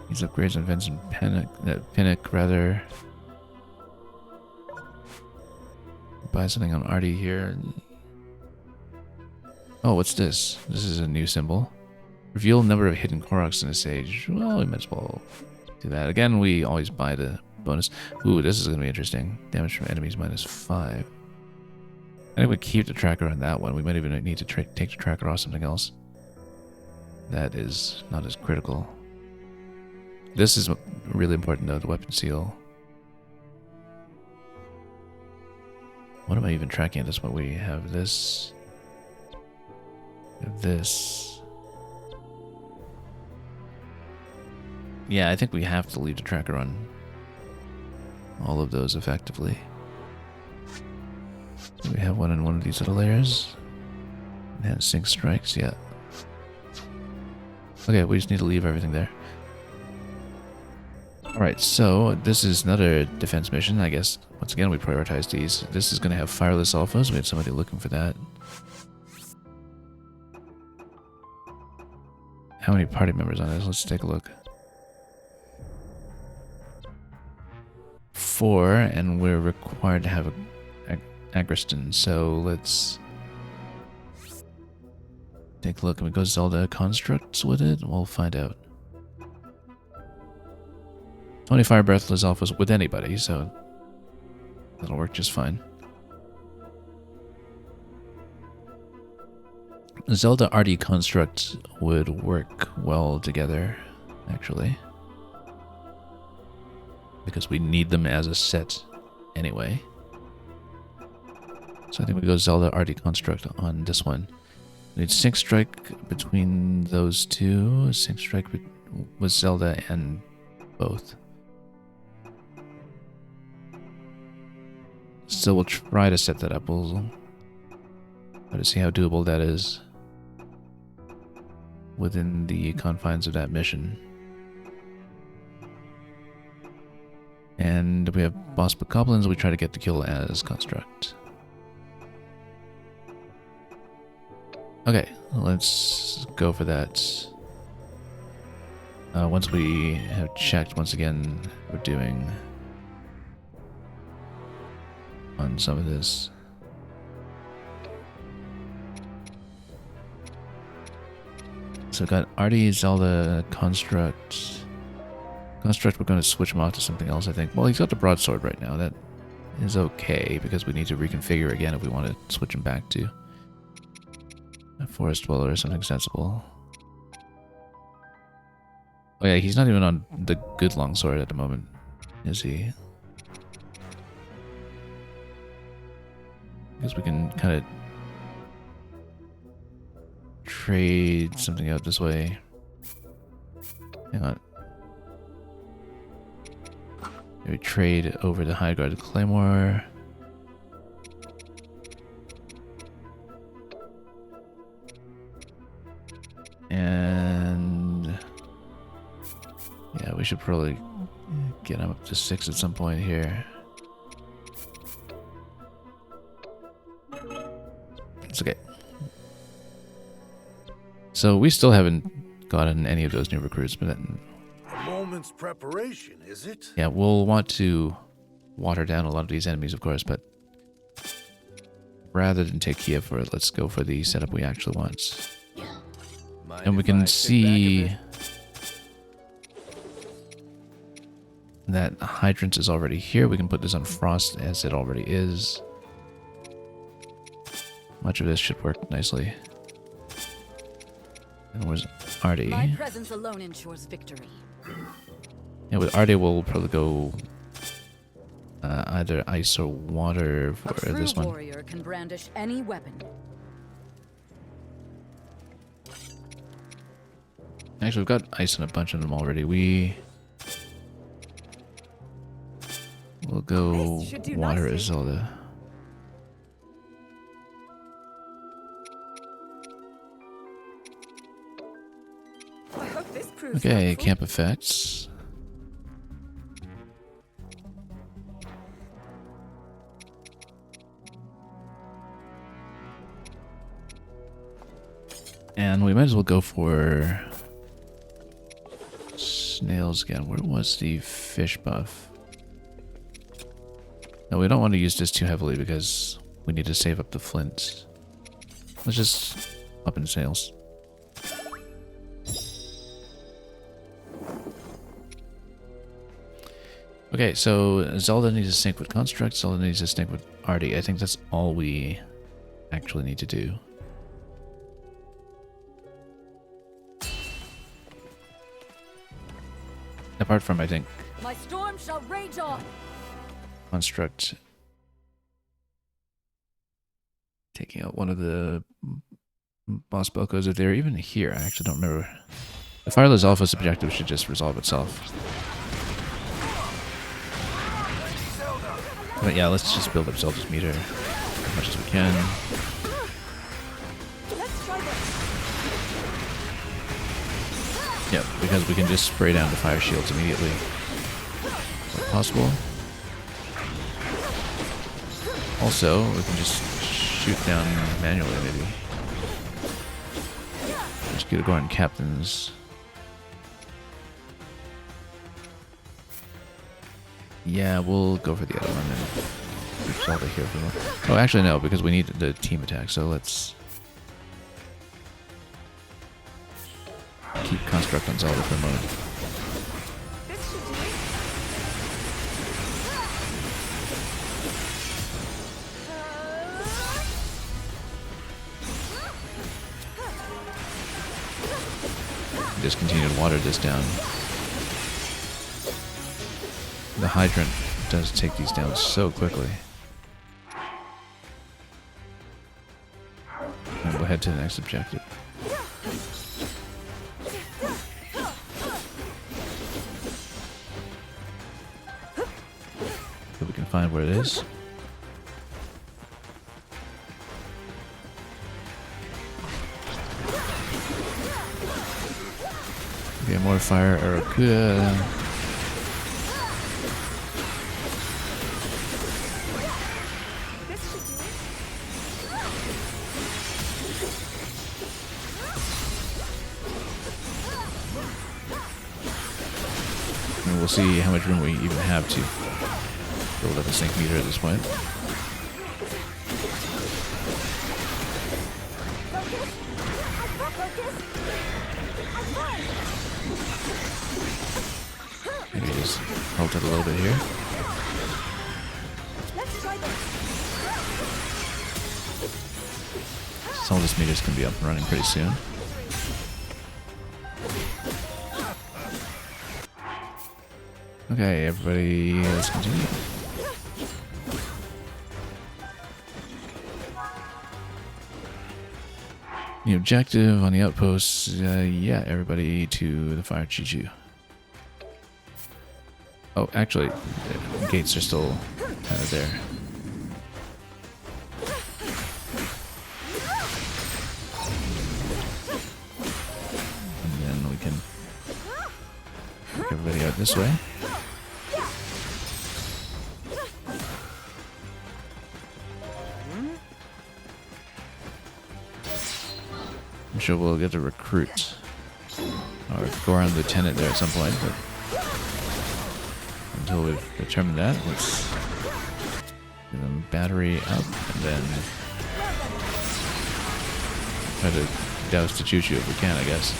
these upgrades on Vince and Pinnock, rather, buy something on Artie here. Oh, what's this? This is a new symbol. Reveal number of hidden Koroks in a stage. Well, we might as well do that. Again, we always buy the bonus. Ooh, this is going to be interesting. Damage from enemies -5. I think we keep the tracker on that one. We might even need to take the tracker off something else. That is not as critical. This is really important though, the weapon seal. What am I even tracking at this point? We have this. This. Yeah, I think we have to leave the tracker on all of those effectively. Do we have one in one of these little layers? And sync strikes, yeah. Okay, we just need to leave everything there. Alright, so this is another defense mission. I guess, once again, we prioritize these. This is going to have fireless alphas. We had somebody looking for that. How many party members on this? Let's take a look. 4, and we're required to have a Agriston, so let's take a look. Can we go Zelda constructs with it? We'll find out. 20 fire breathless alphas with anybody, so that'll work just fine. Zelda Artie constructs would work well together, actually, because we need them as a set anyway. So I think we go Zelda Artie construct on this one. We need sync strike between those two. Sync strike with Zelda and both. So we'll try to set that up. We'll try to see how doable that is within the confines of that mission. And we have boss bokoblins. We try to get the kill as construct. Okay, let's go for that. Once we have checked, once again, we're doing on some of this. So we've got Artie, Zelda, Construct. Construct, we're going to switch him off to something else, I think. Well, he's got the broadsword right now. That is okay, because we need to reconfigure again if we want to switch him back to a forest dweller or something sensible. Oh yeah, he's not even on the good longsword at the moment, is he? I guess we can kind of trade something out this way. Hang on. Maybe trade over the High Guard Claymore. And yeah, we should probably get him up to 6 at some point here. It's okay. So we still haven't gotten any of those new recruits, but then, A moment's preparation, is it? yeah, we'll want to water down a lot of these enemies, of course, but rather than take Kiev for it, let's go for the setup we actually want. And we can see that Hydrant is already here. We can put this on Frost as it already is. Much of this should work nicely. And where's Artie? My presence alone ensures victory. Yeah, with Artie we'll probably go either ice or water for this one. A true warrior can brandish any weapon. Actually, we've got ice on a bunch of them already. We'll go water as Zelda. I hope this proves Okay, helpful. camp effects. And we might as well go for snails again. Where was the fish buff? No, we don't want to use this too heavily because we need to save up the flint. Let's just up in snails. Okay, so Zelda needs to sync with Construct, Zelda needs to sync with Artie. I think that's all we actually need to do. Apart from, I think, My storm shall rage on. Construct taking out one of the boss Bokos. If they're even here, I actually don't remember. The Fireless Alpha's objective should just resolve itself. But yeah, let's just build up Zelda's meter as much as we can. Yep, because we can just spray down the fire shields immediately. If possible. Also, we can just shoot down manually, maybe. Just get a go on captains. Yeah, we'll go for the other one and keep Zelda here for them. Oh, actually no, because we need the team attack, so let's keep Construct on Zelda for a moment. Just continue to water this down. The Hydrant does take these down so quickly. And we'll head to the next objective. If we can find where it is. Okay, more fire arrow. Good. And we'll see how much room we even have to build up a sync meter at this point. Maybe just hold it a little bit here. Some of this meter's gonna be up and running pretty soon. Okay, everybody, let's continue. The objective on the outposts, yeah, everybody to the fire Chichu. Oh, actually, the gates are still there. And then we can take everybody out this way. I'm sure we'll get to recruit or go around lieutenant there at some point, but until we've determined that, let's get them battery up and then try to douse the choo-choo if we can, I guess.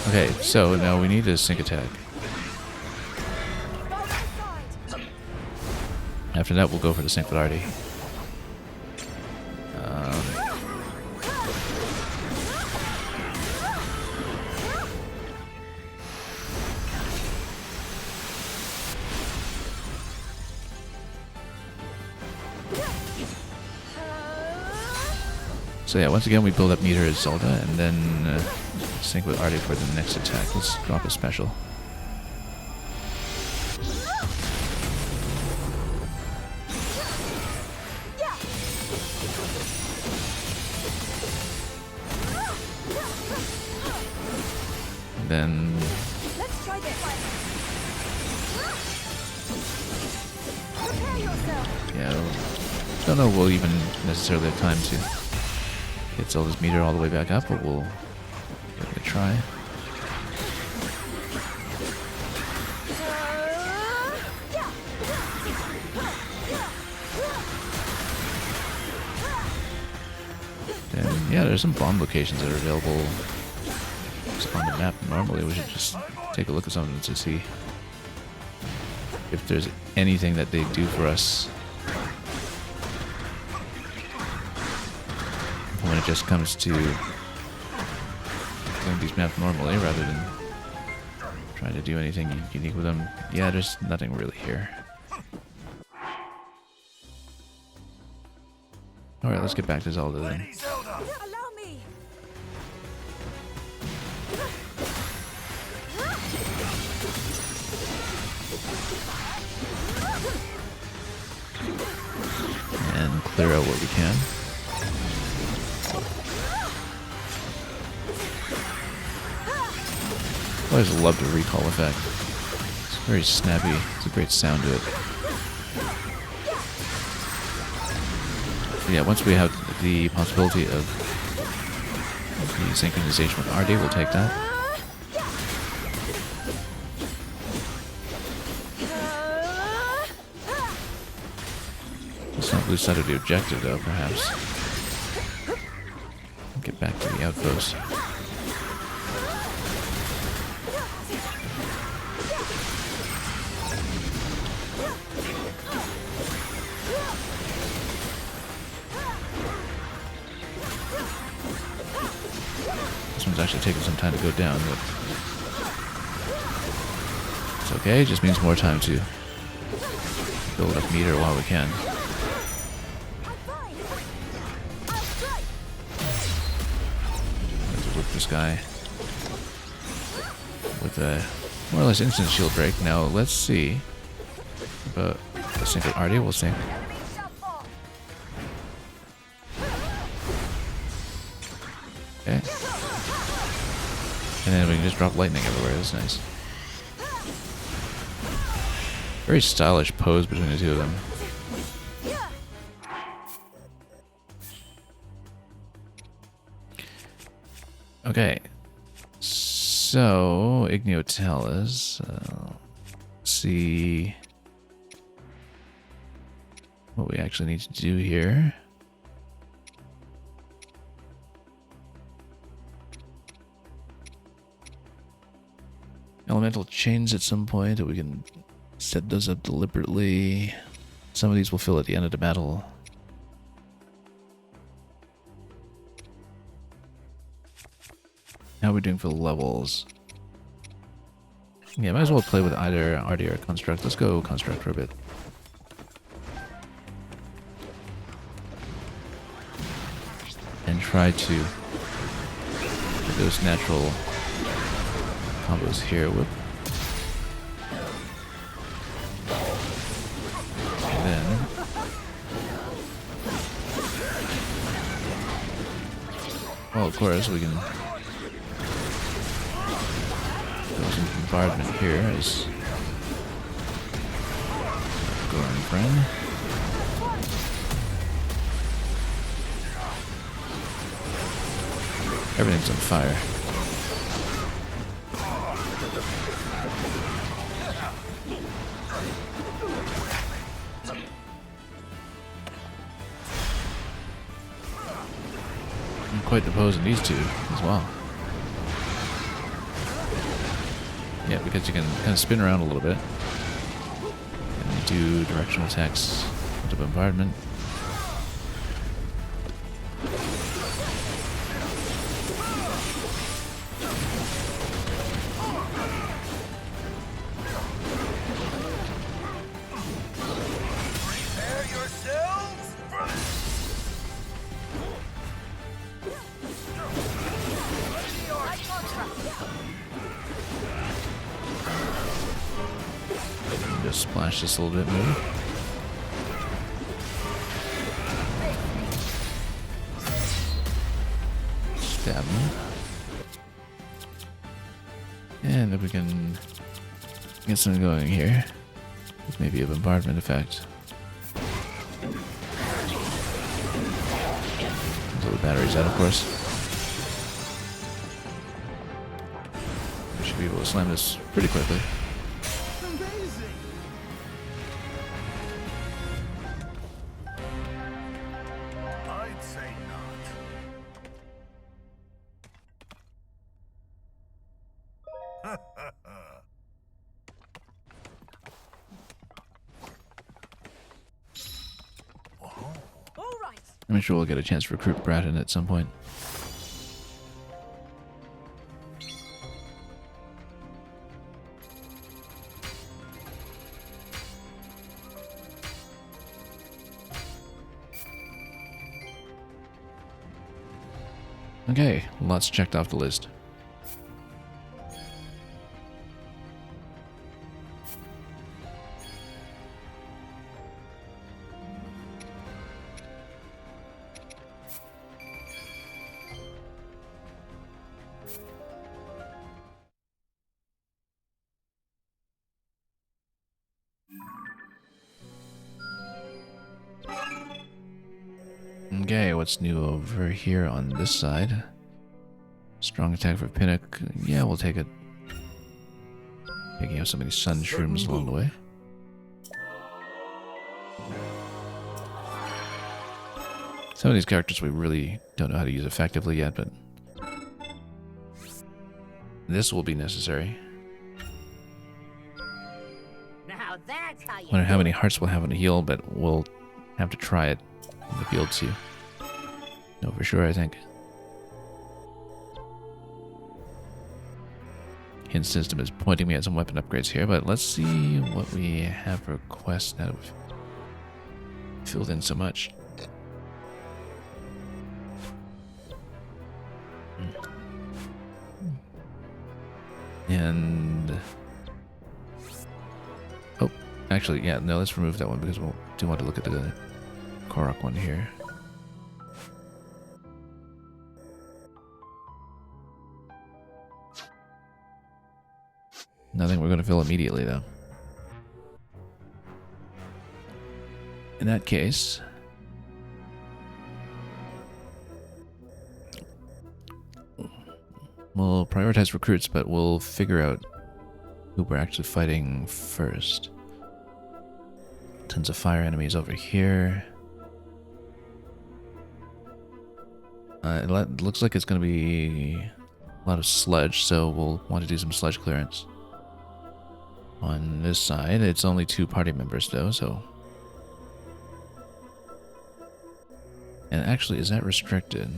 Okay, so now we need a sync attack. After that, we'll go for the sync with Artie. So yeah, once again we build up meter as Zelda and then sync with Artie for the next attack. Let's drop a special. And then Let's try this. Prepare yourself. yeah, don't know if we'll even necessarily have time to get Zelda's meter all the way back up, but we'll give it a try. And yeah, there's some bomb locations that are available on the map. Normally, we should just take a look at some of them to see if there's anything that they do for us when it just comes to playing these maps normally rather than trying to do anything unique with them. Yeah, there's nothing really here. Alright, let's get back to Zelda then. Allow me. And clear out what we can. I always love the recall effect. It's very snappy. It's a great sound to it. Yeah, once we have the possibility of the synchronization with RD, we'll take that. Let's not lose sight of the objective, though, perhaps. Get back to the outpost. This one's actually taking some time to go down, but it's okay. It just means more time to build up meter while we can. Let's whip this guy with a more or less instant shield break. Now let's see about the sync with Artie. We'll sync. Okay. And then we can just drop lightning everywhere. That's nice. Very stylish pose between the two of them. Okay. So, Igniotalis. See what we actually need to do here. Elemental chains at some point that we can set those up deliberately. Some of these will fill at the end of the battle. How are we doing for levels? Yeah, might as well play with either RD or Construct. Let's go Construct for a bit. and try to get those natural combos here. Whoop. And then well, of course, we can do some bombardment here as Goran friend. Everything's on fire. I'm quite opposing these two as well. Yeah, because you can kind of spin around a little bit and do directional attacks into bombardment. Just splash this a little bit, maybe. Stab him. And if we can get something going here, with maybe a bombardment effect. Until the battery's out, of course. We should be able to slam this pretty quickly. I'm sure we'll get a chance to recruit Bratton at some point. Okay, lots checked off the list. Okay, what's new over here on this side? Strong attack for Pinnock. Yeah, we'll take it. Picking up so many sun shrooms along the way. Some of these characters we really don't know how to use effectively yet, but this will be necessary. Now that's how you Wonder how many hearts we'll have on a heal, but we'll have to try it in the field too. No, for sure, I think. Hint system is pointing me at some weapon upgrades here, but let's see what we have for quests now that we've filled in so much. And oh, actually, yeah, no, let's remove that one because we do want to look at the Korok one here. Nothing we're going to fill immediately, though. In that case, we'll prioritize recruits, but we'll figure out who we're actually fighting first. Tons of fire enemies over here. It looks like it's going to be a lot of sludge, so we'll want to do some sludge clearance. On this side, it's only 2 party members though, so... And actually, is that restricted?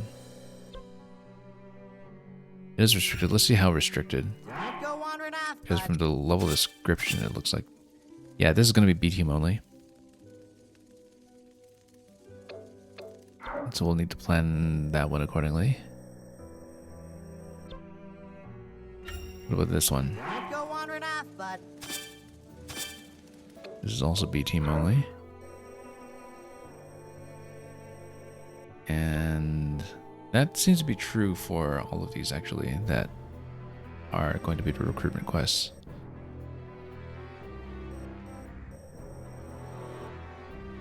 It is restricted. Let's see how restricted. Because from the level description, it looks like... Yeah, this is going to be B team only. So we'll need to plan that one accordingly. What about this one? I'd go wandering off, but This is also B team only. And that seems to be true for all of these, actually, that are going to be the recruitment quests.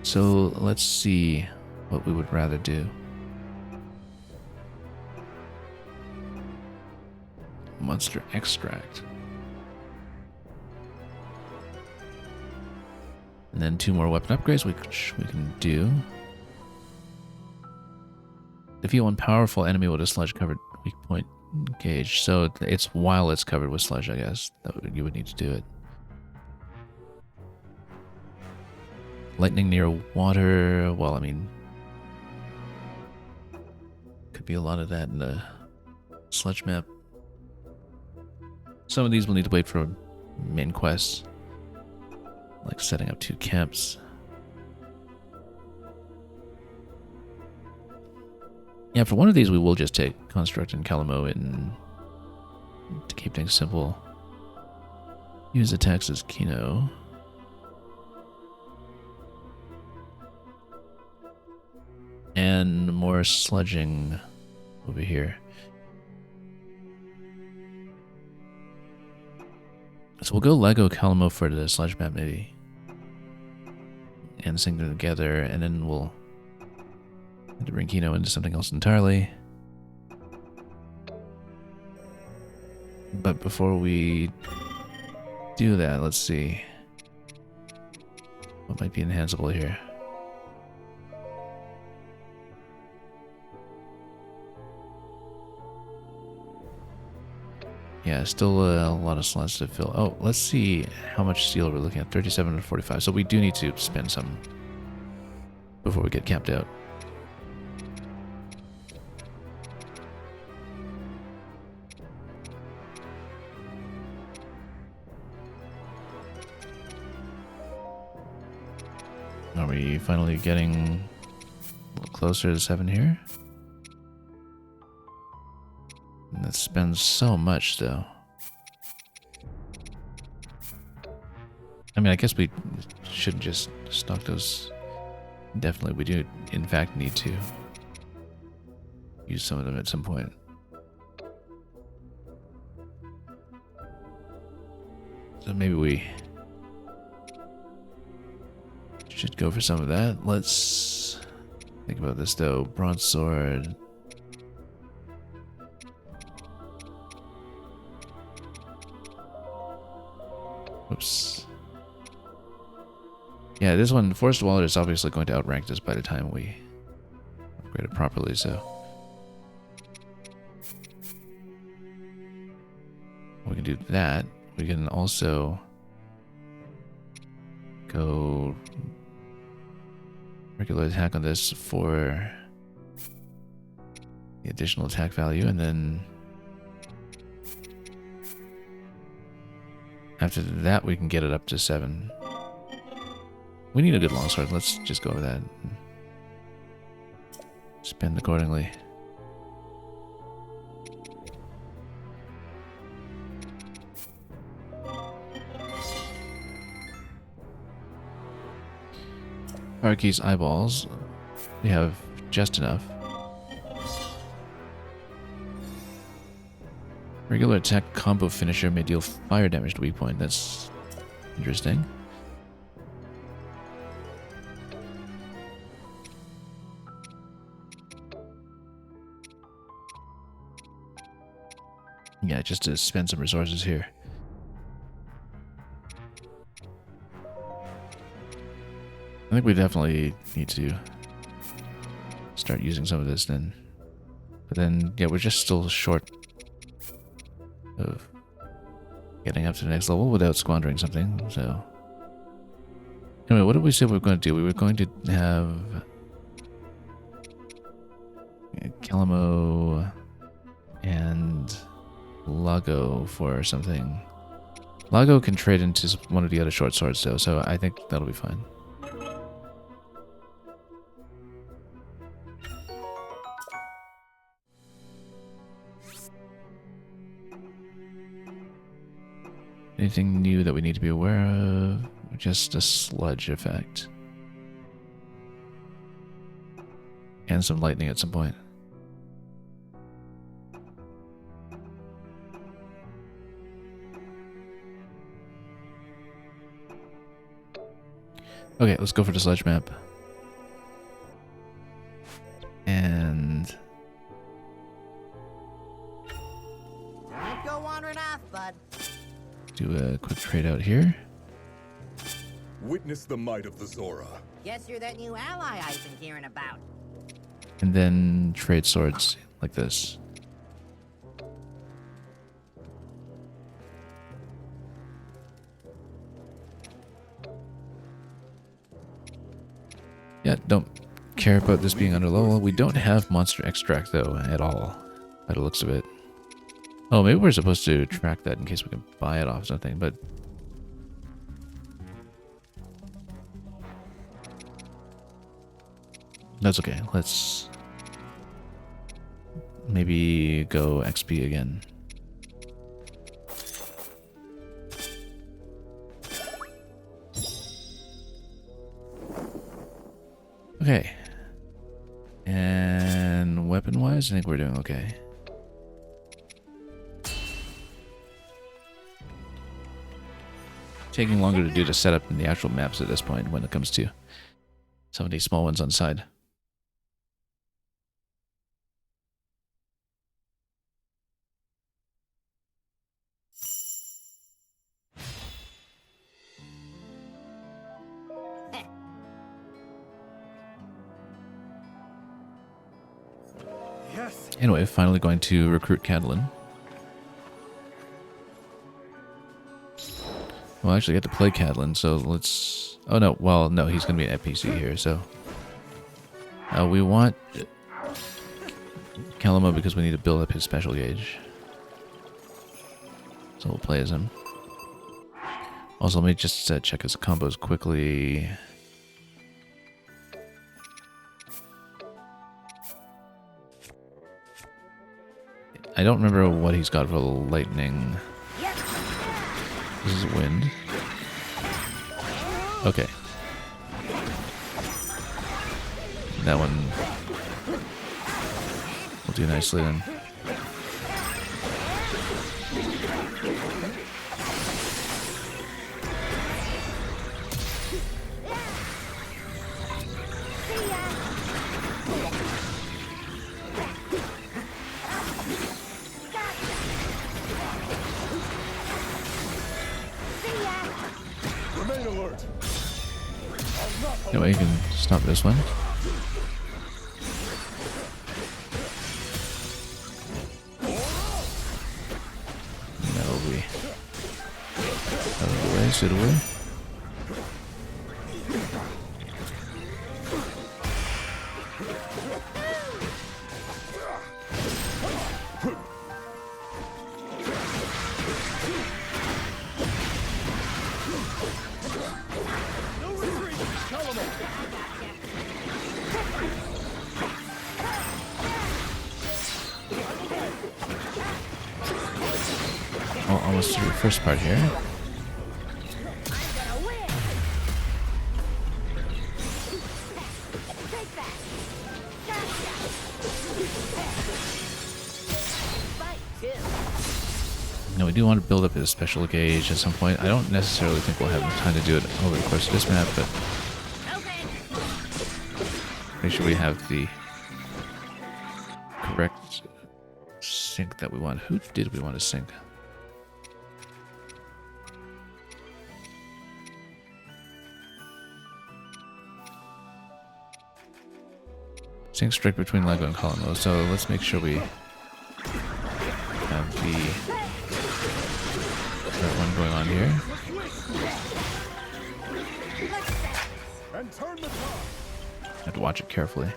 So let's see what we would rather do. Monster extract. And then 2 more weapon upgrades which we can do. Defeat one powerful enemy with a sludge covered weak point gauge. So it's while it's covered with sludge, I guess. You would need to do it. Lightning near water. Well, I mean, could be a lot of that in the sludge map. Some of these will need to wait for main quests, like setting up 2 camps. Yeah, for one of these we will just take Construct and Calamo in to keep things simple. Use attacks as Kino. And more sludging over here. So we'll go Lego Calamo for the sludge map maybe. And sync them together, and then we'll have to bring Kino into something else entirely. But before we do that, let's see what might be enhanceable here. Yeah, still a lot of slots to fill. Oh, let's see how much steel we're looking at. 37 to 45. So we do need to spend some before we get capped out. Are we finally getting a little closer to 7 here? That spends so much, though. I mean, I guess we shouldn't just stock those. Definitely, we do, in fact, need to use some of them at some point. So maybe we should go for some of that. Let's think about this, though. Broadsword. Oops. Yeah, this one, Forest Waller, is obviously going to outrank this by the time we upgrade it properly, so we can do that. We can also go regular attack on this for the additional attack value, and then after that, we can get it up to 7. We need a good longsword. Let's just go with that. Spend accordingly. Parakeet's eyeballs. We have just enough. Regular attack combo finisher may deal fire damage to weak point. That's interesting. Yeah, just to spend some resources here. I think we definitely need to start using some of this then. But then, yeah, we're just still short of getting up to the next level without squandering something, so. Anyway, what did we say we were going to do? We were going to have Calamo and Lago for something. Lago can trade into one of the other short swords though, so I think that'll be fine. Anything new that we need to be aware of? Just a sludge effect. And some lightning at some point. Okay, let's go for the sludge map. And Don't go wandering off, bud. do a quick trade out here. Witness the might of the Zora. Guess you're that new ally I've been hearing about. And then trade swords like this. Yeah, don't care about this being under level. We don't have monster extract though at all, by the looks of it. Oh, maybe we're supposed to track that in case we can buy it off something, but that's okay. Let's maybe go XP again. Okay. And weapon-wise, I think we're doing okay. Taking longer to do the setup than the actual maps at this point when it comes to some of these small ones on the side. Yes. Anyway, finally going to recruit Catelyn. Well, I actually get to play Catelyn, so let's... Oh no, well, no, he's going to be an NPC here, so... we want Kalima because we need to build up his special gauge. So we'll play as him. Also, let me just check his combos quickly. I don't remember what he's got for lightning. This is wind. Okay. That one will do nicely then. Remain alert. Anyway, you can stop this one. That'll be out of the way, sit away. Oh, almost through the first part here. Now we do want to build up his special gauge at some point. I don't necessarily think we'll have enough time to do it over the course of this map, but make sure we have the correct sync that we want. Who did we want to sync? Sync strict between Lego and Columbo, so let's make sure we have the right one going on here. And turn the tide. Have to watch it carefully.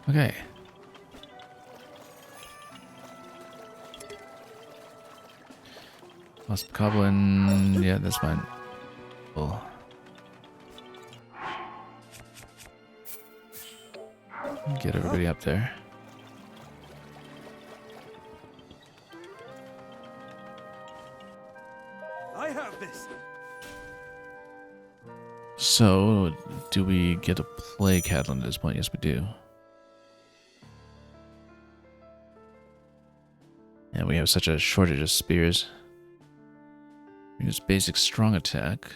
Okay. Lost Goblin. Yeah, that's fine. Cool. get everybody up there. I have this. So, do we get a plague cattle at this point? Yes, we do. And we have such a shortage of spears. Use basic strong attack.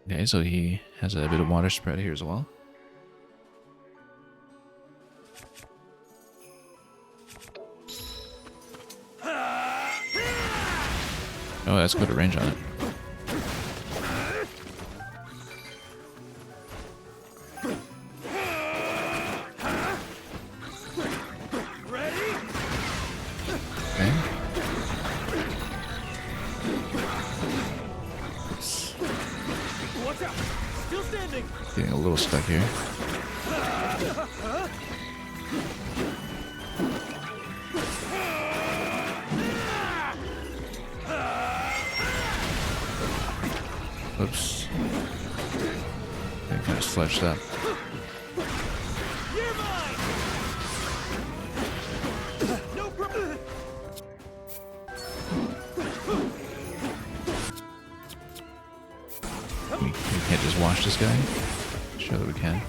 Okay, so he has a bit of water spread here as well. Oh, that's good range on it. Getting a little stuck here. Oops. That kind of fletched up. We can't just wash this guy. Sure that we can.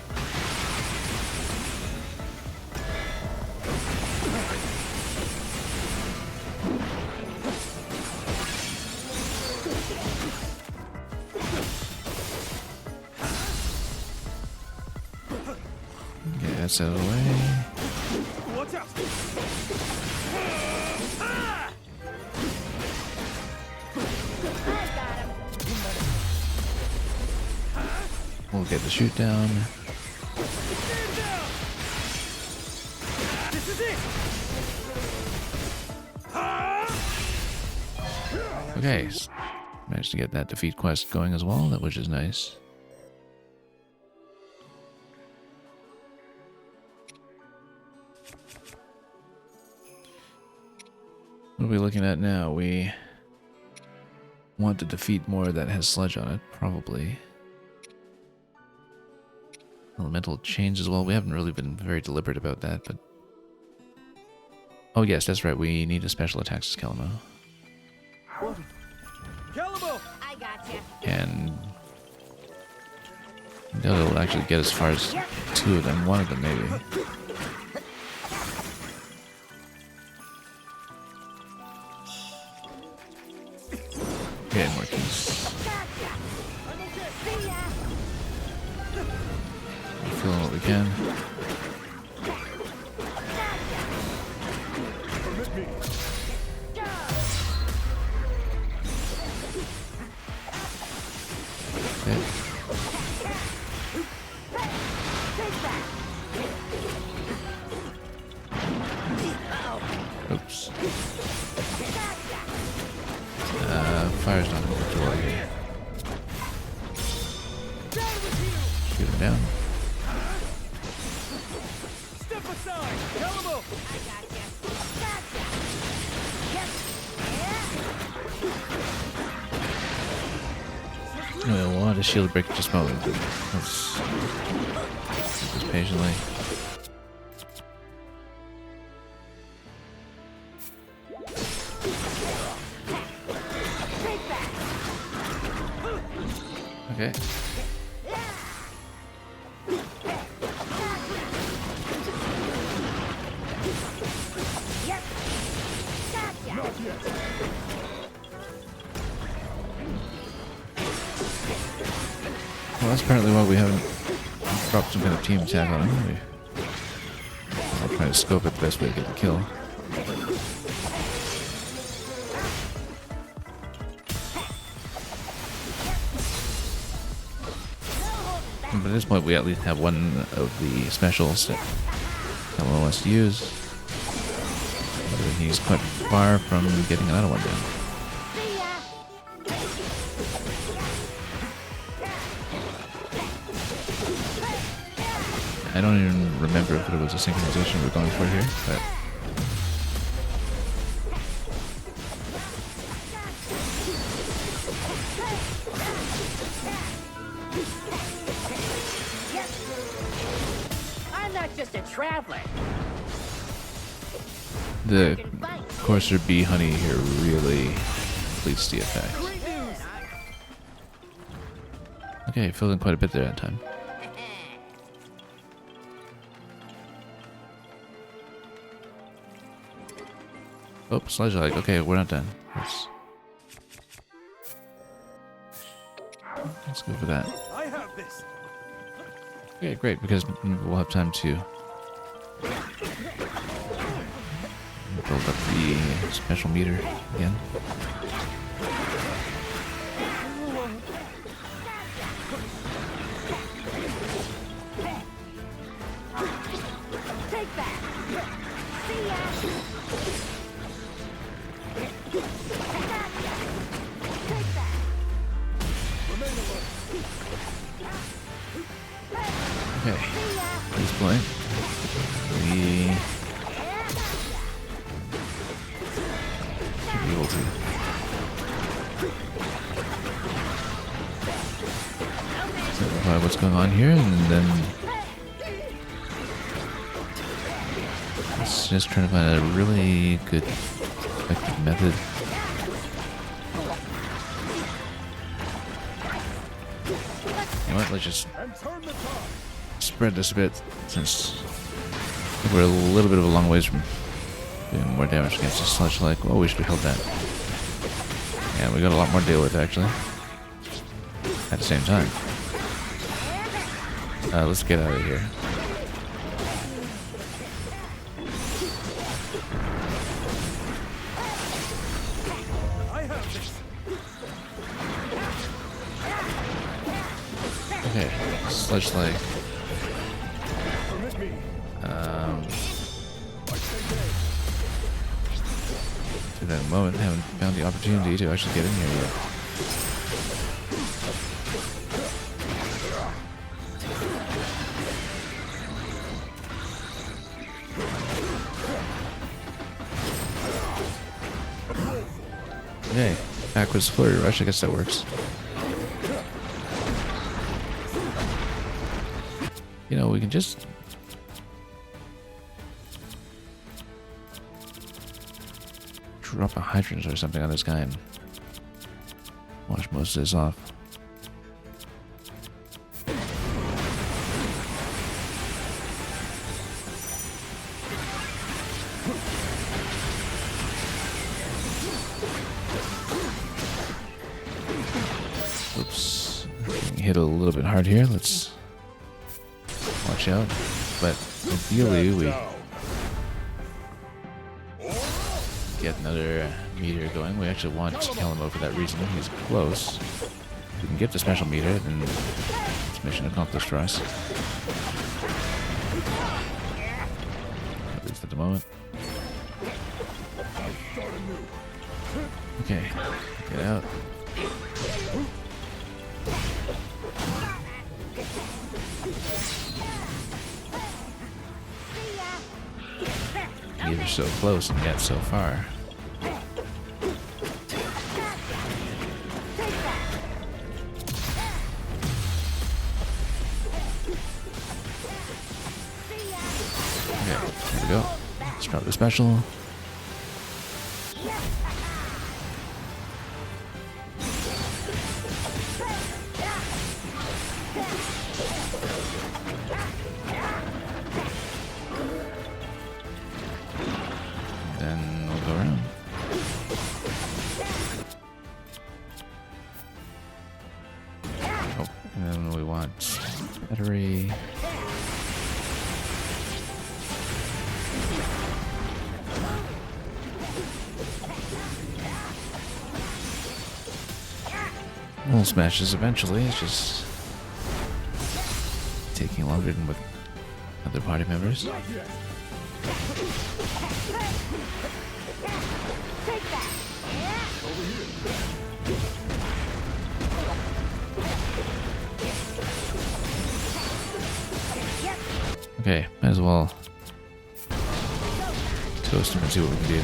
Okay, that's out of the way. Watch out. We'll get the shoot down. This is it. Okay, managed to get that defeat quest going as well, which is nice. What are we looking at now? We want to defeat more that has sludge on it, probably. Elemental change as well. We haven't really been very deliberate about that, but... Oh yes, that's right. We need a special attacks Calamo. Calamo! I got you. And... it'll actually get as far as 2 of them. 1 of them, maybe. Okay, more keys. Fill in what we can. Permit me. Okay. Oops. Fire's not going to work here. Shoot him down. Step aside. Calamo! I got you. We want a shield break just moment. Let's do this patiently. Okay. Well, that's apparently why we haven't dropped some kind of team attack on him. I'll try to scope it the best way to get the kill. But at this point, we at least have one of the specials that Calamo wants to use. But he's quite far from getting another one down. I don't even remember if it was a synchronization we're going for here, but... I'm not traveler. The coarser bee honey here really completes the effect. Okay, filled in quite a bit there that time. Oh, sludge like. Okay, we're not done. Let's go for that. I have this. Okay, great, because we'll have time to build up the special meter again. Take that. See ya. Take that. Okay, at this point, we should be able to simplify what's going on here, and then let's just try to find a really good effective method. You know what, let's just spread this a bit, since we're a little bit of a long ways from doing more damage against the sludge like. Oh, we should have held that. Yeah, we got a lot more to deal with actually. At the same time. Let's get out of here. Okay, sludge like. At that moment, haven't found the opportunity to actually get in here yet. Okay, backwards flurry rush, I guess that works. You know, we can just drop a hydrant or something on this guy and wash most of this off. Oops. Hit a little bit hard here. Let's watch out. But ideally we get another meter going. We actually want to kill him over that reason. He's close. If we can get the special meter, then it's mission accomplished for us. At least at the moment. Okay, get out. You're so close and yet so far. Okay, here we go. Let's drop the special. Then we'll go around. Oh, and then we want battery. We'll smash this eventually. It's just taking longer than with other party members. Okay, might as well toast him and see what we can do.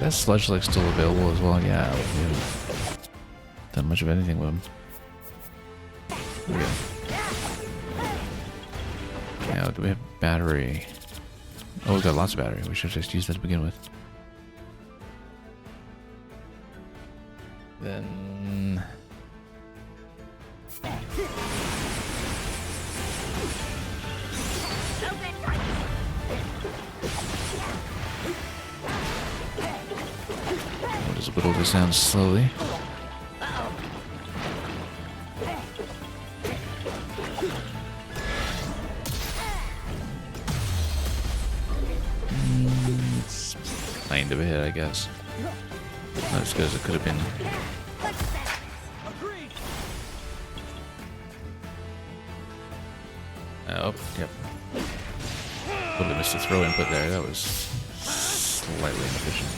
That sludge like still available as well. Yeah, we haven't done much of anything with him. Yeah. Now, do we have battery? Oh, we've got lots of battery. We should have just used that to begin with. Then... we'll just whittle this down slowly. It's kind of a hit, I guess. Not as good as it could have been. Oh, yep. Totally missed a throw input there. That was slightly inefficient.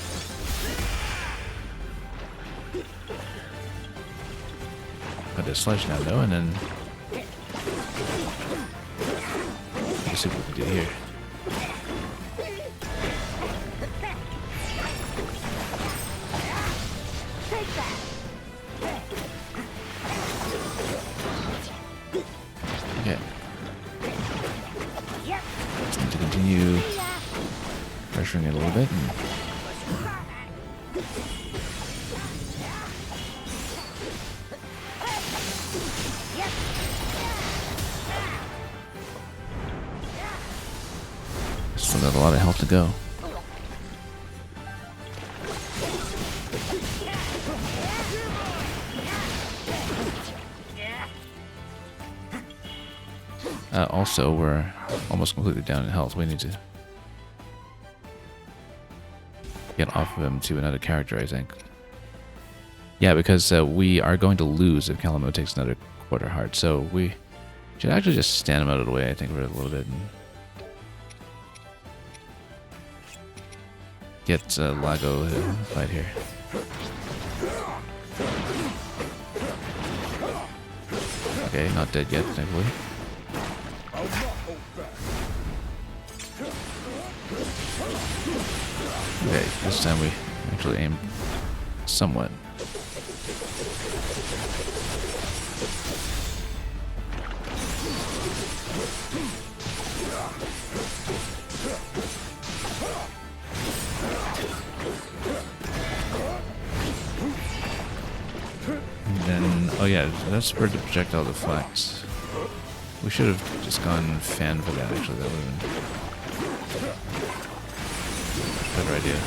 Got this sludge now though, and then let's see what we can do here. Okay. Just need to continue pressuring it a little bit. Still got a lot of health to go. Also, we're almost completely down in health. We need to get off of him to another character, I think. Yeah, because we are going to lose if Calamo takes another quarter heart. So we should actually just stand him out of the way, I think, for a little bit. And get Lago to fight here. Okay, not dead yet, thankfully. Okay, this time we actually aim somewhat. And then, oh yeah, that's where the projectile deflects. We should have just gone fan for that, actually. That would have been a better idea.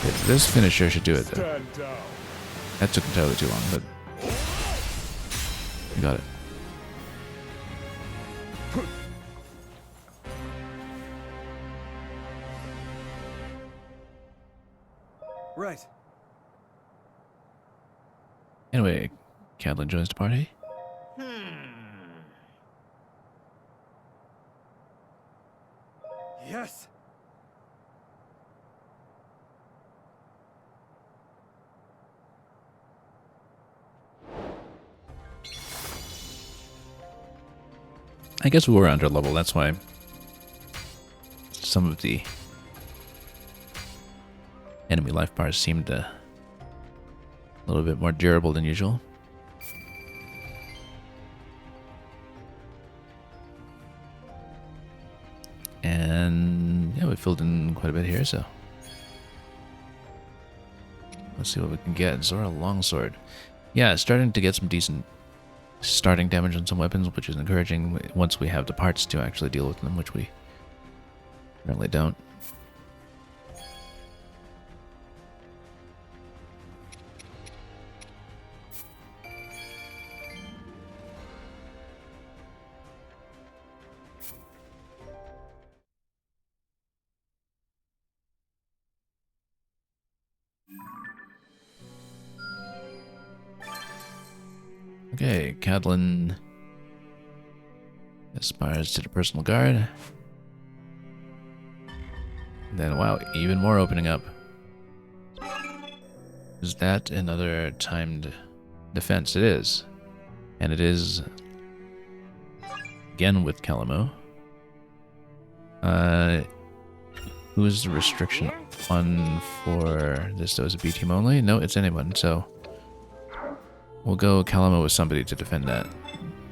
Yeah, this finisher should do it, though. That took entirely too long, but we got it. Right. Anyway, Catelyn joins the party. Yes. I guess we were under level, that's why some of the enemy life bars seemed a little bit more durable than usual. And yeah, we filled in quite a bit here, so let's see what we can get. Zora Longsword. Yeah, starting to get some decent starting damage on some weapons, which is encouraging once we have the parts to actually deal with them, which we currently don't. Okay, Catelyn aspires to the personal guard. And then, wow, even more opening up. Is that another timed defense? It is. And it is again with Calamo. Who is the restriction on for this? Though, is it B team only? No, it's anyone. So we'll go Kalamo with somebody to defend that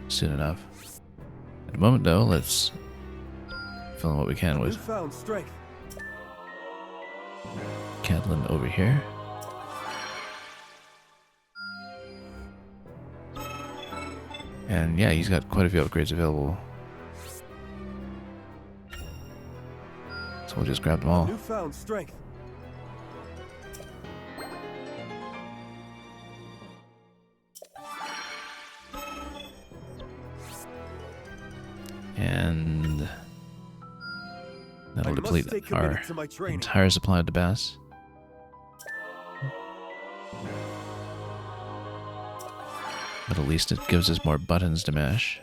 soon enough. At the moment, though, let's fill in what we can with Catelyn over here. And yeah, he's got quite a few upgrades available. So we'll just grab them all. Newfound strength. And that'll deplete our entire supply of the bass. But at least it gives us more buttons to mash.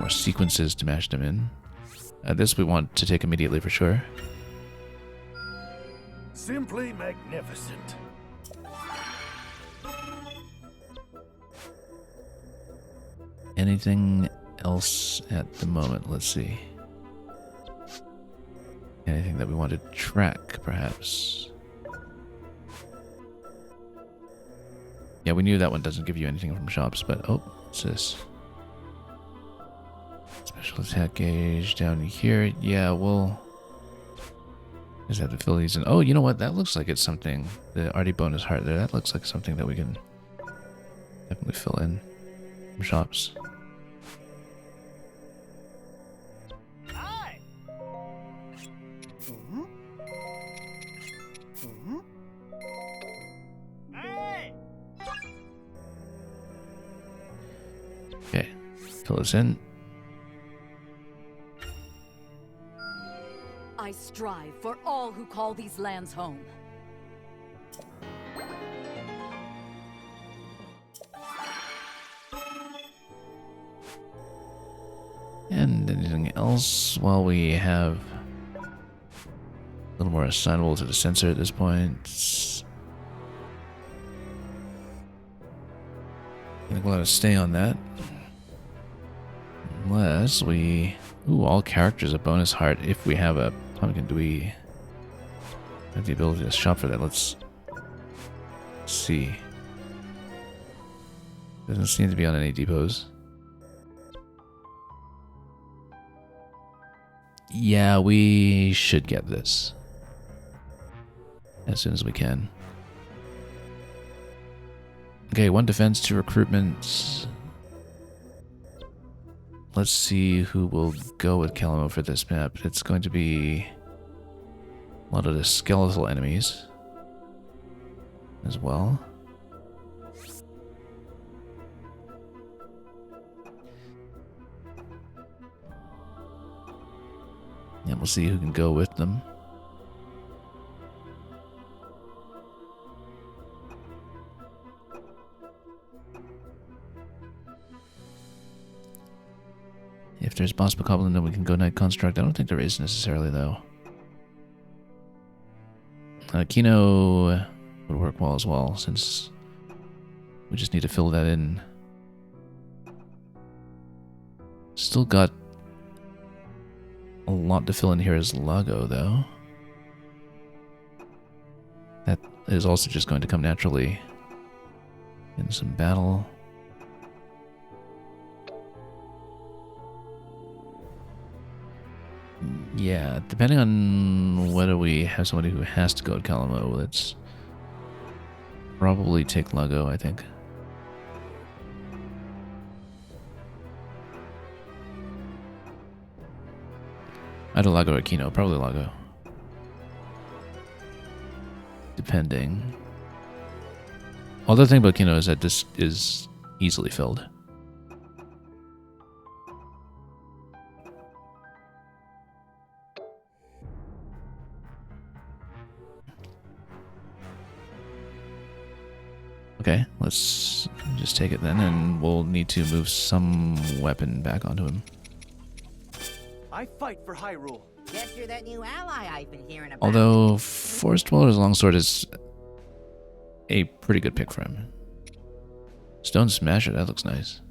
More sequences to mash them in. This we want to take immediately for sure. Simply magnificent. Anything else at the moment? Let's see. Anything that we want to track, perhaps? Yeah, we knew that one doesn't give you anything from shops, but oh, what's this? Special attack gauge down here. Yeah, we'll just have to fill these in. Oh, you know what? That looks like it's something. The arty bonus heart there. That looks like something that we can definitely fill in from shops. Okay, fill this in. I strive for all who call these lands home. And anything else while we have a little more assignable to the sensor at this point. I think we'll have to stay on that. Unless we... Ooh, all characters a bonus heart if we have a pumpkin. Do we have the ability to shop for that? Let's see. Doesn't seem to be on any depots. Yeah, we should get this as soon as we can. Okay, 1 defense, 2 recruitment. Let's see who will go with Kalamo for this map. It's going to be a lot of the skeletal enemies as well. And we'll see who can go with them. If there's Boss Bokoblin, then we can go Night Construct. I don't think there is necessarily, though. Kino would work well as well, since we just need to fill that in. Still got a lot to fill in here as Lago, though. That is also just going to come naturally in some battle. Yeah, depending on whether we have somebody who has to go to Kalamo, let's probably take Lago, I think. Either Lago or Kino, probably Lago. Depending. Although the thing about Kino is that this is easily filled. Okay, let's just take it then, and we'll need to move some weapon back onto him. I fight for Hyrule. Guess you're that new ally I've been hearing about. Although Forest Dweller's Longsword is a pretty good pick for him. Stone Smasher, that looks nice.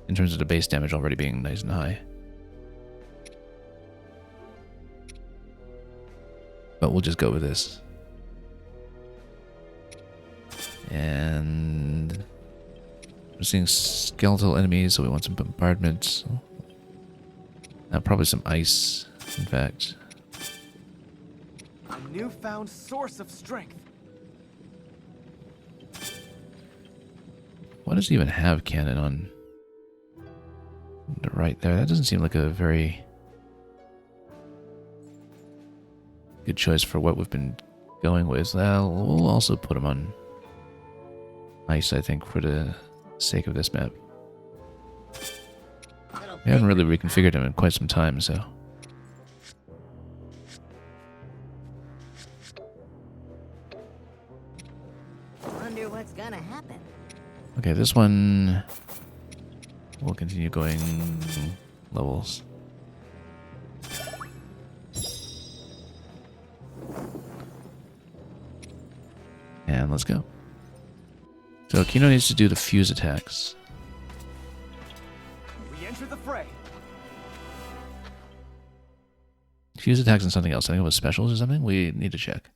In terms of the base damage already being nice and high. but we'll just go with this. And we're seeing skeletal enemies, so we want some bombardment. Probably some ice, in fact. A newfound source of strength. Why does he even have cannon on the right there? That doesn't seem like a very good choice for what we've been going with. Well, we'll also put him on ice, I think, for the sake of this map. We haven't really reconfigured him in quite some time, so... Wonder what's gonna happen. Okay, this one... We'll continue going levels. And let's go. So Kino needs to do the fuse attacks. We enter the fray. Fuse attacks and something else. I think it was specials or something. We need to check.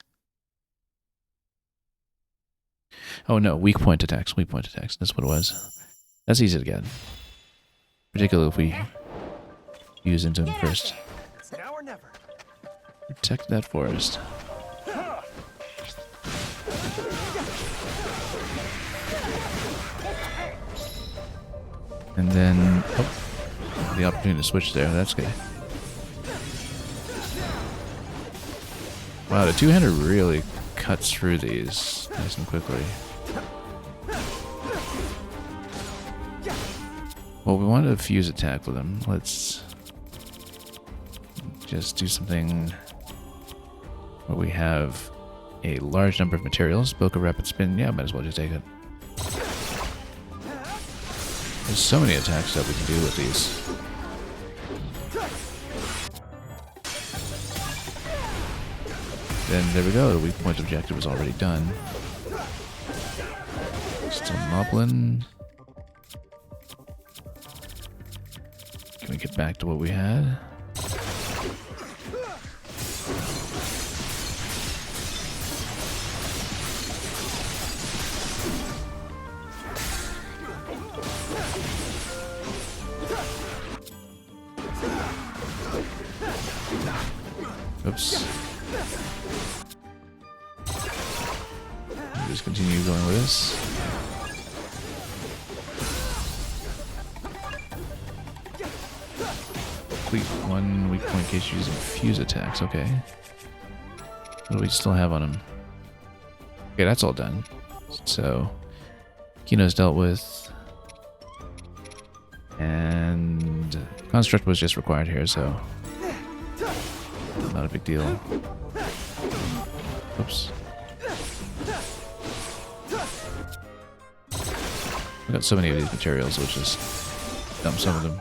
Oh no, weak point attacks. Weak point attacks. That's what it was. That's easy to get. Particularly if we use into him first. Now or never. Protect that forest. And then, oh, the opportunity to switch there. That's good. Wow, the two-hander really cuts through these nice and quickly. Well, we wanted a fuse attack with him. Let's just do something where we have a large number of materials. Book a rapid spin. Yeah, might as well just take it. There's so many attacks that we can do with these. Then there we go. The weak point objective is already done. Still Moblin. Can we get back to what we had? Oops. Just continue going with this. Complete one weak point case using fuse attacks. Okay. What do we still have on him? Okay, that's all done. So, Kino's dealt with. And Construct was just required here, so not a big deal. Oops. We got so many of these materials, we'll just dump some of them.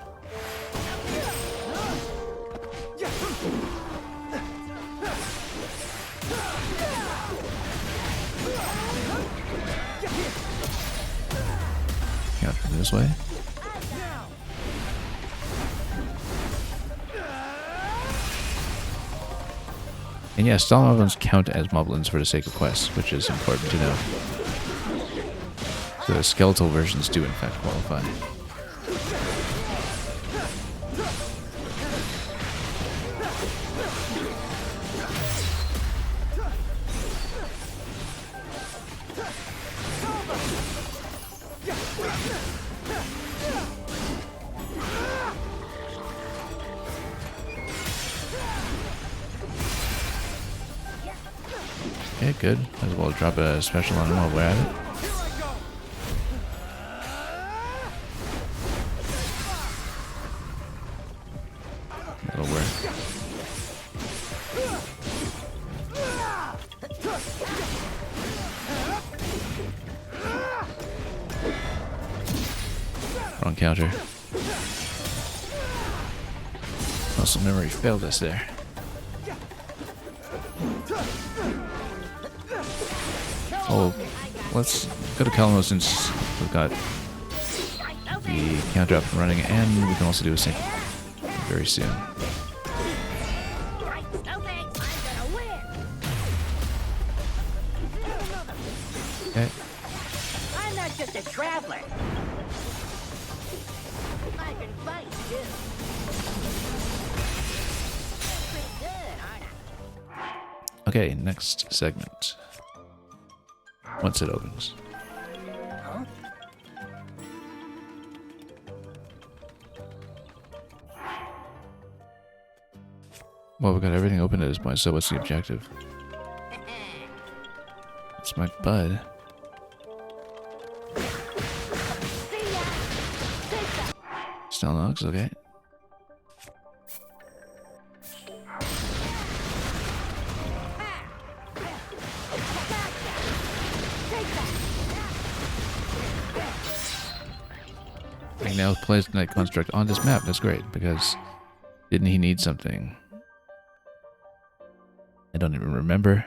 Got from this way. And yeah, Stalin moblins count as moblins for the sake of quests, which is important to know. So the skeletal versions do in fact qualify. Okay, good. Might as well drop a special on him while we're at it. That'll work. Wrong counter. Muscle memory failed us there. Oh, let's go to Kalamo since we've got the counter up and running, and we can also do a sync very soon. Okay. I'm not just a traveler. I can fight too. Pretty good, aren't I? Okay, next segment. Once it opens. Huh? Well, we've got everything open at this point, so what's the objective? It's my bud. Stone logs, okay. He now plays the Night Construct on this map. That's great, because didn't he need something? I don't even remember.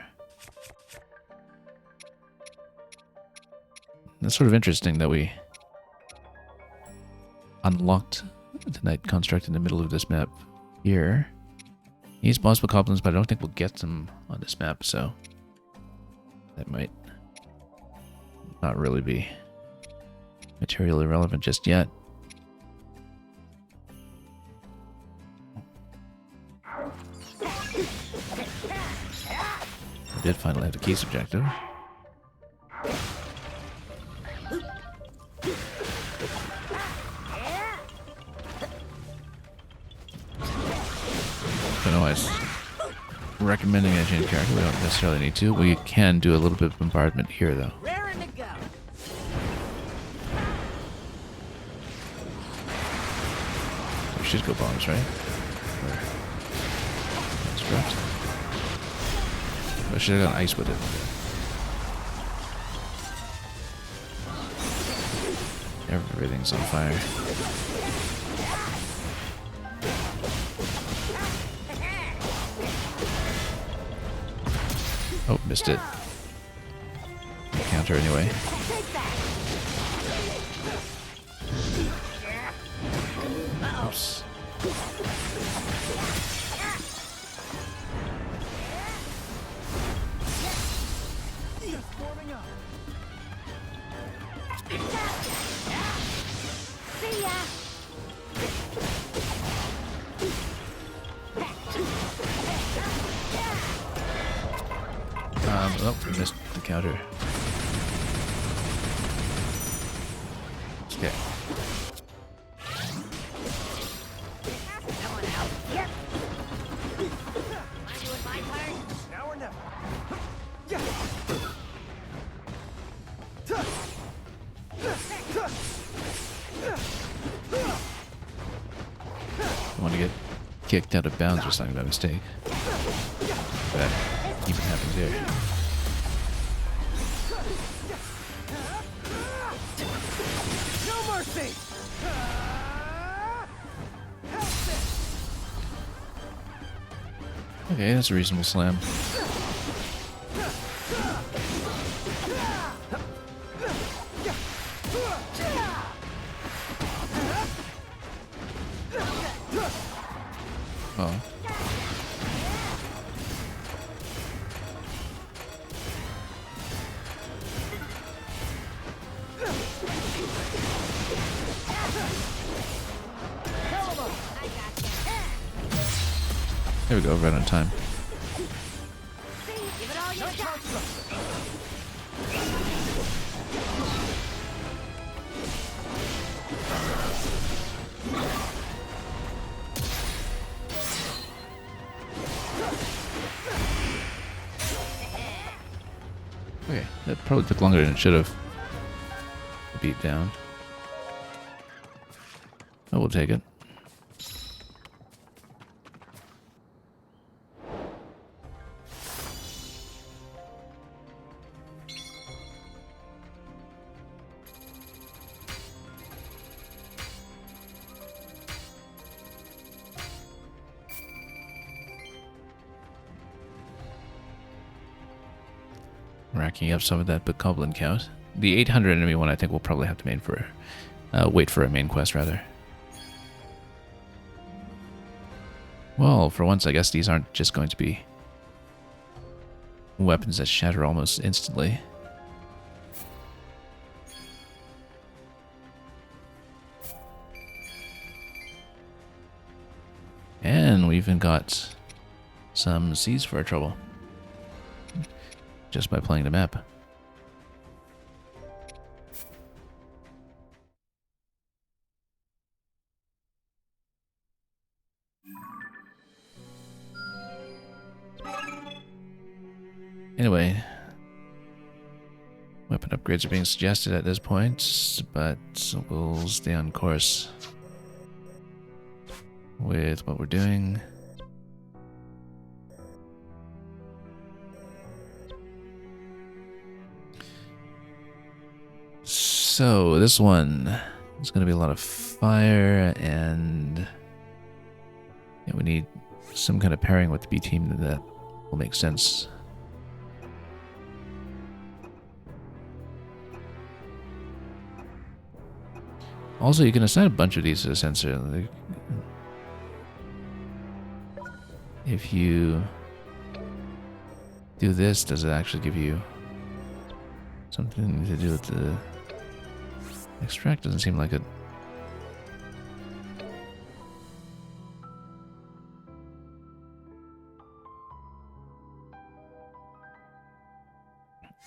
That's sort of interesting that we unlocked the Night Construct in the middle of this map here. He's possible goblins, but I don't think we'll get them on this map, so that might not really be materially relevant just yet. We did finally have the keys objective. Don't know why it's recommending a change character. We don't necessarily need to. We can do a little bit of bombardment here, though. Raring to go. We should go bombs, right? Or construct. I should have gone ice with it. Everything's on fire. Oh, missed it. Counter anyway. Oops. Oh, we missed the counter. Okay. Now or never. I want to get kicked out of bounds or something by mistake. That even happens here. No mercy. Okay, that's a reasonable slam. Oh. There we go, right on time. Okay, that probably took longer than it should have. Beat down. Oh, we'll take it. Racking up some of that bokoblin count. The 800 enemy one I think we'll probably have to wait for a main quest rather. Well, for once I guess these aren't just going to be weapons that shatter almost instantly. and we even got some seeds for our trouble. Just by playing the map. Anyway, weapon upgrades are being suggested at this point, but we'll stay on course with what we're doing. So this one is going to be a lot of fire, and yeah, we need some kind of pairing with the B team that will make sense. Also, you can assign a bunch of these to the sensor. If you do this, does it actually give you something to do with the extract? Doesn't seem like it.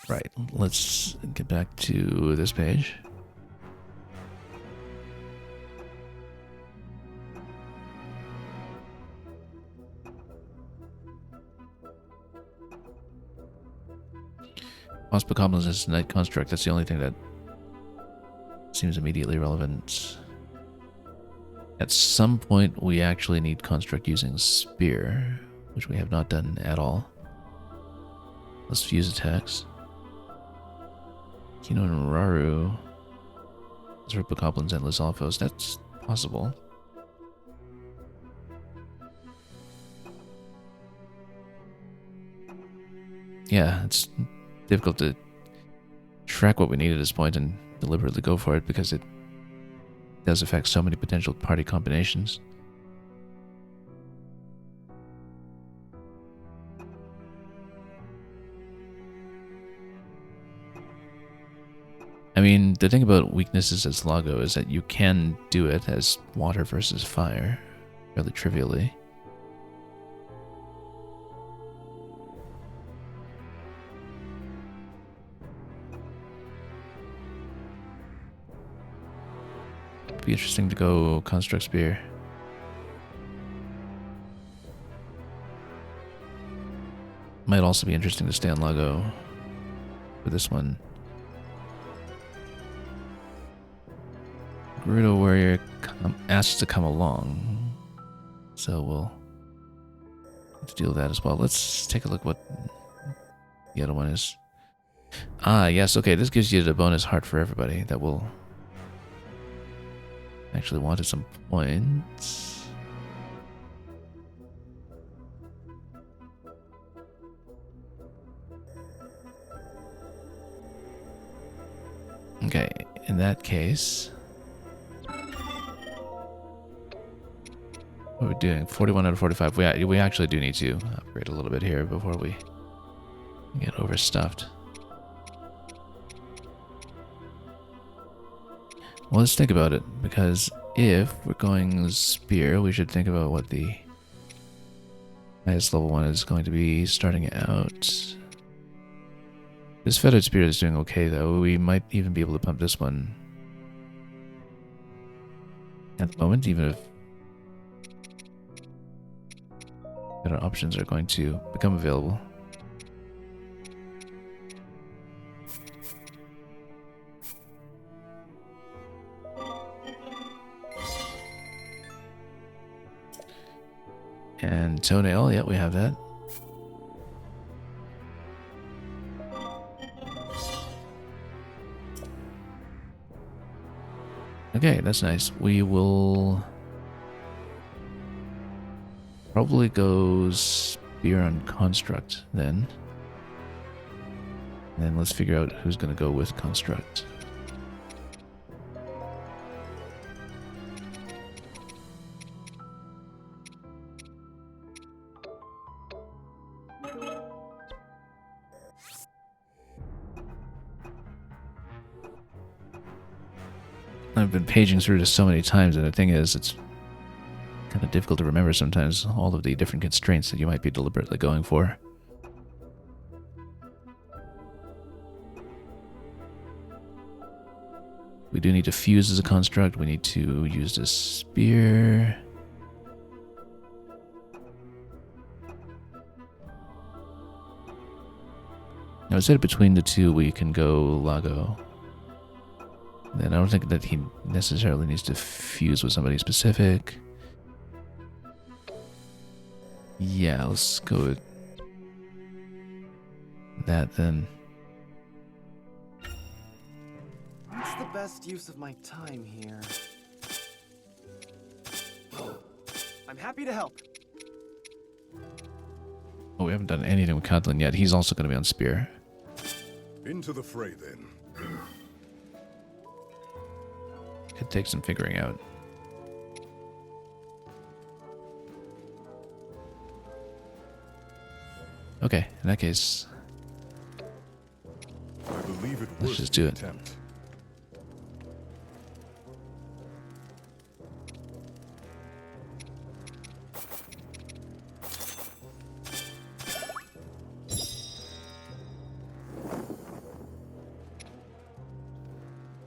Right, let's get back to this page. Possible goblins is night construct. That's the only thing that seems immediately relevant. At some point, we actually need construct using spear, which we have not done at all. Let's fuse attacks. Kino and Raru. Zerpa goblins, endless alphos. That's possible. Yeah, it's difficult to track what we need at this point and deliberately go for it because it does affect so many potential party combinations. I mean, the thing about weaknesses as Lago is that you can do it as water versus fire, fairly trivially. It'd be interesting to go Construct Spear. Might also be interesting to stay on Lago for this one. Gerudo Warrior asks to come along, so we'll have to deal with that as well. Let's take a look what the other one is. Ah, yes, okay, this gives you the bonus heart for everybody that will actually want at some points. Okay, in that case, what are we doing? 41 out of 45. We actually do need to upgrade a little bit here before we get overstuffed. Well, let's think about it, because if we're going spear, we should think about what the highest level one is going to be starting out. This feathered spear is doing okay, though. We might even be able to pump this one at the moment, even if better options are going to become available. And toenail, yeah, we have that. Okay, that's nice. We will probably go spear on construct then. And then let's figure out who's going to go with construct. I've been paging through this so many times, and the thing is, it's kind of difficult to remember sometimes, all of the different constraints that you might be deliberately going for. We do need to fuse as a construct. We need to use this spear. Now, I said between the two we can go Lago. Then I don't think that he necessarily needs to fuse with somebody specific. Yeah, let's go with that then. What's the best use of my time here? I'm happy to help. Oh, we haven't done anything with Codlin yet. He's also going to be on Spear. Into the fray, then. Could take some figuring out. Okay, in that case, I believe it let's just do it. Attempt.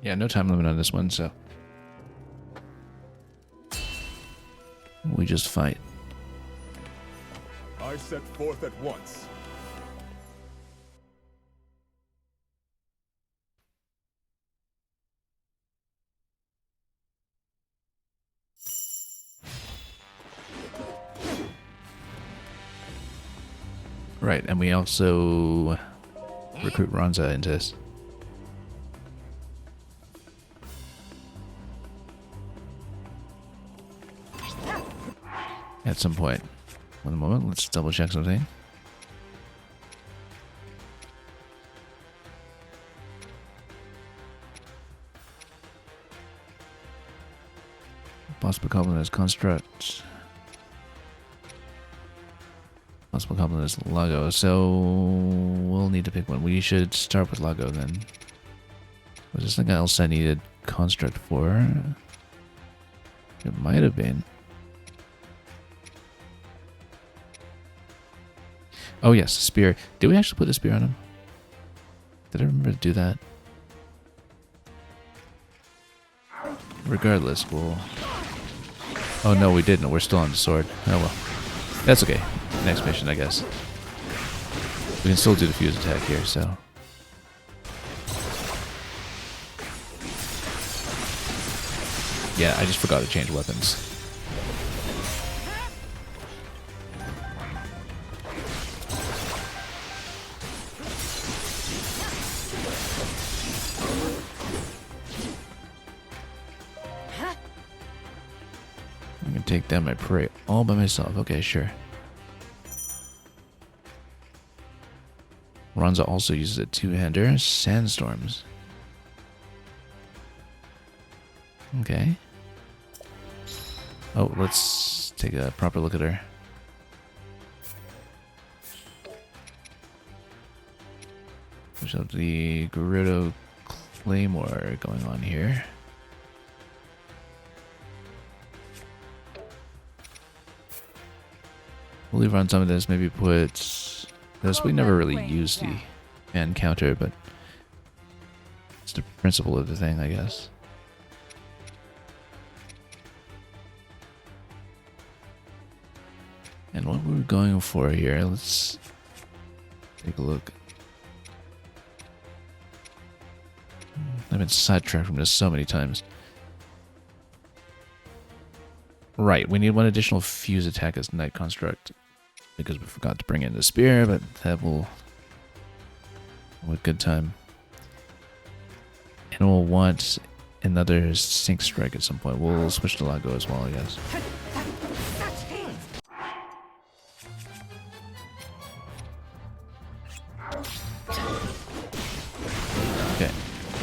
Yeah, no time limit on this one, so we just fight. I set forth at once. Right, and we also recruit Ronza into this. At some point. One moment, let's double check something. Possible goblin as construct. Possible goblin as Lago. So we'll need to pick one. We should start with Lago then. Was there something else I needed construct for? It might have been. Oh yes, spear. Did we actually put a spear on him? Did I remember to do that? Regardless, we'll... Oh no, we didn't. We're still on the sword. Oh well. That's okay. Next mission, I guess. We can still do the fuse attack here, so... Yeah, I just forgot to change weapons. I can take down my prey all by myself. Okay, sure. Ronza also uses a two-hander. Sandstorms. Okay. Oh, let's take a proper look at her. There's the Gerudo Claymore going on here. We'll leave on some of this, maybe put this. We never really used the man counter, but it's the principle of the thing, I guess. And what we're going for here, let's take a look. I've been sidetracked from this so many times. Right, we need one additional fuse attack as Knight Construct because we forgot to bring in the spear, but that will with good time. And we'll want another Sync Strike at some point. We'll switch to Lago as well, I guess. Okay,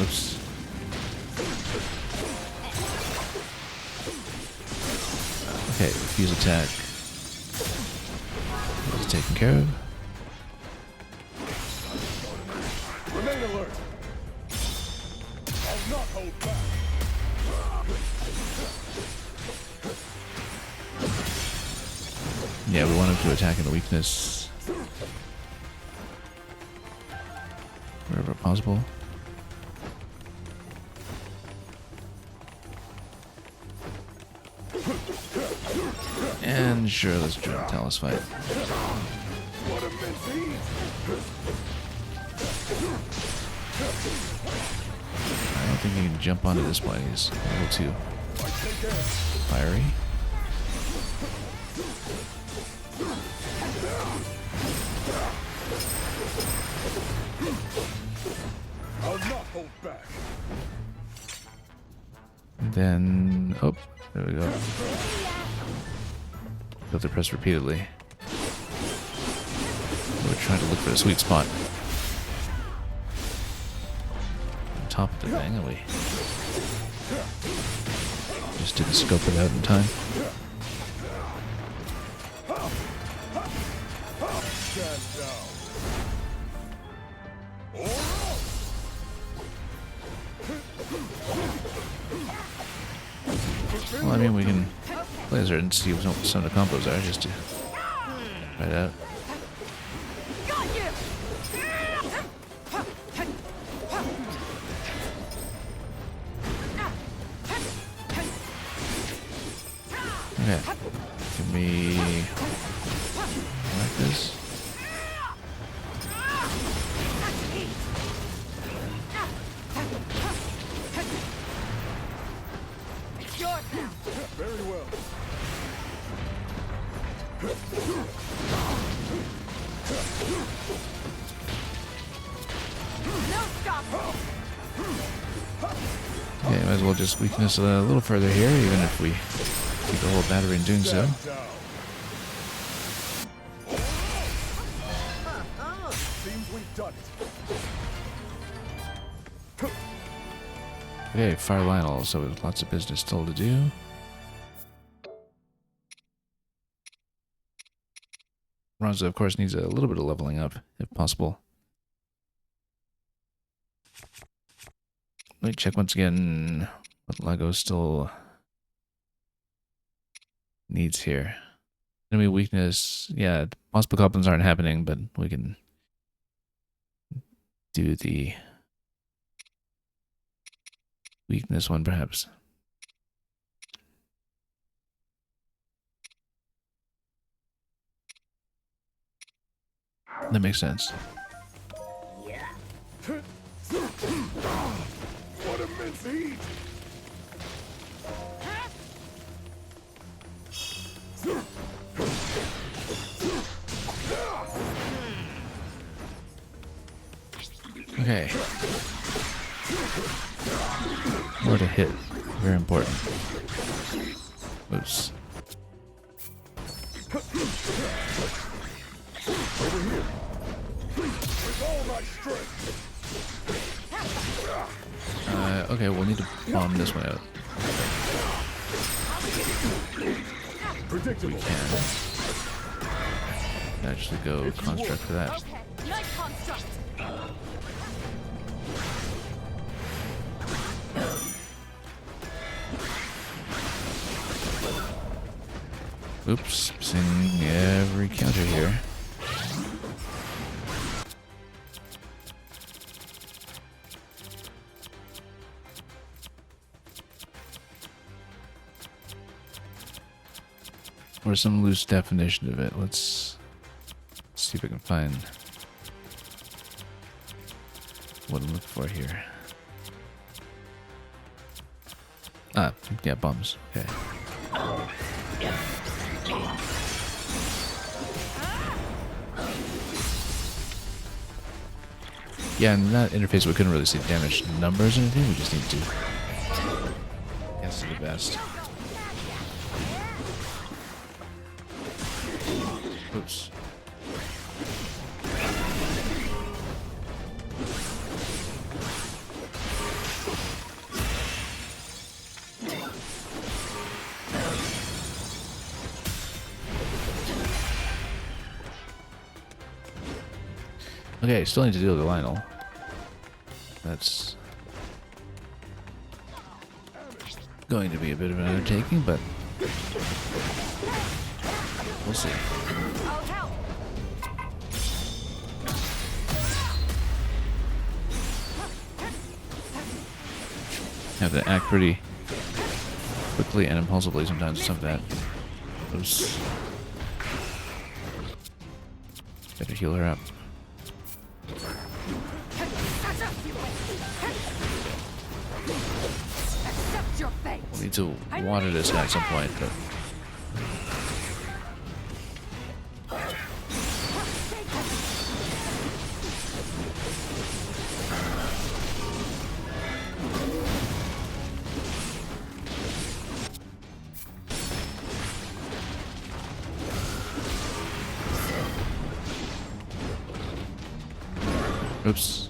oops. Okay, fuse attack. That's taken care of. Remain alert. I'll not hold back. Yeah, we want him to attack in the weakness wherever possible. And sure, let's try a Talus fight. I don't think he can jump onto this one. He's a little too fiery. I'll not hold back. And then, oh, there we go. You have to press repeatedly. We're trying to look for a sweet spot. On top of the thing, and we just didn't scope it out in time. Stand down. Well, I mean, we can laser and see what some of the combos are, just to try it out. Okay, give me like this. Very well. Okay, might as well just weakness a little further here, even if we keep the whole battery in doing so. Seems we've done it. Okay, Fire Lionel, so there's lots of business still to do. Ronza, of course, needs a little bit of leveling up, if possible. Let me check once again what Lego still needs here. Enemy weakness, yeah, possible goblins aren't happening, but we can do the weakness one, perhaps. That makes sense. What a mince eat! Okay. Where to hit. Very important. Oops. Over here. With all my strength. Okay, we'll need to bomb this one out. Predictable. We can actually go construct for that. Oops, missing every counter here. Or some loose definition of it. Let's see if I can find what I'm looking for here. Ah, yeah, bombs. Okay. Yeah, in that interface we couldn't really see damage numbers or anything, we just need to guess the best. Oops. Okay, still need to deal with the Lionel. That's going to be a bit of an undertaking, but We'll see. I'll help. Have to act pretty quickly and impulsively sometimes. Some of that. Oops. Better heal her up. Accept your fate. We'll need to water this guy at some point, but oops.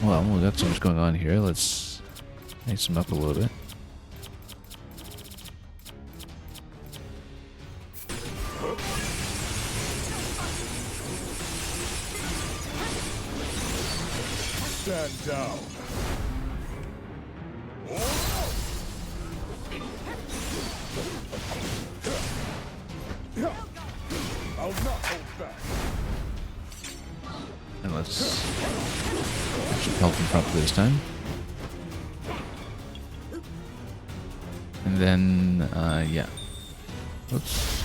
Well, we got so much going on here. Let's nice him up a little bit. Stand down. I'll not hold back. And let's actually help him properly this time. And then, yeah. Oops.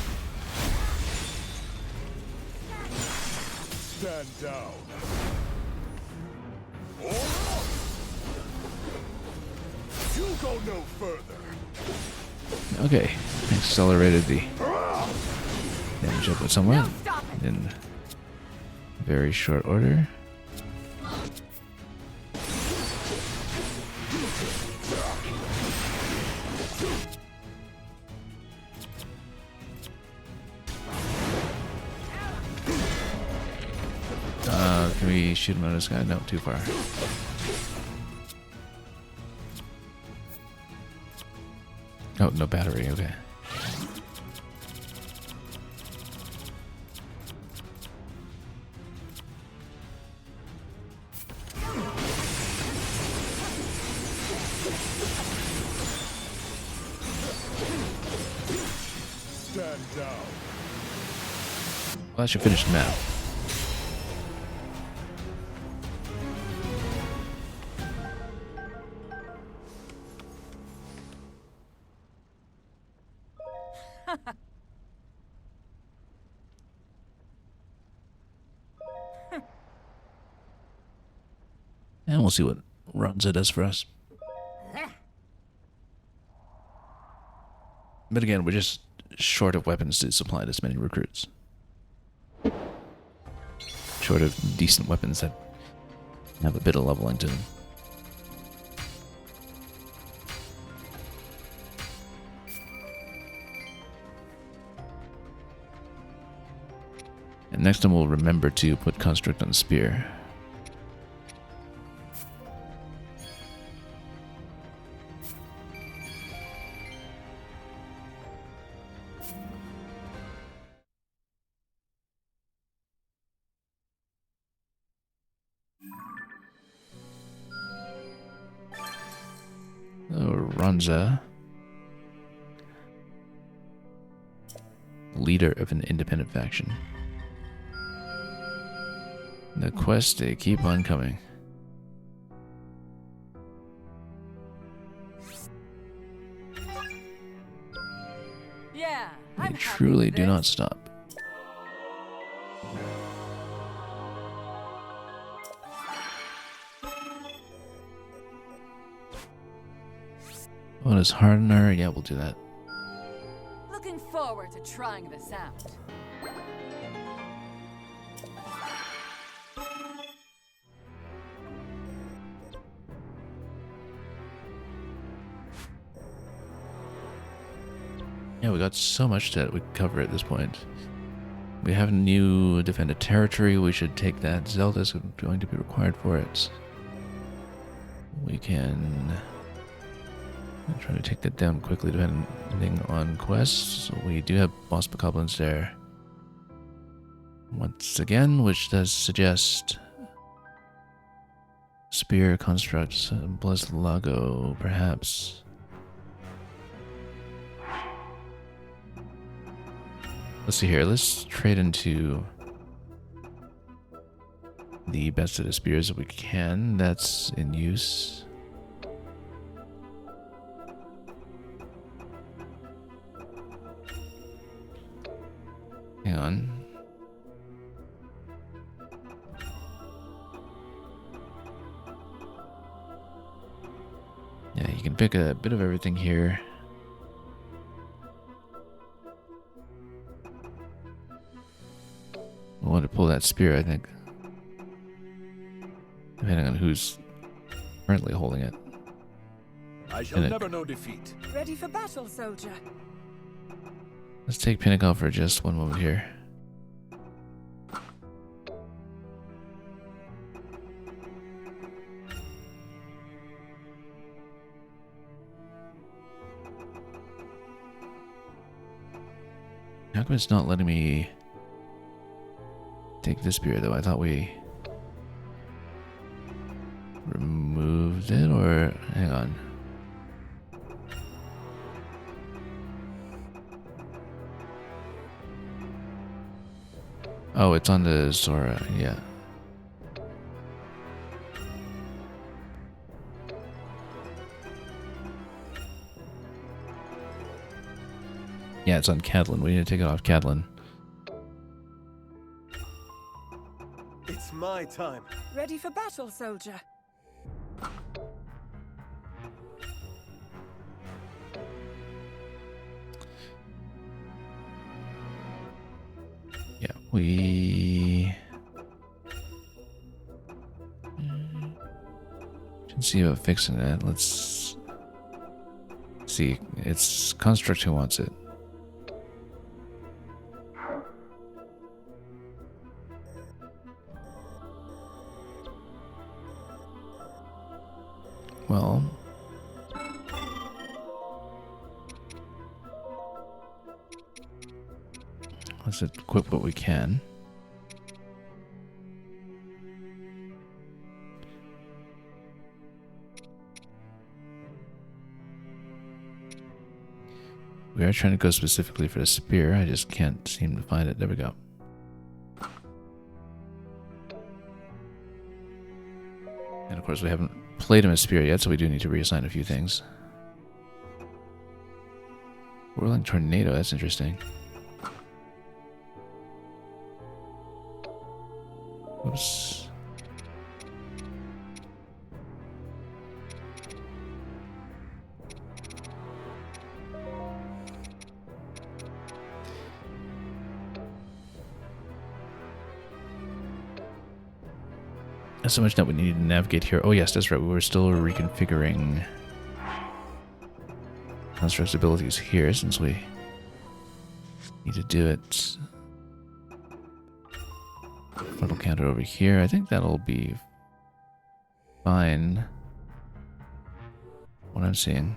Stand down. You go no further. Okay. Accelerated the damage up with somewhere. In very short order. Can we shoot him out of the sky? No, too far. Oh, no battery, okay. Stand down. Well, that should finish the map. And we'll see what Ronza does for us. But again, we're just short of weapons to supply this many recruits. Short of decent weapons that have a bit of leveling to them. And next time we'll remember to put Construct on the spear. Ronza, leader of an independent faction. The quests, they keep on coming. Yeah, They truly do not stop. What is hardener? Yeah, we'll do that. Looking forward to trying this out. Yeah, we got so much that we could cover at this point. We have a new defended territory. We should take that. Zelda's going to be required for it. We can try to take that down quickly depending on quests. So we do have boss bokoblins there. once again, which does suggest spear constructs, Blessed Lago, perhaps. Let's see here. Let's trade into the best of the spears that we can. That's in use. Hang on. Yeah, you can pick a bit of everything here. I want to pull that spear, I think. Depending on who's currently holding it. I shall never know defeat. Ready for battle, soldier. Let's take Pinnacle for just one moment here. How come it's not letting me take this spear though? I thought we removed it, or hang on. Oh, it's on the Zora, yeah. Yeah, it's on Cadlin. We need to take it off Cadlin. It's my time. Ready for battle, soldier. Yeah, we should see about fixing that. Let's see. It's Construct who wants it. Well, let's equip what we can. We are trying to go specifically for the spear. I just can't seem to find it. There we go. And of course, we haven't played him as spear yet, so we do need to reassign a few things. Whirling Tornado, that's interesting. Oops. Not so much that we need to navigate here. Oh yes, that's right. We were still reconfiguring Construct's abilities here since we need to do it. Frontal counter over here. I think that'll be fine. What I'm seeing.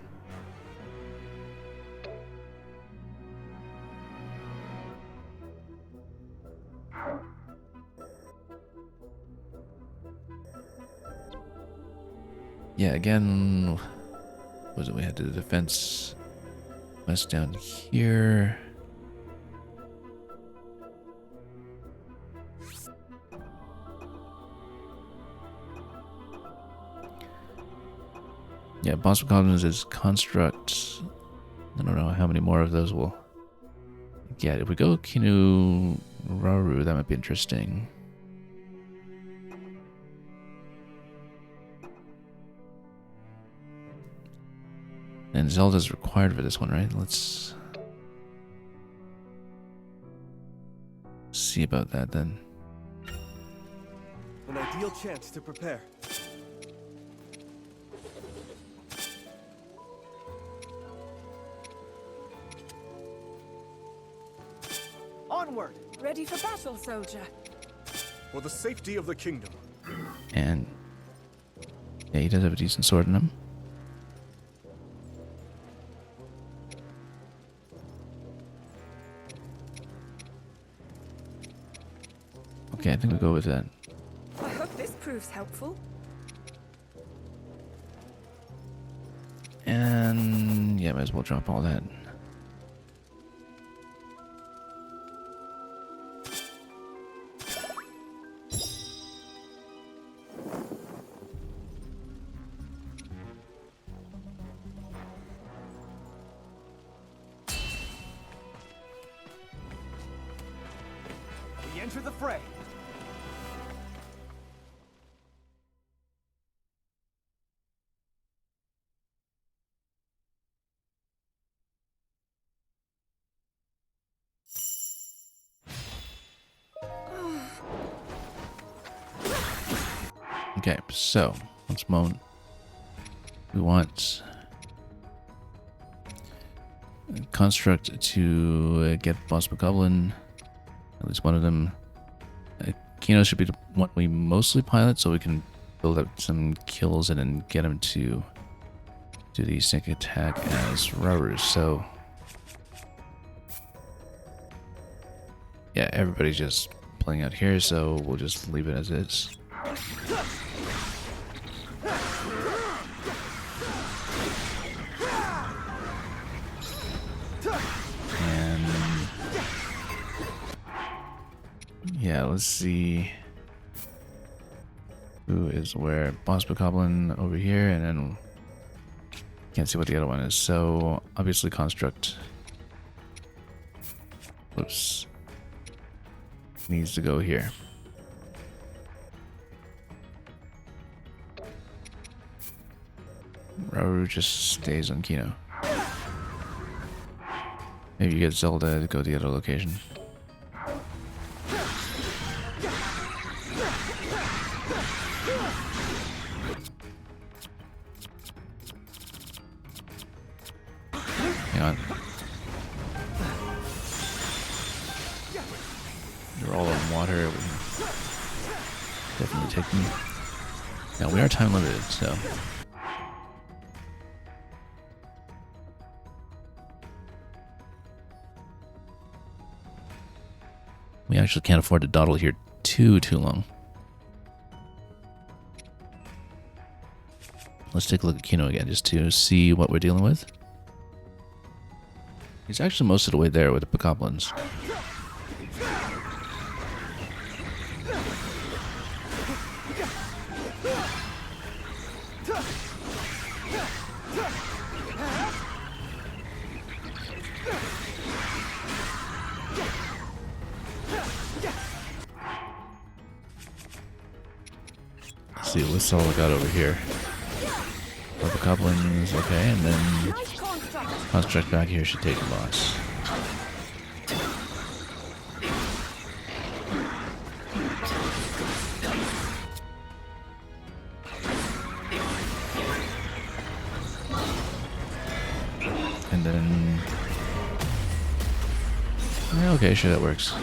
Yeah, again, what was it? We had the defense west down here. Yeah, boss problems is construct. I don't know how many more of those we'll get. If we go Kinu Raru, that might be interesting. And Zelda's required for this one, right? Let's see about that then. An ideal chance to prepare. Onward! Ready for battle, soldier. For the safety of the kingdom. And yeah, he does have a decent sword in him. Okay, I think we'll go with that. I hope this proves helpful. And yeah, might as well drop all that. We enter the fray. Okay, so let's moment. We want a construct to get Boss Bokoblin, at least one of them. Kino should be the one we mostly pilot, so we can build up some kills and then get him to do the sync attack as Rauru. So yeah, everybody's just playing out here, so we'll just leave it as is. And yeah, let's see who is where. Boss Bokoblin over here, and then can't see what the other one is. So obviously construct, whoops, needs to go here. Rauru just stays on Kino. Maybe you get Zelda to go to the other location. Hang on. You're all in water. We definitely take them. Now we are time limited, so. We actually can't afford to dawdle here too long. Let's take a look at Kino again, just to see what we're dealing with. He's actually most of the way there with the Bokoblins. Let's see what's all we got over here. Bokoblins, okay, and then construct back here should take a loss. And then yeah, okay, sure, that works.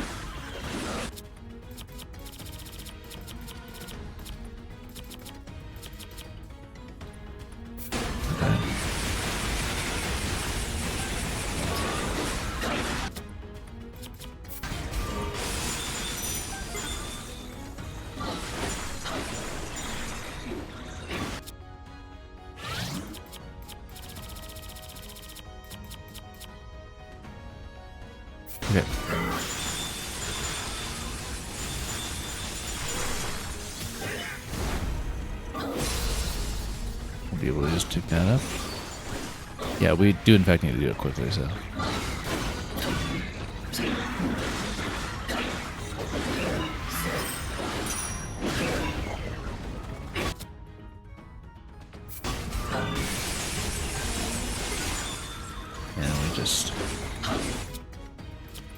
Okay. We'll be able to just pick that up. Yeah, we do in fact need to do it quickly, so. And we just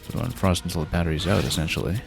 put on frost until the battery's out, essentially.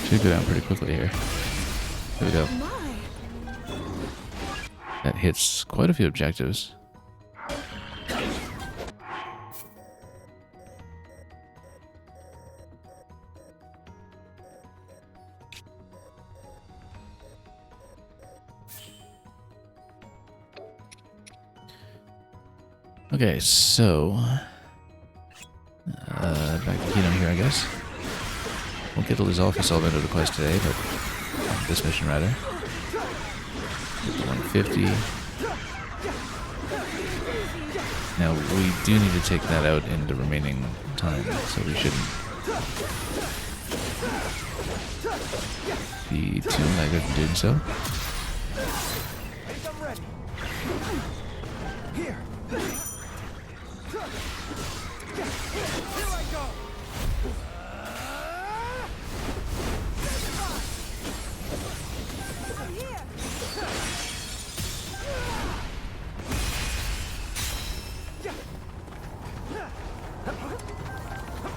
Should go down pretty quickly here. There we go. That hits quite a few objectives. Okay, so back to Kino here, I guess. Won't get to lose all of the quest today, but this mission rather. Get to 150. Now we do need to take that out in the remaining time, so we shouldn't be too negative in doing so.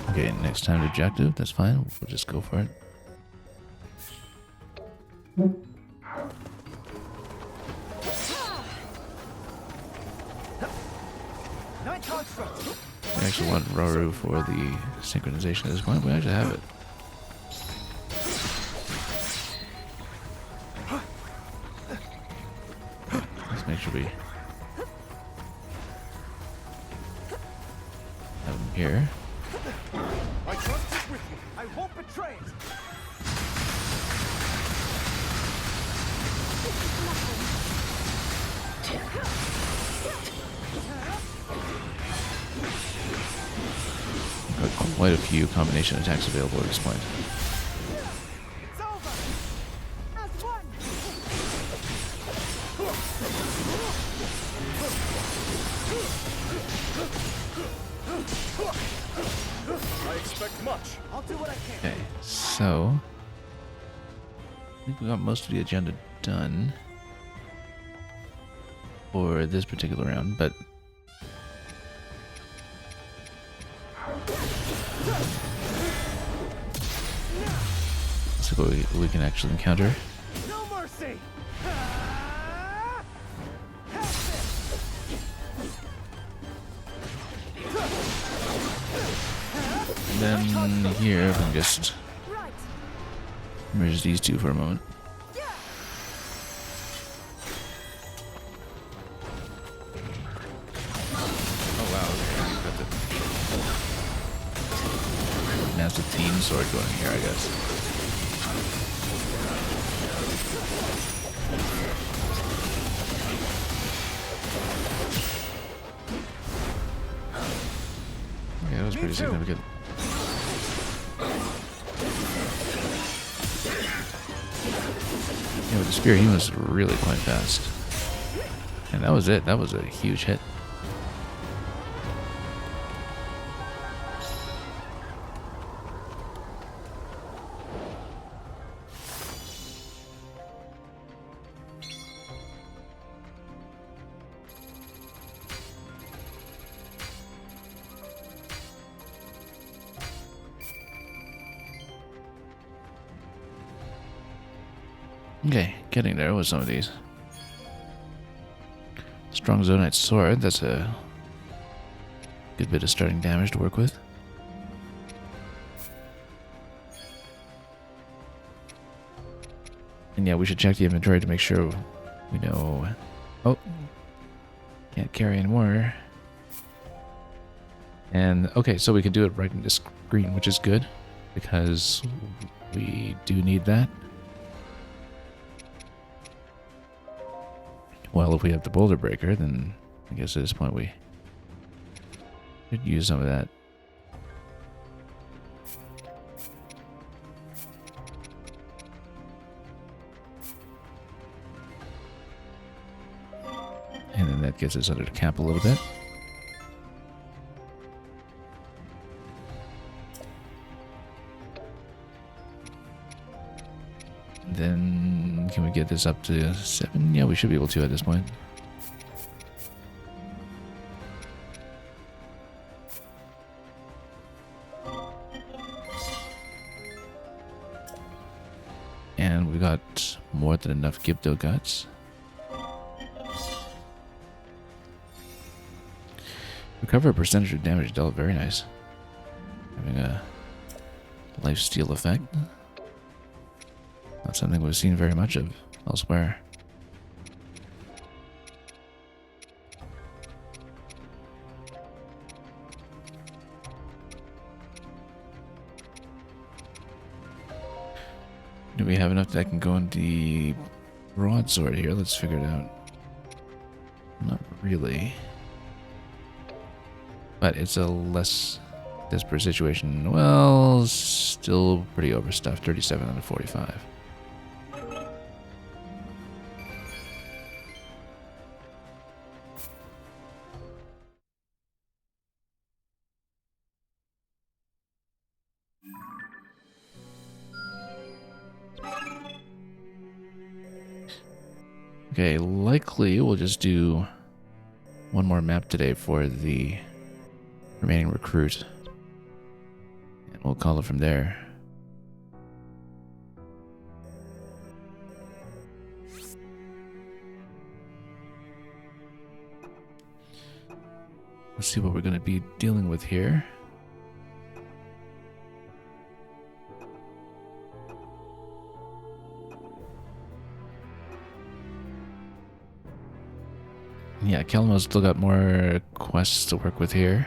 Okay, next time objective, that's fine. We'll just go for it. We actually want Raru for the synchronization at this point. We actually have it. Let's make sure we have him here. I trust it with you. I won't betray it. Got quite a few combination attacks available at this point. It's over. As one. I expect much. I'll do what I can. Okay, so I think we got most of the agenda done for this particular round, but let's see what we can actually encounter. No mercy. And then here, if I can just merge these two for a moment. Oh wow, okay. Got the massive team sword going here, I guess. Okay, that was pretty significant. Yeah, with the spear, he was really quite fast. And that was it. That was a huge hit. Okay, getting there with some of these. Strong Zonite Sword, that's a good bit of starting damage to work with. And yeah, we should check the inventory to make sure we know... Oh, can't carry anymore. And okay, so we can do it right in the screen, which is good, because we do need that. Well, if we have the boulder breaker, then I guess at this point we could use some of that. And then that gets us under the cap a little bit. Then can we get this up to 7? Yeah, we should be able to at this point. And we got more than enough Gibdo guts. Recover a percentage of damage dealt. Very nice. Having a lifesteal effect. Not something we've seen very much of elsewhere. Do we have enough that can go in the broadsword here? Let's figure it out. Not really. But it's a less desperate situation. Well, still pretty overstuffed. 37 out of 45. Okay, likely we'll just do one more map today for the remaining recruit. And we'll call it from there. Let's see what we're going to be dealing with here. Yeah, Kelmo's still got more quests to work with here.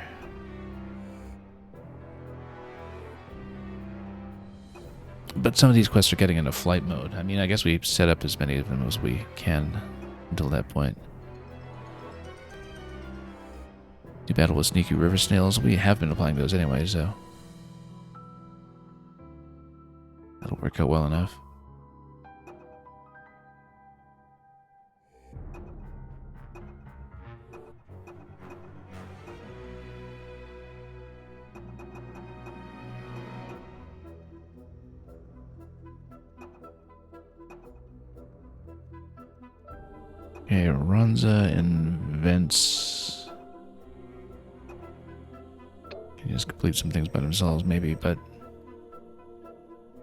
But some of these quests are getting into flight mode. I mean, I guess we set up as many of them as we can until that point. Do battle with sneaky river snails. We have been applying those anyway, so that'll work out well enough. Okay, Ronza invents. Can just complete some things by themselves, maybe, but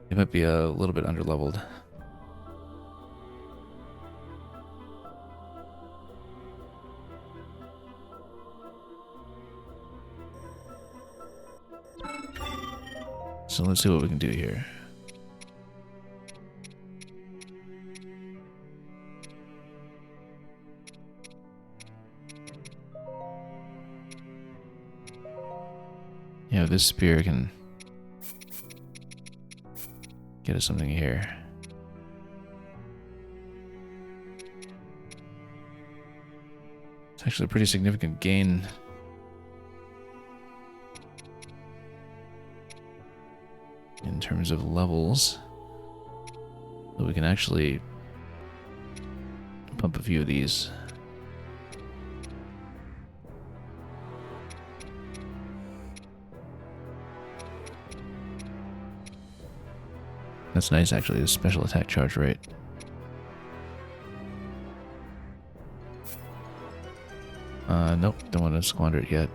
they might be a little bit underleveled. So let's see what we can do here. Yeah, this spear can get us something here. It's actually a pretty significant gain. In terms of levels. So we can actually pump a few of these. That's nice, actually, the special attack charge rate. Nope, don't want to squander it yet.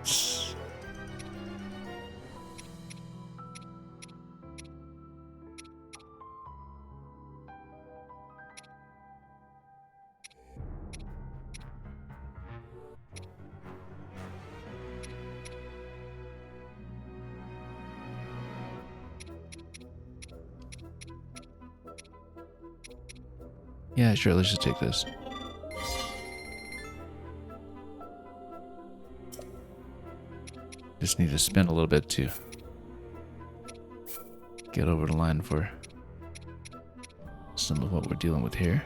Yeah, sure, let's just take this. Just need to spend a little bit to get over the line for some of what we're dealing with here.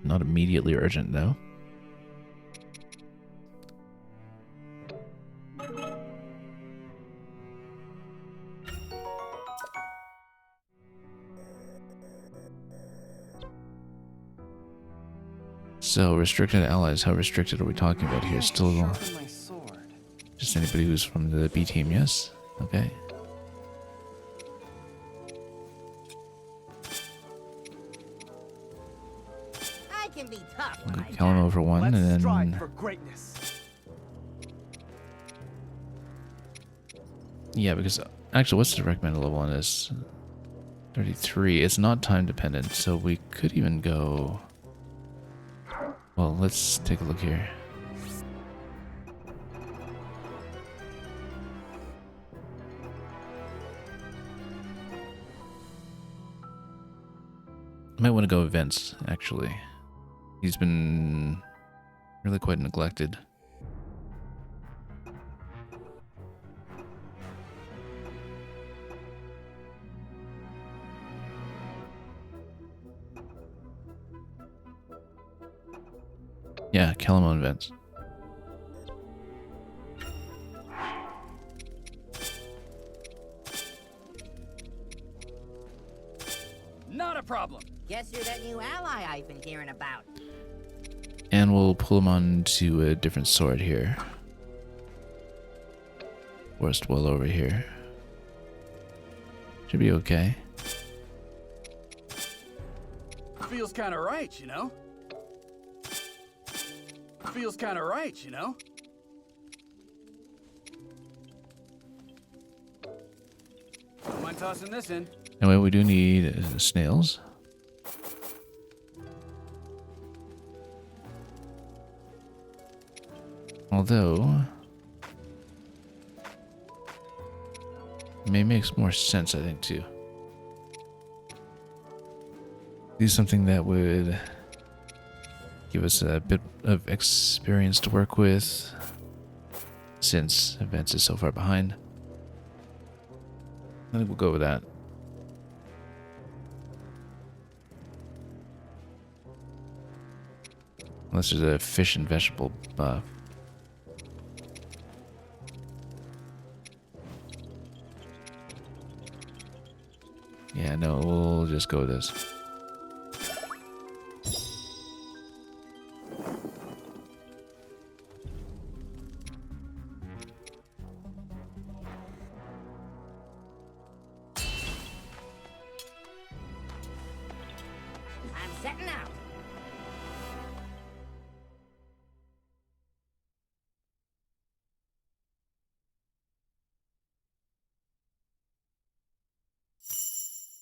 Not immediately urgent, though. So, restricted allies. How restricted are we talking about here? Still just anybody who's from the B team, yes? Okay. for one, Let's and strive then for greatness. yeah, because actually, what's the recommended level on this? 33. It's not time dependent, so we could even go. Well, let's take a look here. I might want to go events, actually. He's been really quite neglected. Yeah, Calamon events. Not a problem. Guess you're that new ally I've been hearing about. And we'll pull him on to a different sword here. Forest well over here. Should be okay. Feels kind of right, you know? Feels kind of right, you know? Don't mind tossing this in. Anyway, we do need snails. Although, it may make more sense, I think, too. Do something that would give us a bit of experience to work with, since events is so far behind. I think we'll go with that. Unless there's a fish and vegetable buff. Yeah, no, we'll just go with this. I'm setting out.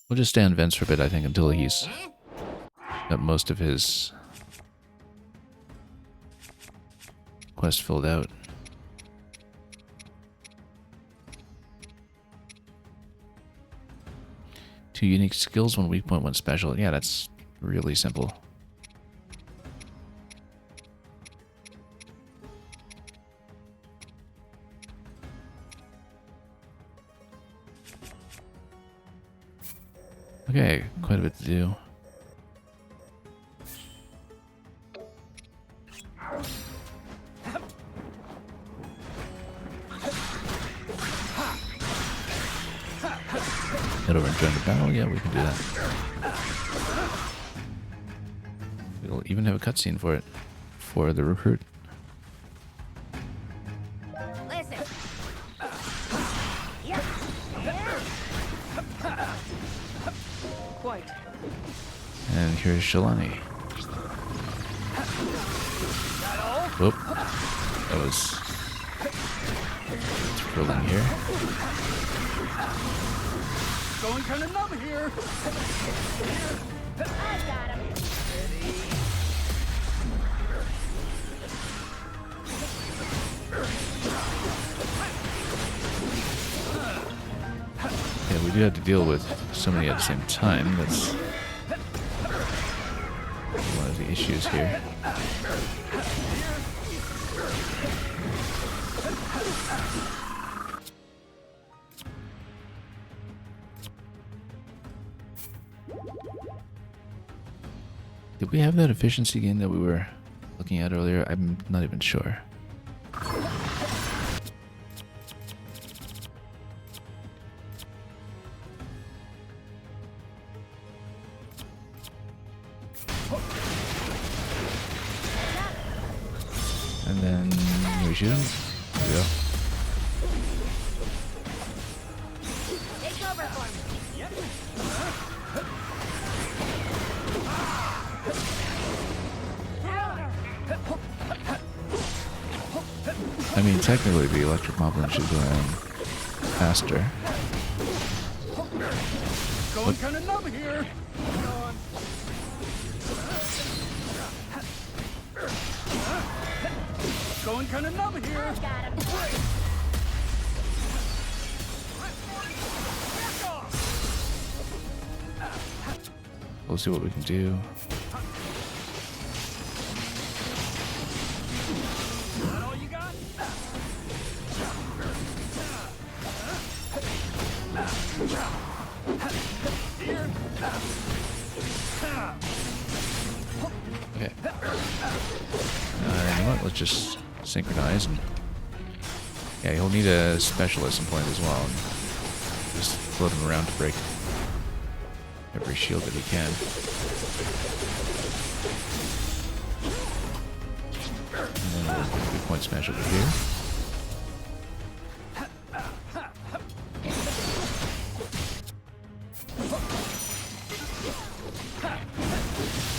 We'll just stay on vents for a bit, I think, until he's got most of his quest filled out. 2 unique skills, 1 weak point, 1 special. Yeah, that's really simple. Okay, quite a bit to do. Head over and join the battle. Yeah, we can do that. We'll even have a cutscene for it, for the recruit. Listen. Quite. And here's Shalani. Whoop. That was thrilling here. Going kind of numb here. I got him. Yeah, we do have to deal with so many at the same time. That's one of the issues here. Did we have that efficiency gain that we were looking at earlier? I'm not even sure. And then we shoot him. There we go. Take over for me. I mean, technically the electric moblin should go around faster. Going kind of numb here. Going kind of numb here. We'll see what we can do. Okay. You know what? Let's just synchronize. And yeah, he'll need a specialist in point as well. And just float him around to break every shield that he can. And then we'll do point smash over here.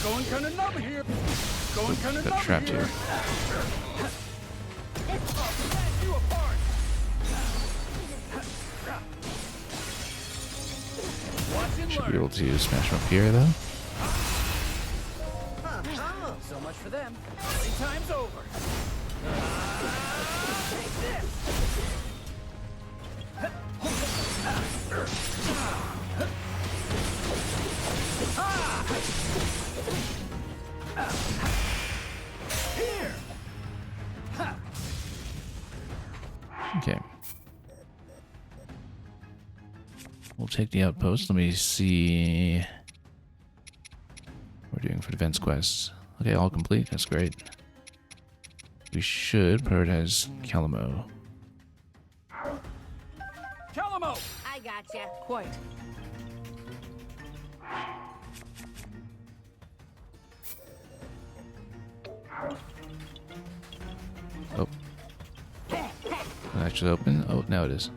Going kind of numb here. Going kind of numb trapped here. Should be able to smash him up here, though. So much for them. Playtime's over. Take this. Here. Okay. We'll take the outpost. Let me see what we're doing for defense quests. Okay, all complete. That's great. We should prioritize Calamo. Calamo! I gotcha. Quite. Oh. That should open. Oh, now it is.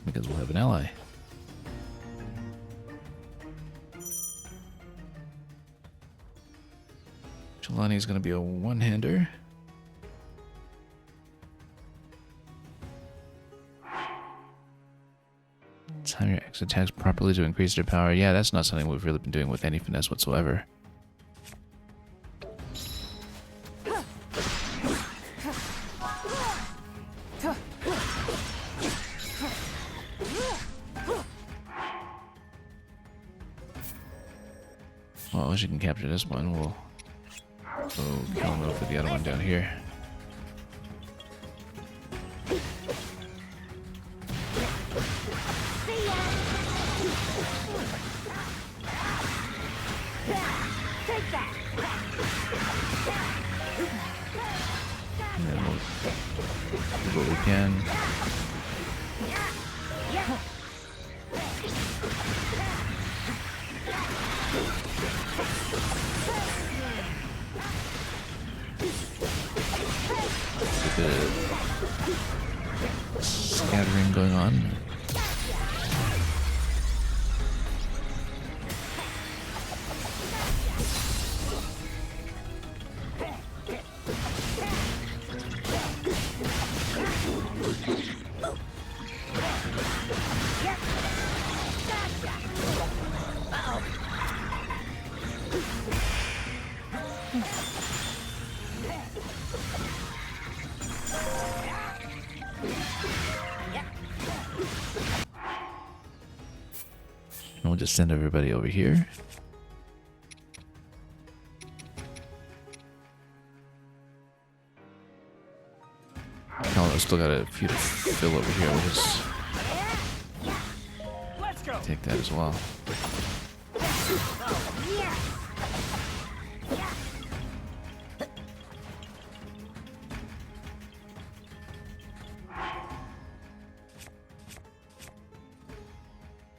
Because we'll have an ally. Jelani's going to be a one-hander. Time your X attacks properly to increase their power. Yeah, that's not something we've really been doing with any finesse whatsoever. Well, unless you can capture this one, we'll go kill him over the other one down here. And then we'll do what we can. A bit of scattering going on. And we'll just send everybody over here. Colorado's still got a few to fill over here. We'll just take that as well.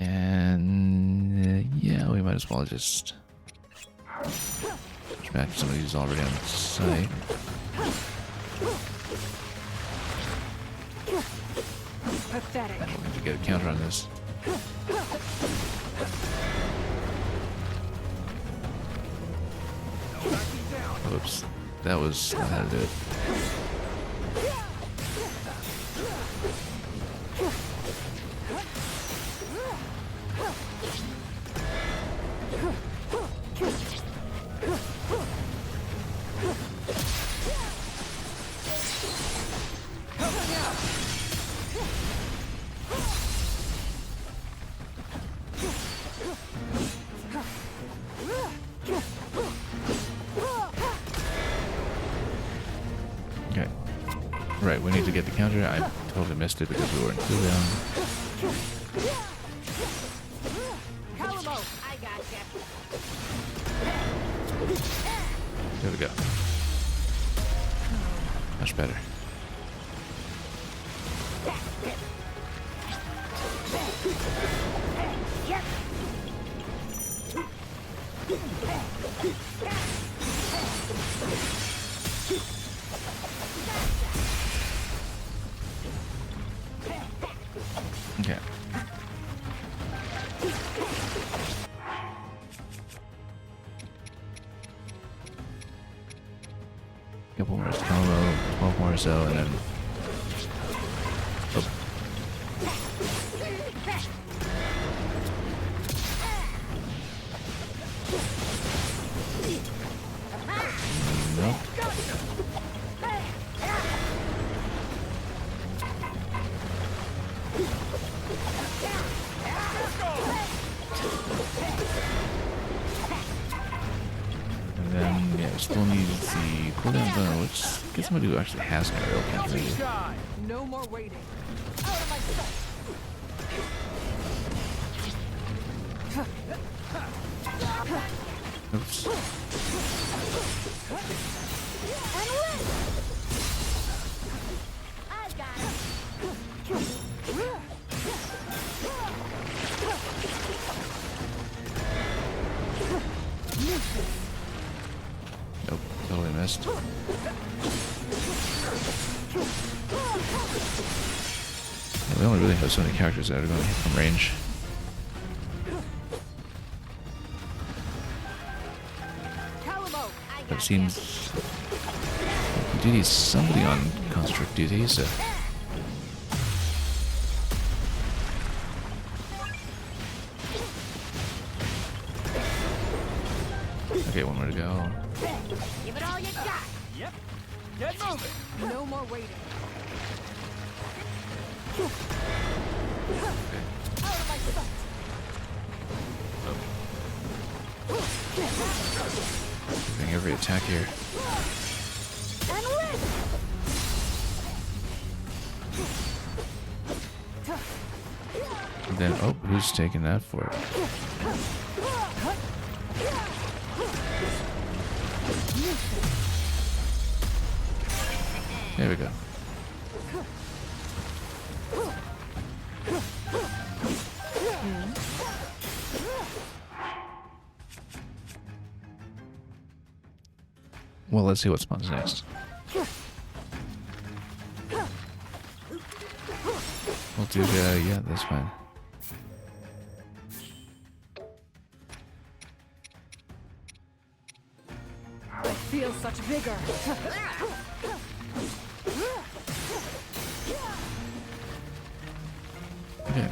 And yeah, we might as well just push back some of these already on site. Pathetic. We're going to get a counter on this. Oops. That was not how to do it. Okay. Right, we need to get the counter. I totally missed it because we were in cooldown. There we go. Much better. Okay. Couple more combo, 12 more or so, and then. Oh. Nope. And then, yeah, still need the cooldown gun, which get somebody who actually has an aerial counter. Maybe. No more waiting. Out of my sight. Oops. I've got it. Nope, totally missed. Yeah, we only really have so many characters that are going to hit from range. But it seems we do need somebody on construct duty, so. Okay, one more to go. Give it all you got. Yep. Get moving. No more waiting. Out of my sight. Doing every attack here. And win. And then, oh, who's taking that for it? There we go. Well, let's see what spawns next. We'll do, yeah, that's fine. I feel such vigor. Okay.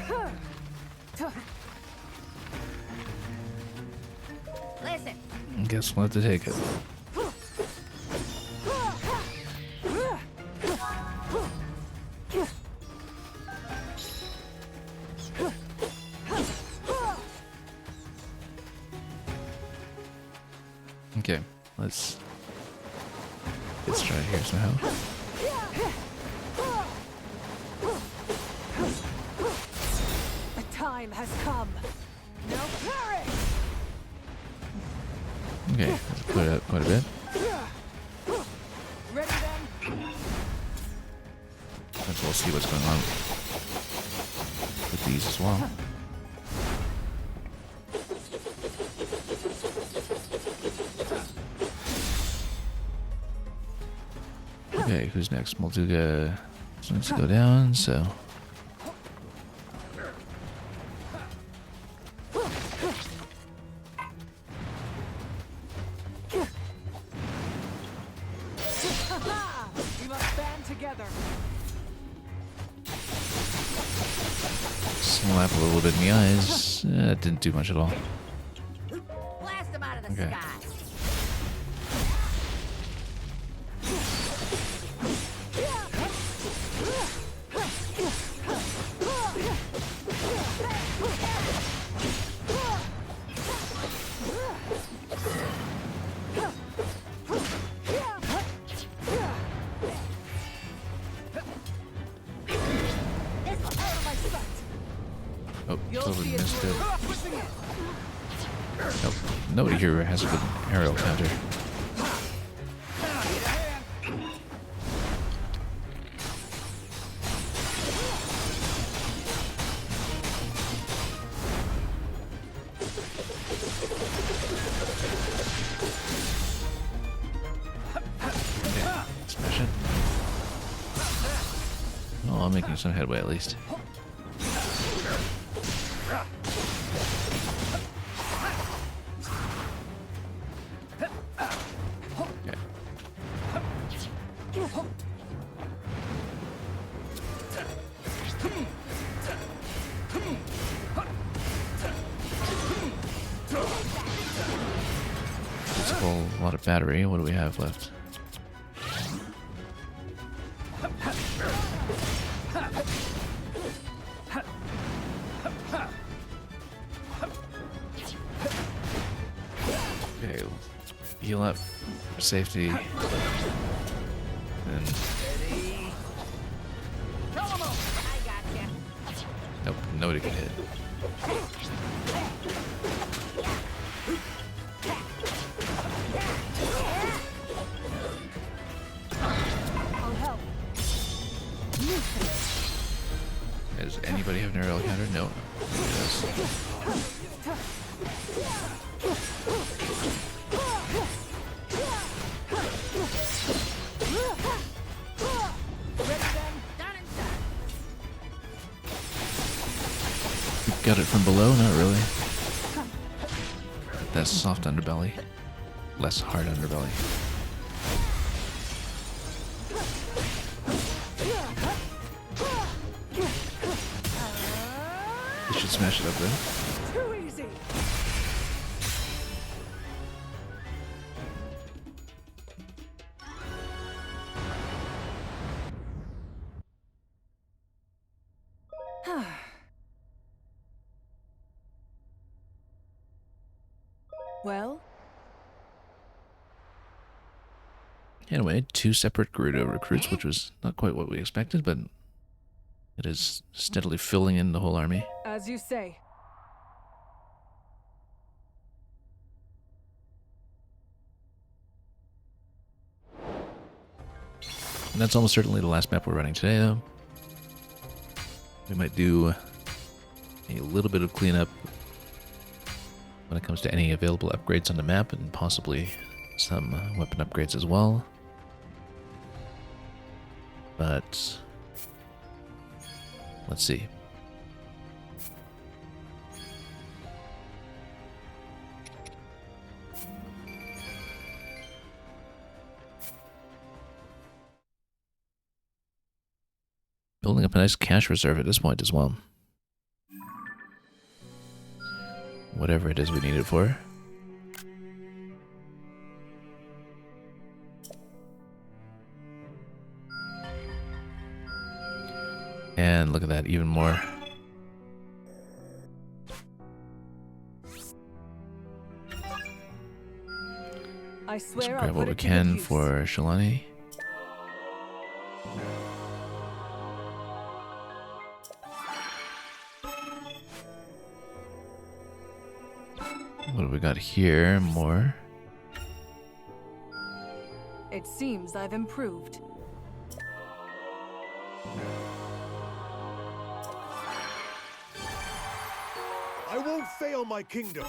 Listen. I guess we'll have to take it. Okay, let's try here somehow. The time has come. No perish. Okay, let's put out quite a bit. Ready then? And we'll see what's going on with these as well. Okay, who's next? Molduga needs to go down, so. Slap a little bit in the eyes. It didn't do much at all. Blast them out of the Okay. sky. Oh, totally missed it. Nope. Nobody here has a good aerial counter. Smash it. Oh, I'm making some headway at least. A lot of battery. What do we have left? Okay, heal up for safety. And nope, nobody can hit. Does anybody have an aerial counter? No. Yes. Got it from below? Not really. That soft underbelly. Less hard underbelly. You should smash it up there. Too easy. Well? Anyway, 2 separate Gerudo recruits, which was not quite what we expected, but it is steadily filling in the whole army. As you say. And that's almost certainly the last map we're running today, though. We might do a little bit of cleanup when it comes to any available upgrades on the map, and possibly some weapon upgrades as well. But let's see. Building up a nice cash reserve at this point as well. Whatever it is we need it for. And look at that, even more. I swear Let's I'll grab put what we it to good can use. for Shalani. What do we got here? More. It seems I've improved. I won't fail my kingdom.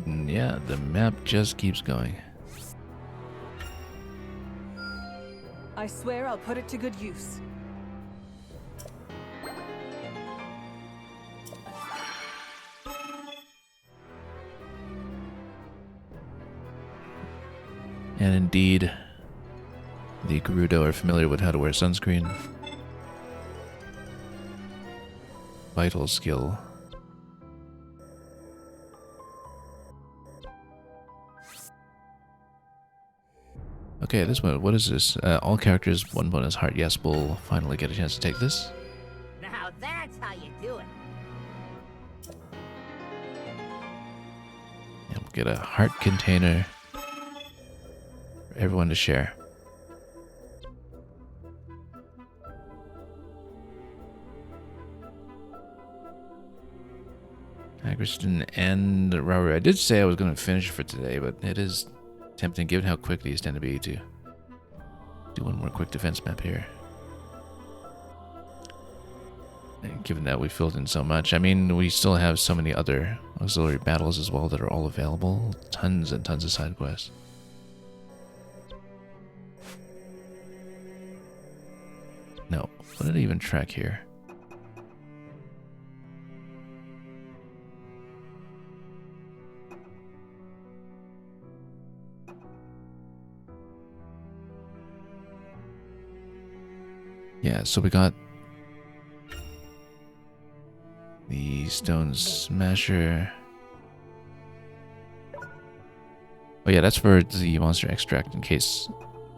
Yeah, the map just keeps going. I swear I'll put it to good use. And indeed, The Gerudo are familiar with how to wear sunscreen. Vital skill. Okay, this one, what is this? All characters, 1 bonus heart. Yes, we'll finally get a chance to take this. Now that's how you do it. And we'll get a heart container for everyone to share. Agriston and Rauru. I did say I was going to finish for today, but it is tempting given how quick these tend to be to do one more quick defense map here. And given that we filled in so much, I mean, we still have so many other auxiliary battles as well that are all available. Tons and tons of side quests. No, what did I even track here? Yeah, so we got the Stone Smasher. Oh yeah, that's for the monster extract in case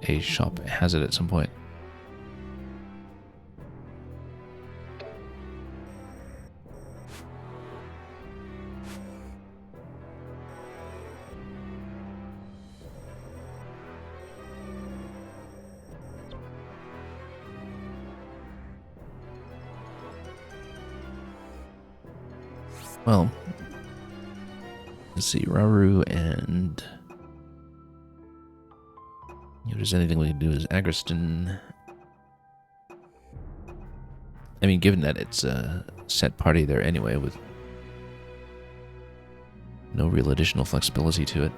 a shop has it at some point. Well, let's see, Rauru and if there's anything we can do is Agriston. I mean, given that it's a set party there anyway, with no real additional flexibility to it.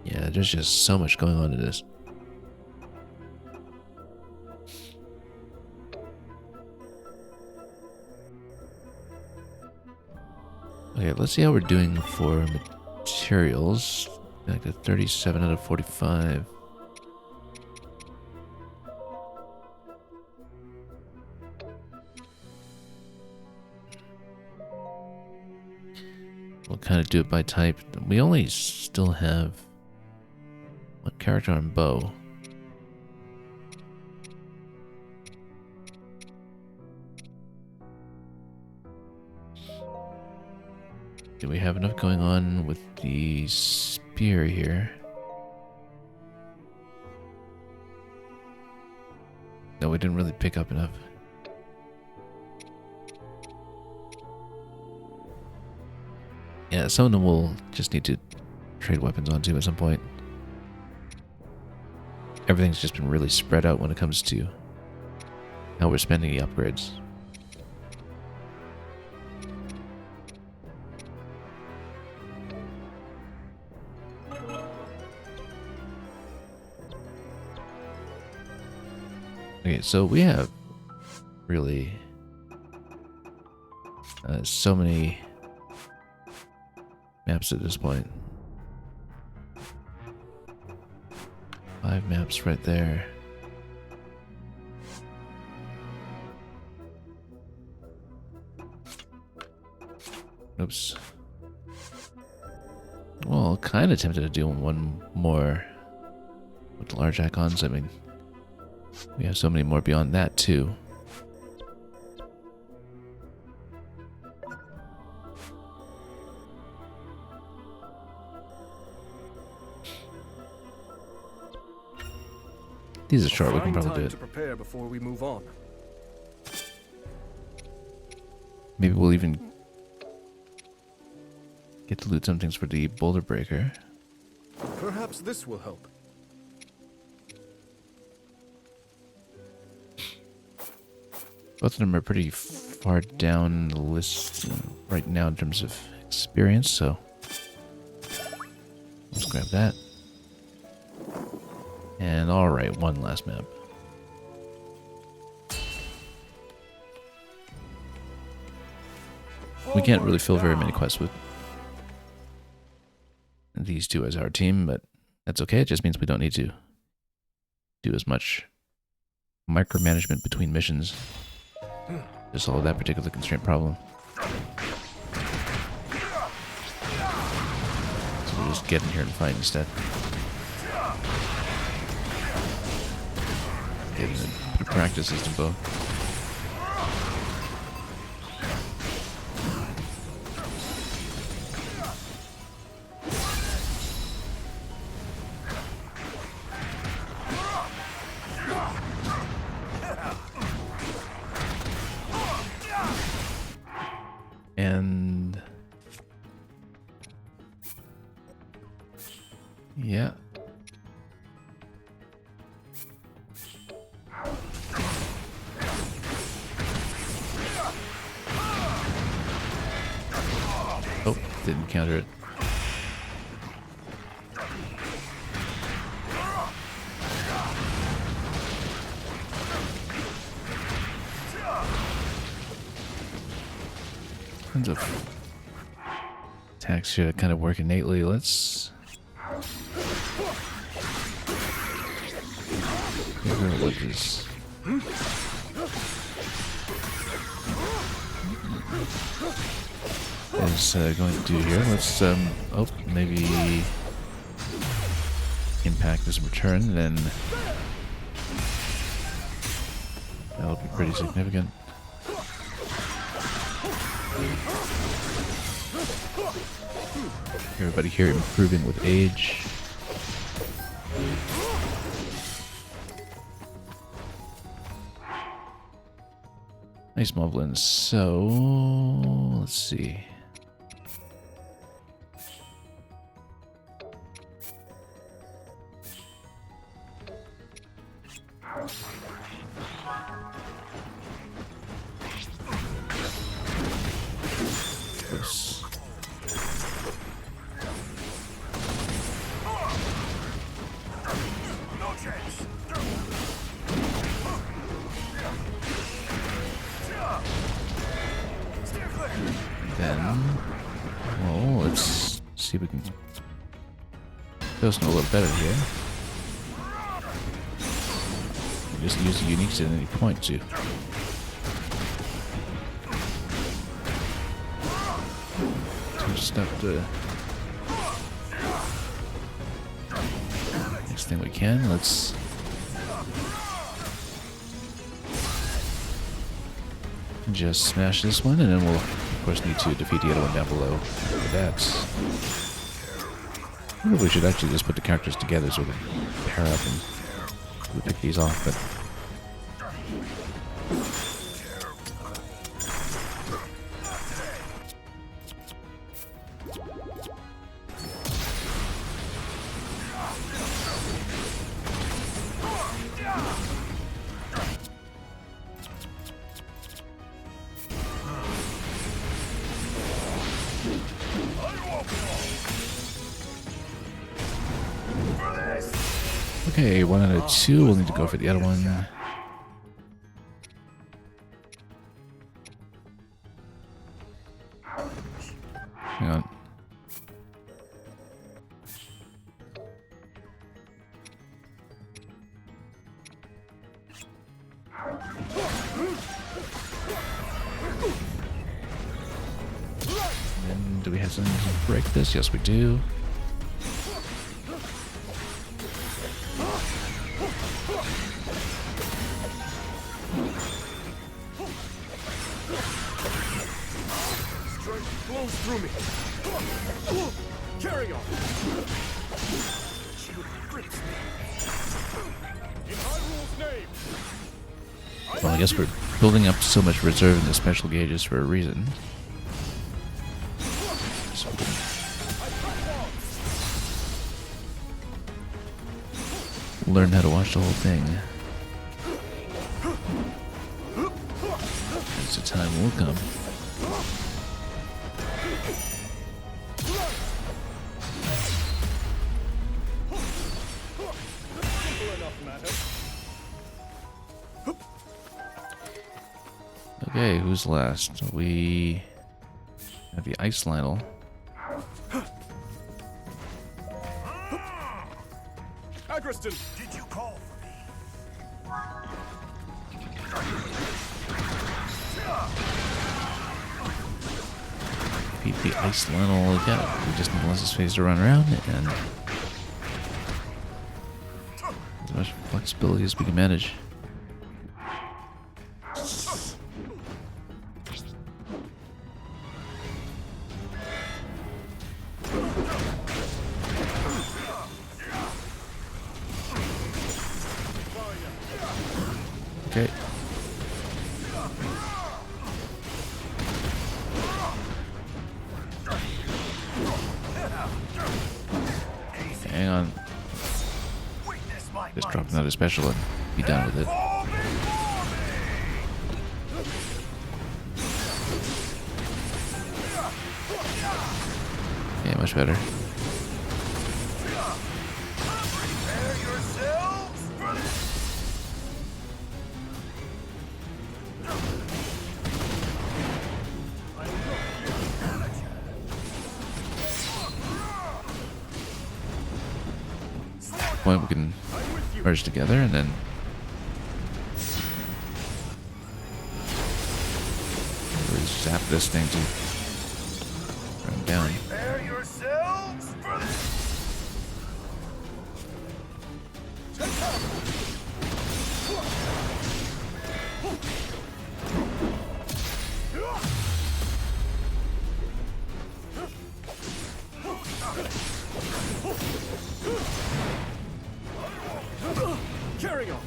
Yeah, there's just so much going on in this. Okay, let's see how we're doing for materials. Like a 37 out of 45. We'll kind of do it by type. We only still have one character on bow. Do we have enough going on with the spear here? No, we didn't really pick up enough. Yeah, some of them we'll just need to trade weapons onto at some point. Everything's just been really spread out when it comes to how we're spending the upgrades. Okay, so we have really so many maps at this point. 5 maps right there. Oops. Well, kind of tempted to do one more with the large icons. I mean, we have so many more beyond that too. These are short, we can probably do it. To prepare before we move on. Maybe we'll even get to loot some things for the boulder breaker. Perhaps this will help. Both of them are pretty far down the list right now in terms of experience, so let's grab that. And alright, one last map. We can't really fill very many quests with these two as our team, but that's okay. It just means we don't need to do as much micromanagement between missions to solve that particular constraint problem. So we'll just get in here and fight instead. Get in a bit of practice as to both. And yeah. Oh, didn't counter it. Tons of attacks here that kind of work innately. Let's figure out what this is going to do here. Let's oh, maybe impact this return, then that'll be pretty significant. Everybody here improving with age. Nice moblins. So let's see. See if we can a little better here. We just use the uniques at any point too. Some stuff to next thing we can. Let's just smash this one, and then we'll of course need to defeat the other one down below. That's. I wonder if we should actually just put the characters together so we can pair up and we'll pick these off, but. Okay, 1 out of 2. We'll need to go for the other one. Hang on. And do we have something to break this? Yes, we do. Through me. Carry on. In Hyrule's name. Well, I guess we're building up so much reserve in the special gauges for a reason. So we can learn how to watch the whole thing. As the time will come. Okay, who's last? We Have the ice Lionel. Agriston! Did you call for me? Beat the ice Lionel again. We just need Melissa's face to run around and as much flexibility as we can manage. Okay. Hang on. Just drop another special and be done with it. Yeah, much better. Point we can merge together and then really zap this thing to run down. Carry on!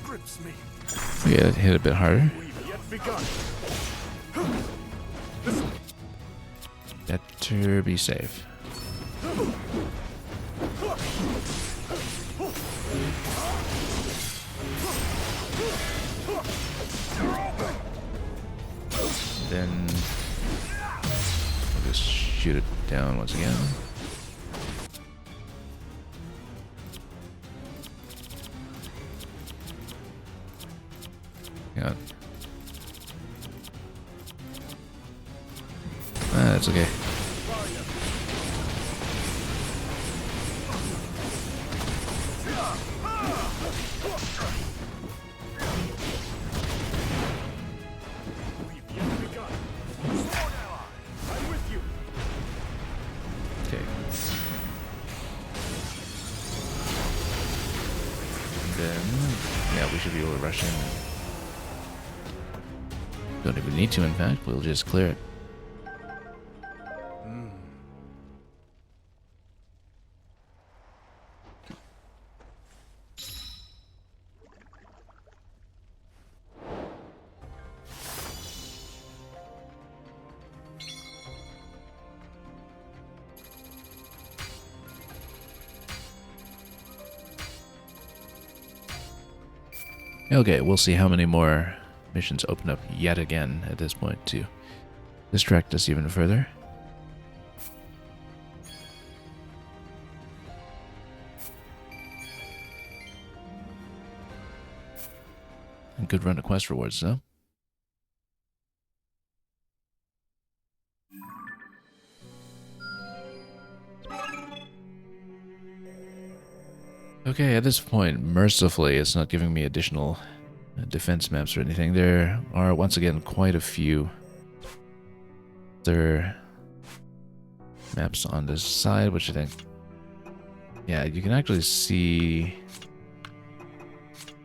Grips me. Yeah, it hit a bit harder. We've yet begun. Better be safe. Then we'll just shoot it down once again. Hang on. That's okay. Okay. Then, yeah, we should be able to rush in. Don't even need to, in fact. We'll just clear it. Okay, we'll see how many more missions open up yet again at this point to distract us even further. A good run of quest rewards, though. Okay, at this point, mercifully, it's not giving me additional defense maps or anything. There are, once again, quite a few other maps on this side, which I think... Yeah, you can actually see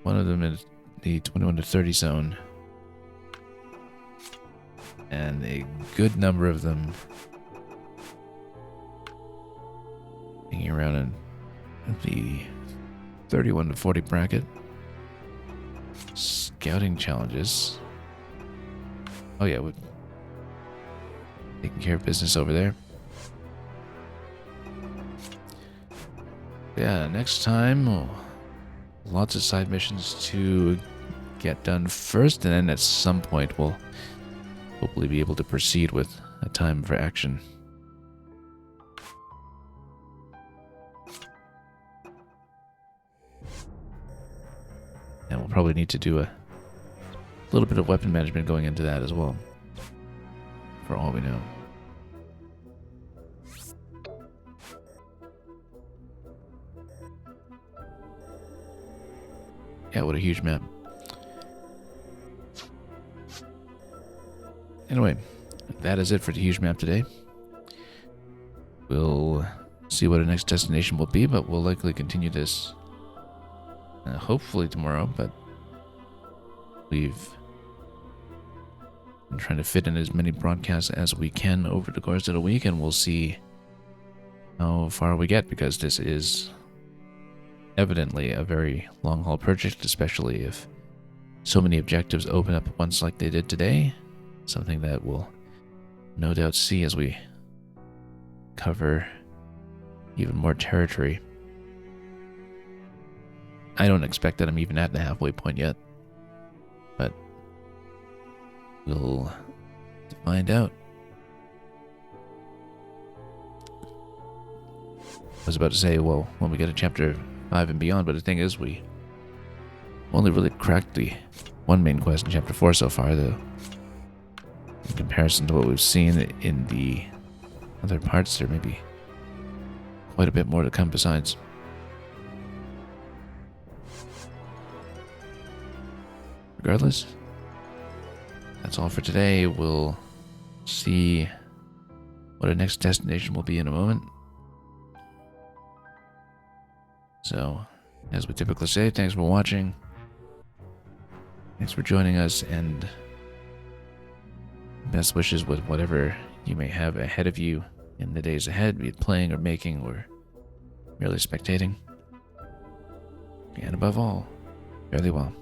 one of them in the 21 to 30 zone. And a good number of them hanging around in the 31 to 40 bracket. Scouting challenges. Oh yeah, we're taking care of business over there. Yeah, next time, lots of side missions to get done first, and then at some point we'll hopefully be able to proceed with a time for action. And we'll probably need to do a little bit of weapon management going into that as well, for all we know. Yeah, what a huge map. Anyway, that is it for the huge map today. We'll see what our next destination will be, but we'll likely continue this hopefully tomorrow, but we've been trying to fit in as many broadcasts as we can over the course of the week, and we'll see how far we get, because this is evidently a very long-haul project, especially if so many objectives open up at once like they did today. Something that we'll no doubt see as we cover even more territory. I don't expect that I'm even at the halfway point yet, but we'll find out. I was about to say, well, when we get to chapter 5 and beyond, but the thing is, we only really cracked the one main quest in chapter 4 so far, though. In comparison to what we've seen in the other parts, there may be quite a bit more to come besides. Regardless, that's all for today. We'll see what our next destination will be in a moment. So, as we typically say, thanks for watching. Thanks for joining us, and best wishes with whatever you may have ahead of you in the days ahead, be it playing or making or merely spectating. And above all, fare thee well.